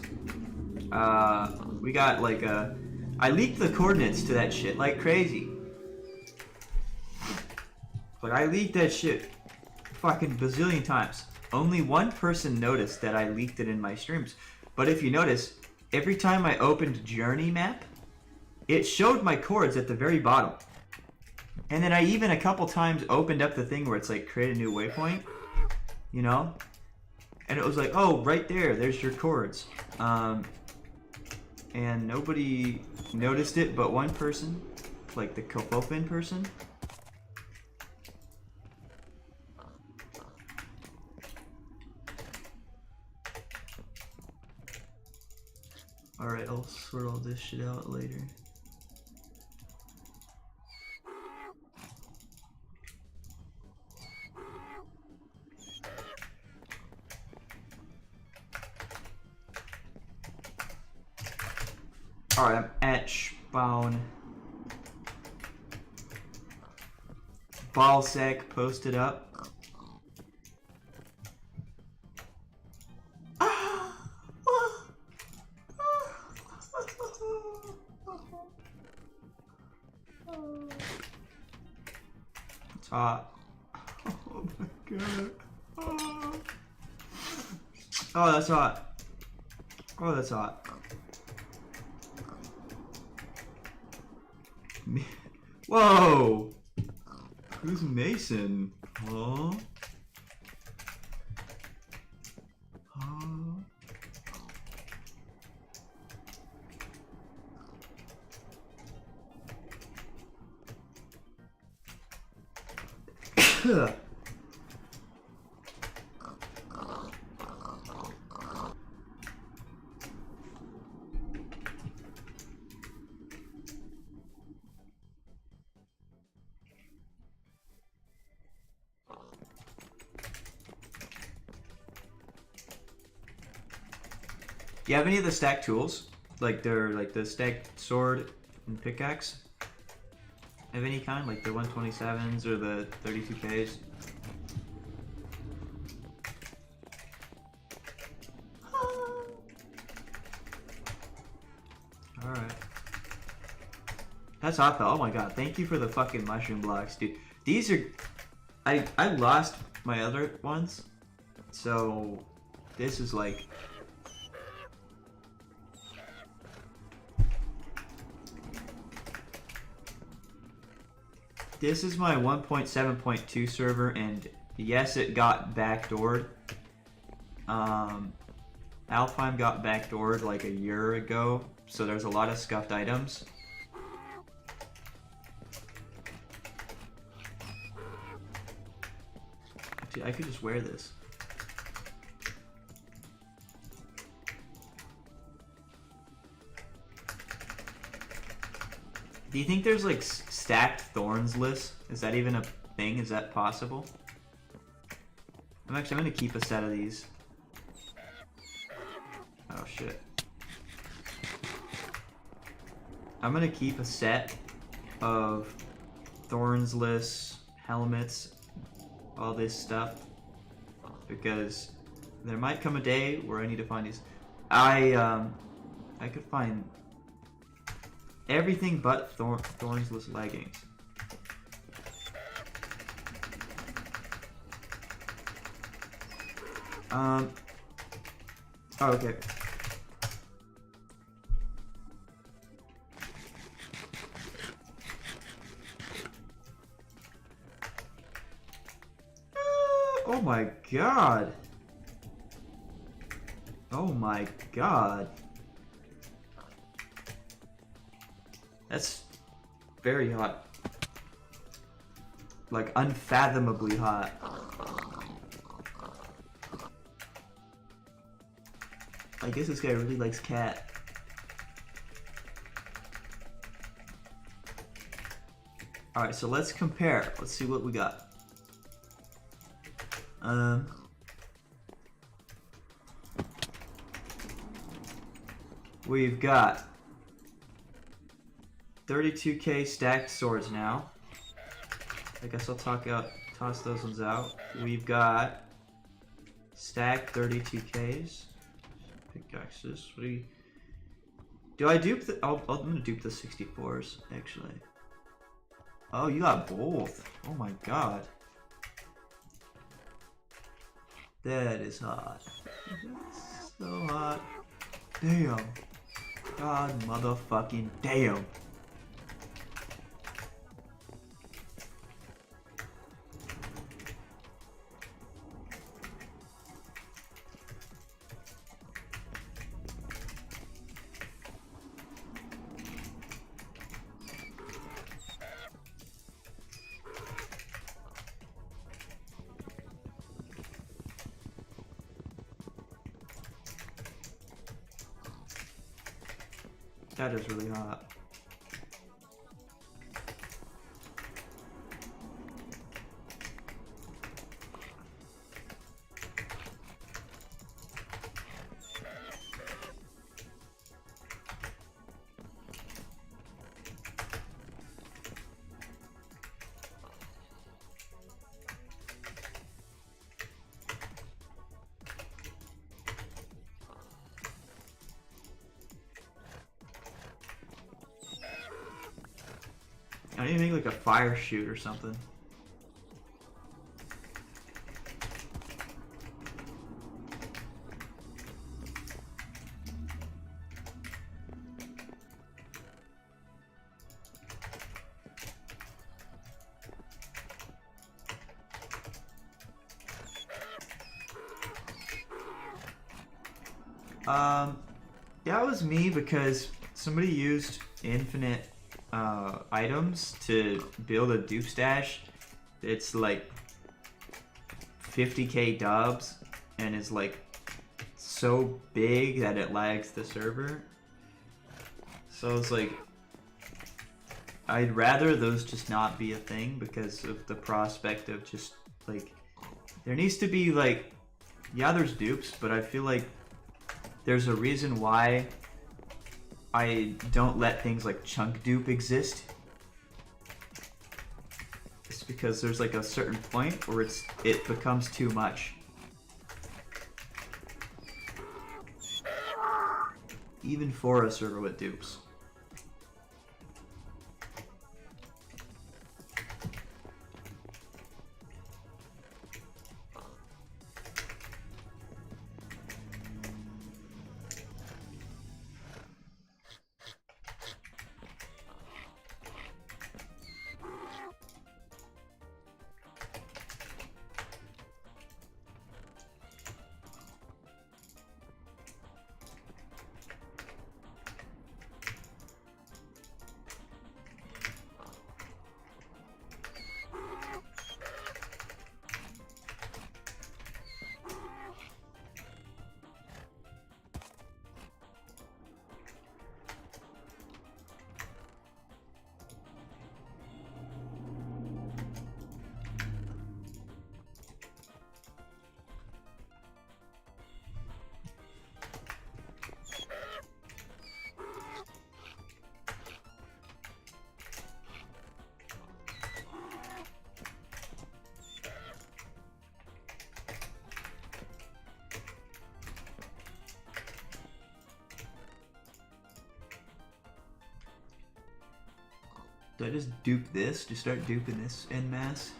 Speaker 1: we got like a I leaked the coordinates to that shit like crazy. Like, I leaked that shit fucking bazillion times. Only one person noticed that I leaked it in my streams. But if you notice, every time I opened Journey Map, it showed my chords at the very bottom. And then I even a couple times opened up the thing where it's like create a new waypoint, you know? And it was like, oh, right there, there's your chords. And nobody noticed it but one person, like the Kofofin person. Alright, I'll sort all this shit out later. Alright, I'm at spawn. Ballsack posted up. It's hot. Oh my god. Oh, that's hot. Oh, that's hot. Whoa! Who's Mason? Huh? Huh? Do you have any of the stacked tools? Like they're like the stacked sword and pickaxe? Of any kind? Like the 127s or the 32Ks? Alright. That's hot though. Oh my god. Thank you for the fucking mushroom blocks, dude. These are... I lost my other ones. So this is like... This is my 1.7.2 server, and yes, it got backdoored. Alfheim got backdoored like a year ago, so there's a lot of scuffed items. Actually, I could just wear this. Do you think there's like stacked thorns lists? Is that even a thing? Is that possible? I'm gonna keep a set of these. Oh shit. I'm gonna keep a set of thorns lists, helmets, all this stuff, because there might come a day where I need to find these. I could find everything but thornsless leggings. Oh, okay. Oh my god. Oh my god. That's very hot. Like, unfathomably hot. I guess this guy really likes cat. Alright, so let's compare. Let's see what we got. We've got 32K stacked swords now. I guess I'll toss those ones out. We've got stacked 32Ks. Pickaxes. Do I dupe the... I'm gonna dupe the 64s, actually. Oh, you got both. Oh my god. That is hot. That's so hot. Damn. God motherfucking damn. That is really hot. I need to make like a fire chute or something. That was me because somebody used infinite items to build a dupe stash. It's like 50k dubs and is like so big that it lags the server. So it's like I'd rather those just not be a thing because of the prospect of just like there needs to be like, yeah, there's dupes, but I feel like there's a reason why I don't let things like chunk dupe exist. It's because there's like a certain point where it becomes too much. Even for a server with dupes. Do I just dupe this? Just start duping this en masse?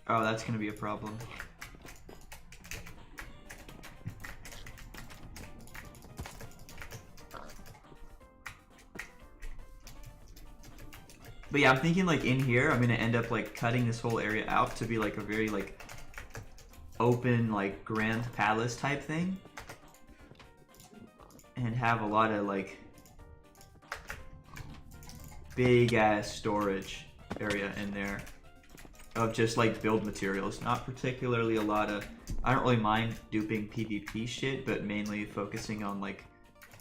Speaker 1: Oh, that's gonna be a problem. But yeah, I'm thinking like in here, I'm gonna end up like cutting this whole area out to be like a very like open like grand palace type thing. And have a lot of like big ass storage area in there of just like build materials. Not particularly a lot of, I don't really mind duping PvP shit, but mainly focusing on like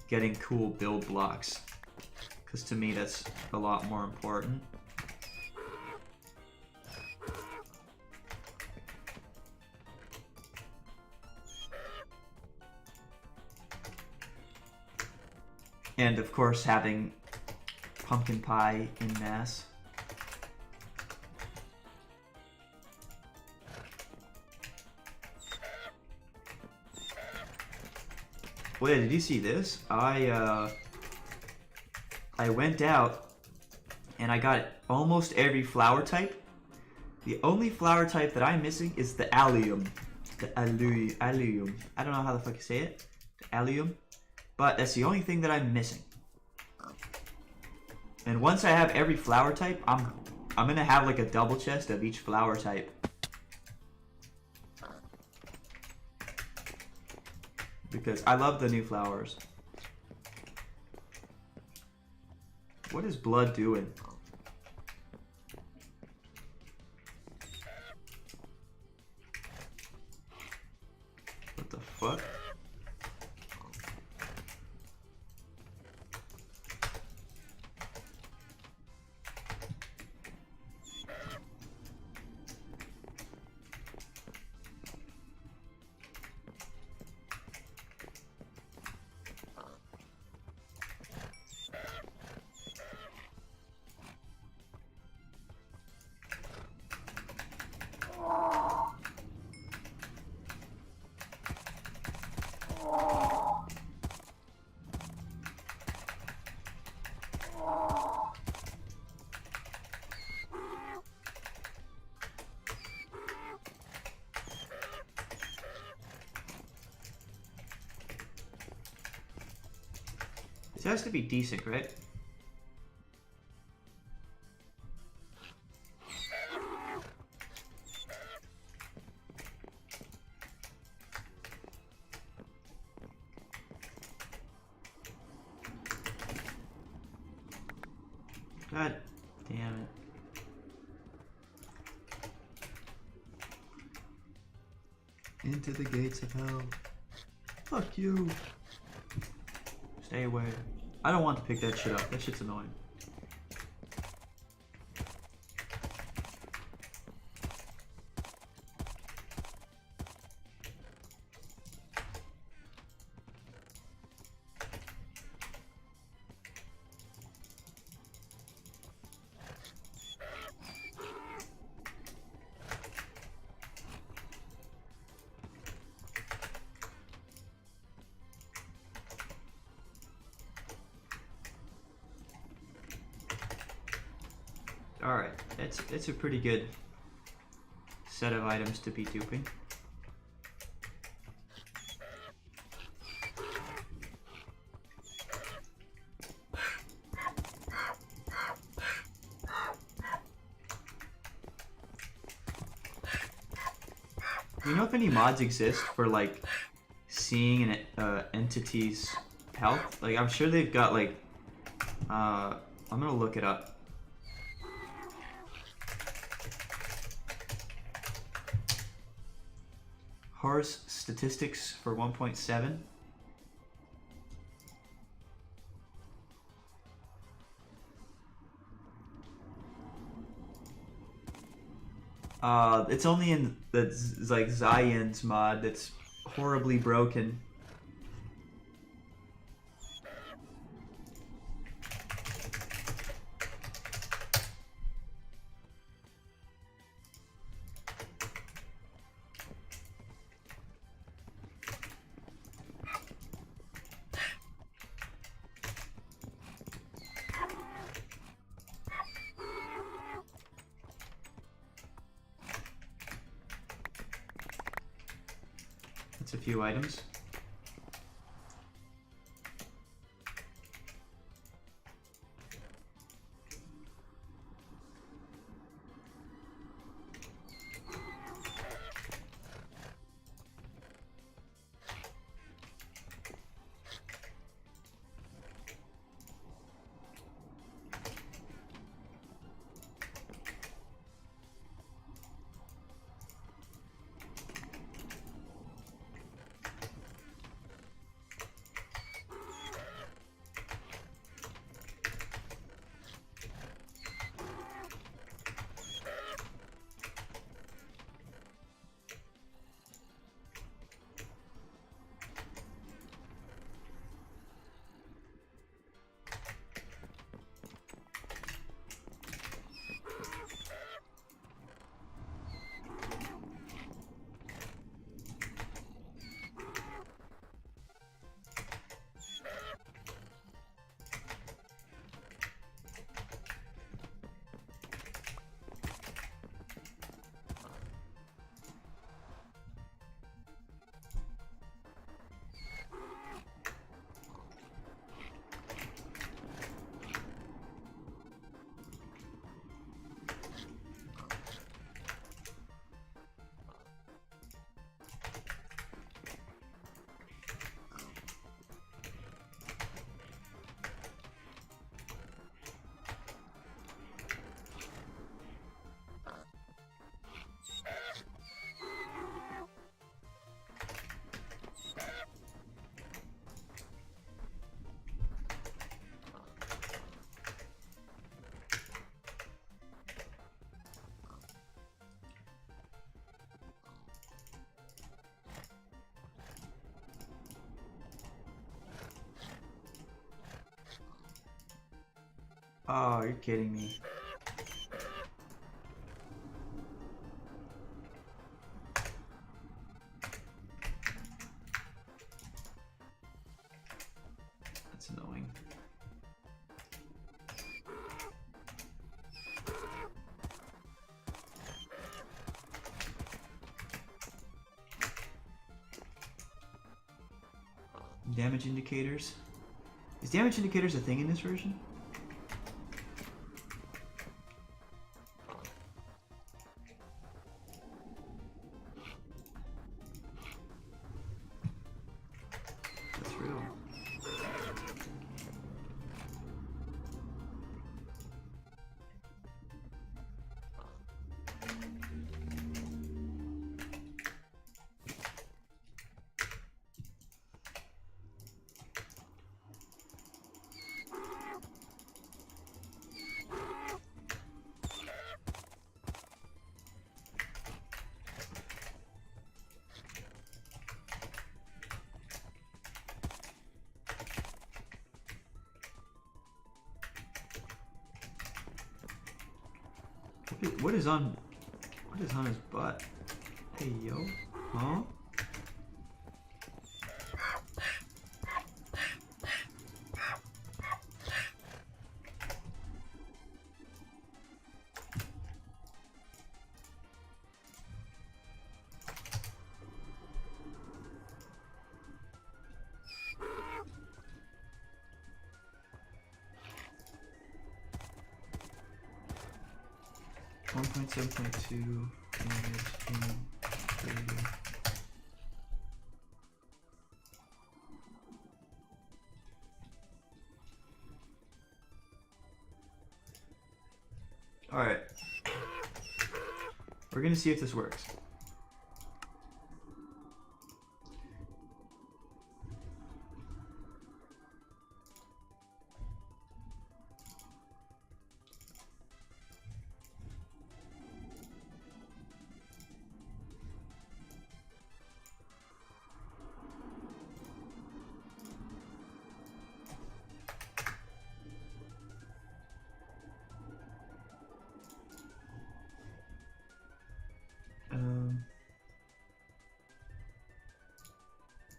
Speaker 1: getting cool build blocks. Because to me that's a lot more important. And of course having pumpkin pie in mass. Wait, did you see this? I went out and I got almost every flower type. The only flower type that I'm missing is the allium. The allium. I don't know how the fuck you say it. The allium. But that's the only thing that I'm missing. And once I have every flower type, I'm gonna have like a double chest of each flower type. Because I love the new flowers. What is blood doing? What the fuck? This has to be decent, right? God damn it. Into the gates of hell. Fuck you. Stay away. I don't want to pick that shit up. That shit's annoying. Alright, it's a pretty good set of items to be duping. Do you know if any mods exist for like seeing an entity's health? Like I'm sure they've got like I'm gonna look it up. Horse statistics for 1.7. It's only in the like Zion's mod that's horribly broken. That's a few items. Oh, you're kidding me. That's annoying. Damage indicators. Is damage indicators a thing in this version? That's real. What is on his butt? Hey yo, huh? One point 7.2 damage in 30. Alright. We're gonna see if this works.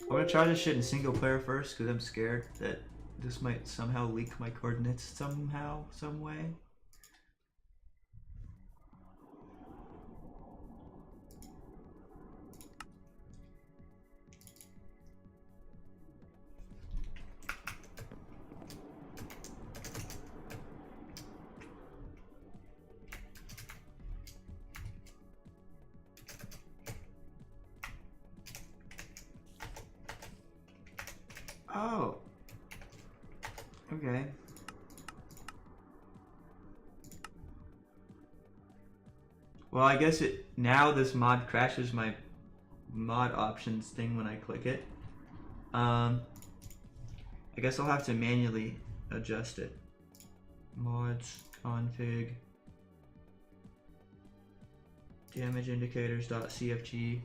Speaker 1: I'm gonna try this shit in single player first because I'm scared that this might somehow leak my coordinates somehow, some way. Oh. Okay. Well, I guess now this mod crashes my mod options thing when I click it. I guess I'll have to manually adjust it. Mods, config, damage indicators.cfg.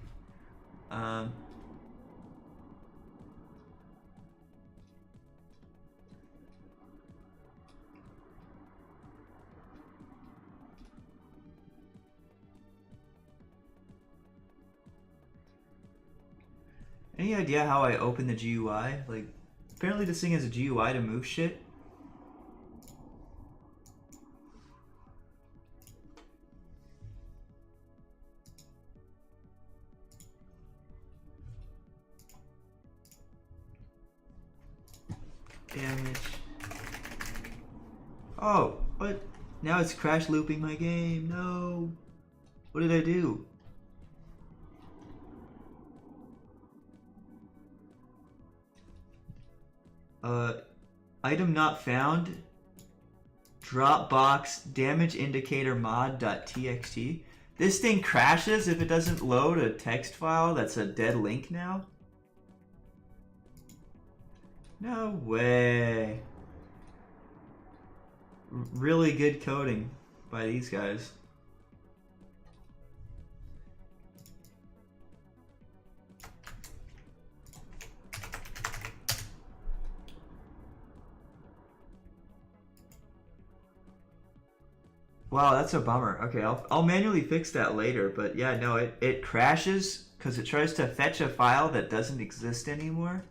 Speaker 1: Any idea how I open the GUI? Like, apparently this thing has a GUI to move shit. Damage. Oh, what? Now it's crash looping my game. No. What did I do? Item not found. Dropbox damage indicator mod.txt. This thing crashes if it doesn't load a text file that's a dead link now? No way. Really good coding by these guys. Wow, that's a bummer. Okay, I'll manually fix that later, but yeah, no, it crashes because it tries to fetch a file that doesn't exist anymore.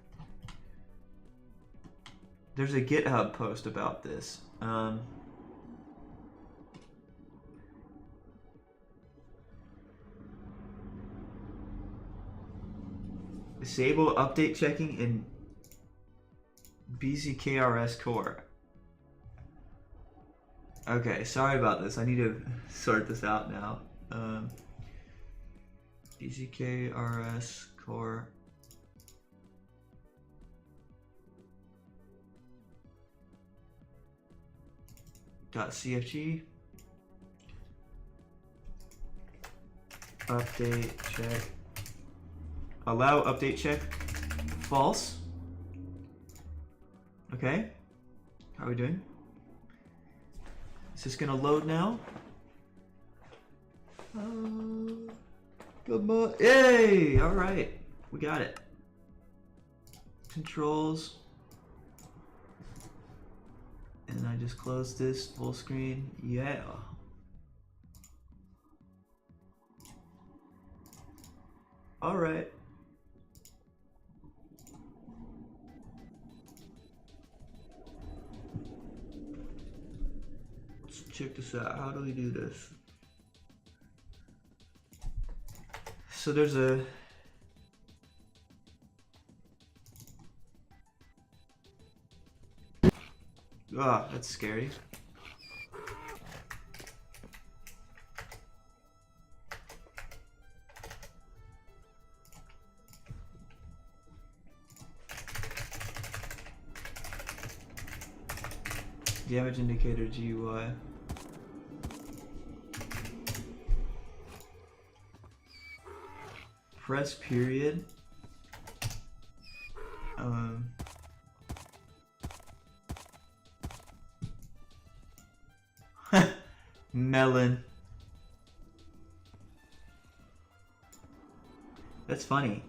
Speaker 1: There's a GitHub post about this. Disable update checking in BZKRS core. Okay, sorry about this. I need to sort this out now. BZKRS core. .cfg. Update check. Allow update check. False. Okay. How are we doing? Is this gonna load now? Come on. Yay! Alright. We got it. Controls. And I just closed this full screen. Yeah. Alright. Let's check this out. How do we do this? So there's a that's scary. Damage indicator GUI. Press period. Melon. That's funny.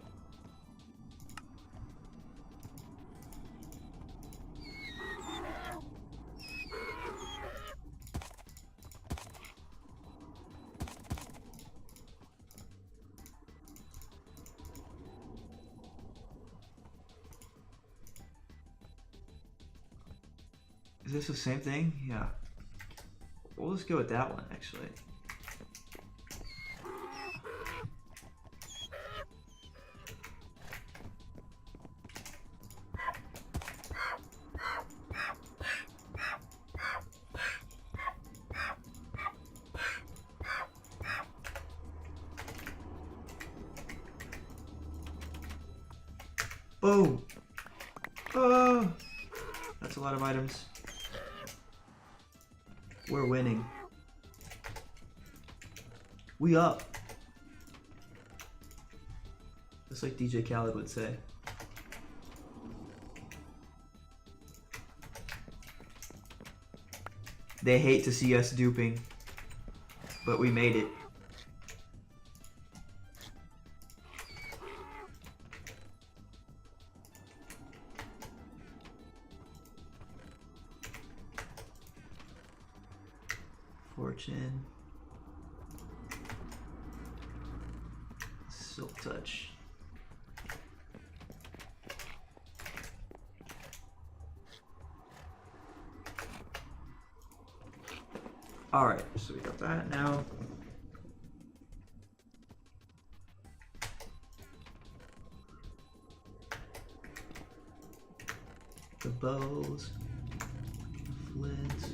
Speaker 1: Is this the same thing? Yeah. We'll just go with that one, actually. Boom! Oh! That's a lot of items. We're winning. We up. Just like DJ Khaled would say. They hate to see us duping, but we made it. Fortune. Silk touch. Alright, so we got that now. The bows, flints.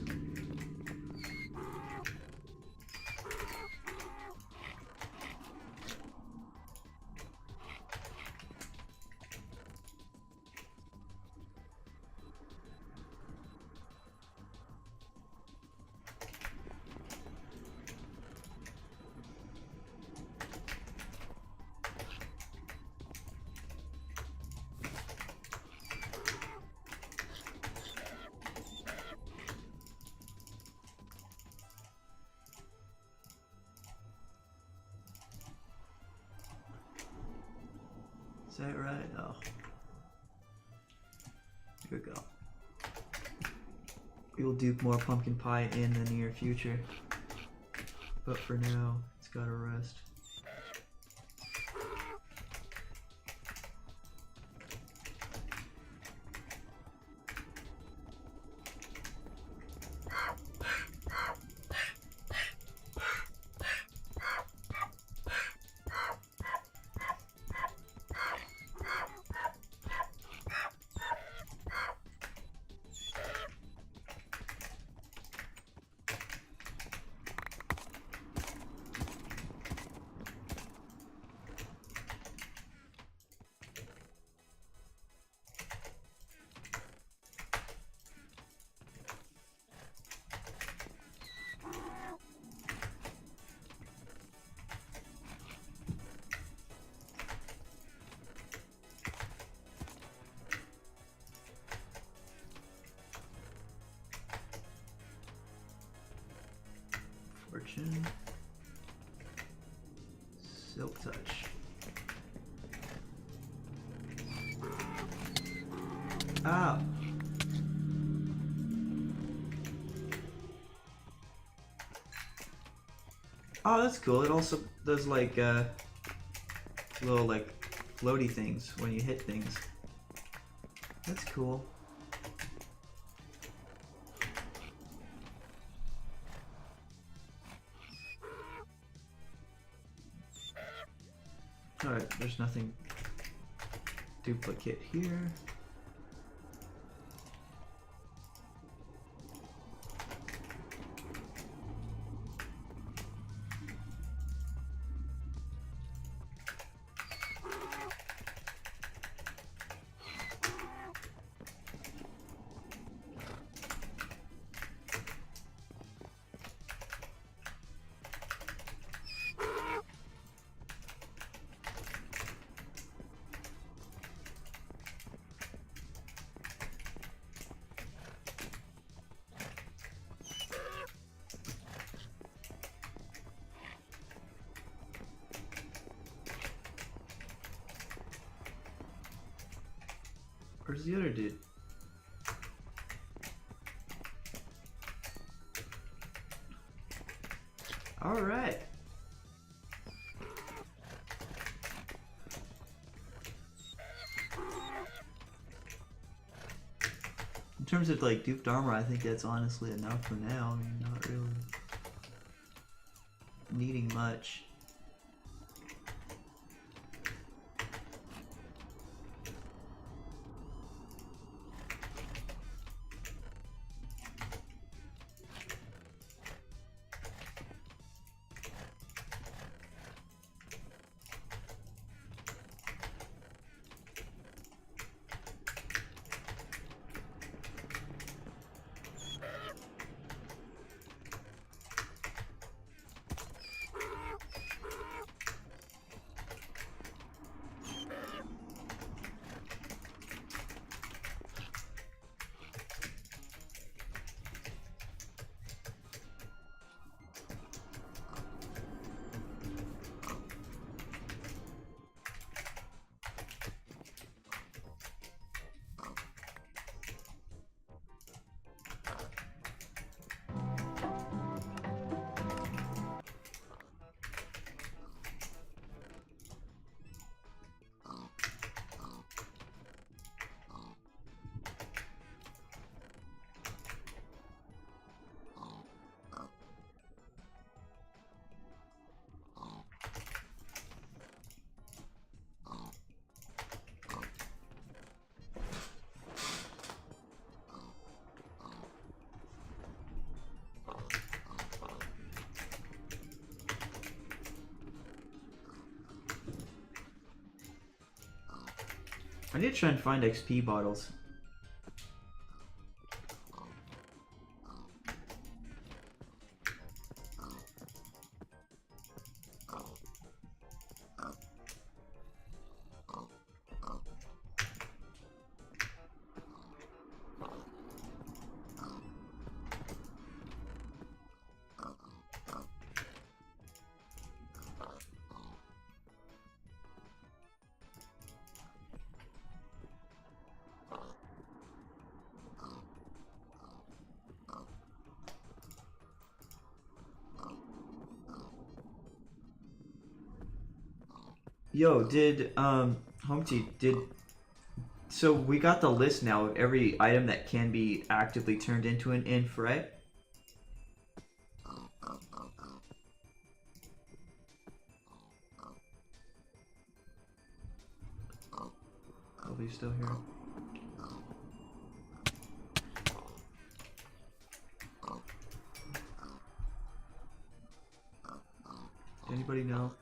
Speaker 1: Is that right? Oh. Here we go. We will dupe more pumpkin pie in the near future. But for now, it's gotta rest. Fortune. Silk touch. Ah! Oh, that's cool. It also does like little like floaty things when you hit things. That's cool. Alright, there's nothing duplicate here. Where's the other dude? Alright. In terms of like duped armor, I think that's honestly enough for now. I mean, not really needing much. I need to try and find XP bottles. Yo, did HomeT did so we got the list now of every item that can be actively turned into an inf, right? Are we still here? Anybody know?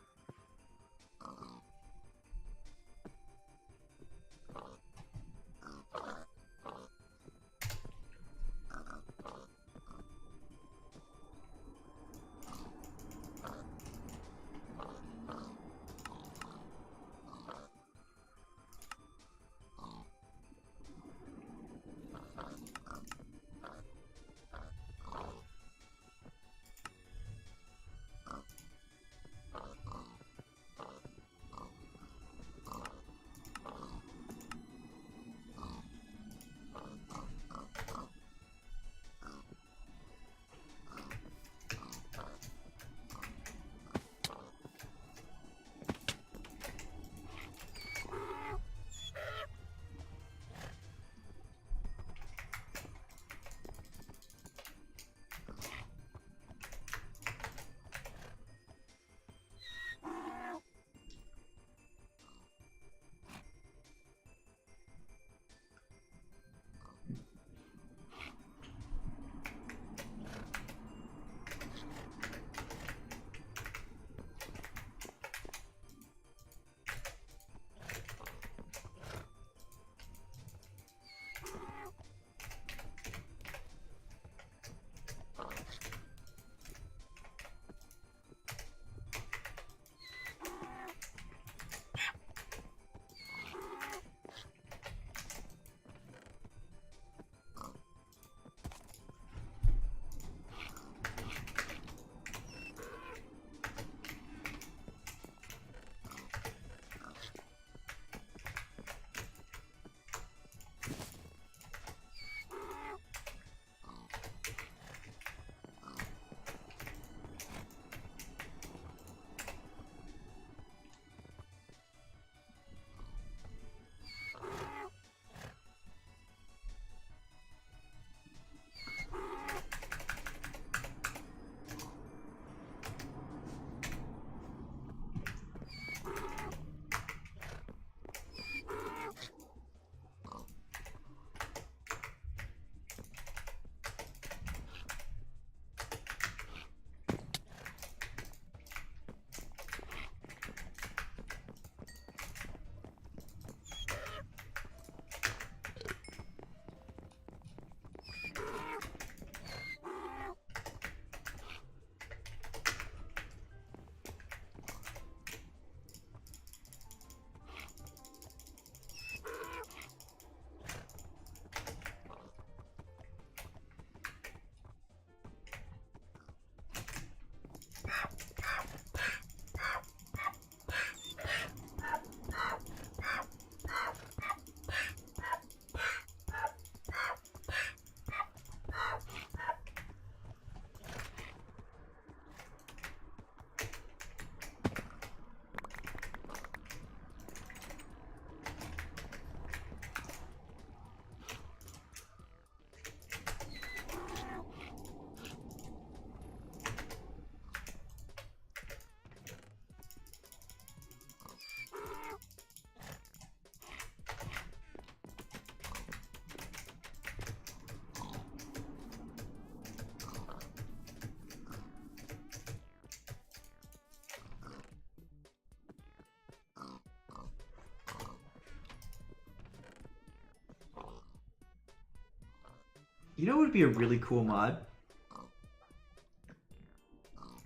Speaker 1: You know what would be a really cool mod?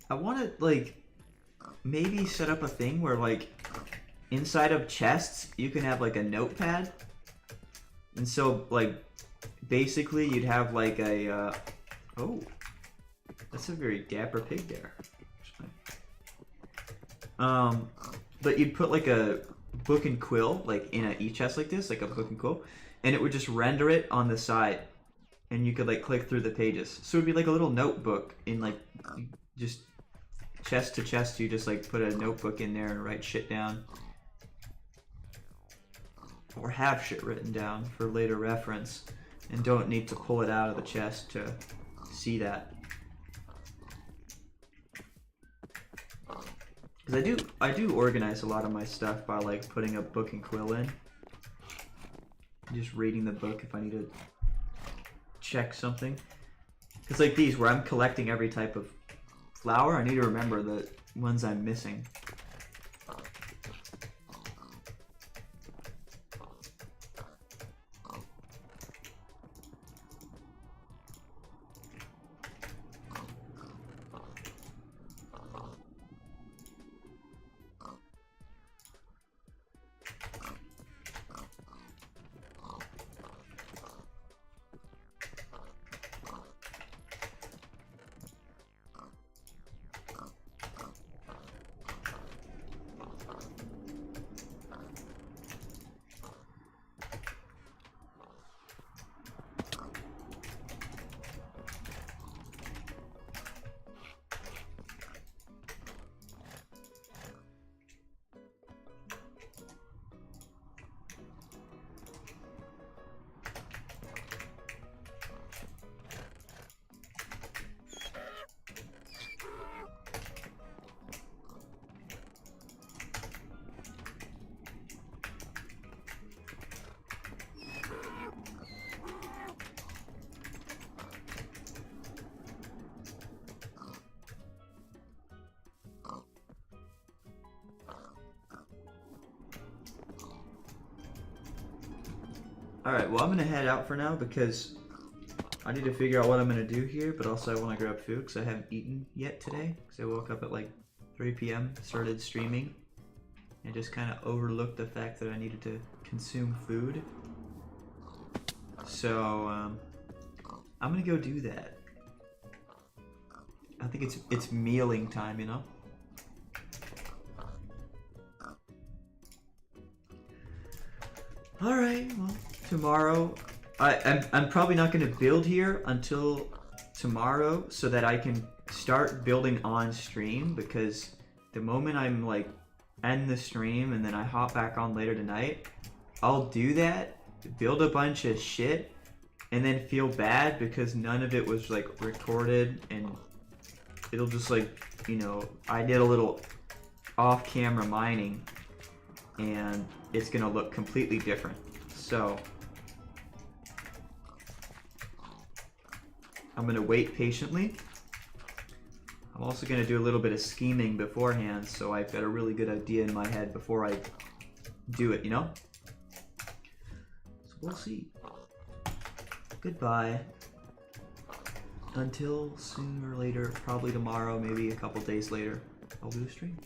Speaker 1: I want to, like, maybe set up a thing where, like, inside of chests, you can have, like, a notepad. And so, like, basically you'd have, like, a, oh, that's a very dapper pig there. But you'd put, like, a book and quill, like, in a e-chest like this, like a book and quill, and it would just render it on the side. And you could, like, click through the pages. So it'd be like a little notebook in, like, just chest to chest. You just, like, put a notebook in there and write shit down. or have shit written down for later reference and don't need to pull it out of the chest to see that. Because I do organize a lot of my stuff by like putting a book and quill in. Just reading the book if I need to check something. Because like these where I'm collecting every type of flower, I need to remember the ones I'm missing. Alright, well I'm gonna head out for now because I need to figure out what I'm gonna do here, but also I want to grab food because I haven't eaten yet today because I woke up at like 3 p.m., started streaming, and just kind of overlooked the fact that I needed to consume food. So I'm gonna go do that. I think it's mealing time, you know? Alright, well, tomorrow, I'm probably not going to build here until tomorrow so that I can start building on stream, because the moment I'm like end the stream and then I hop back on later tonight, I'll do that, build a bunch of shit, and then feel bad because none of it was like recorded, and it'll just like, you know, I did a little off-camera mining and it's gonna look completely different. So I'm gonna wait patiently. I'm also gonna do a little bit of scheming beforehand, so I've got a really good idea in my head before I do it, you know? So we'll see. Goodbye. Until sooner or later, probably tomorrow, maybe a couple days later, I'll do a stream.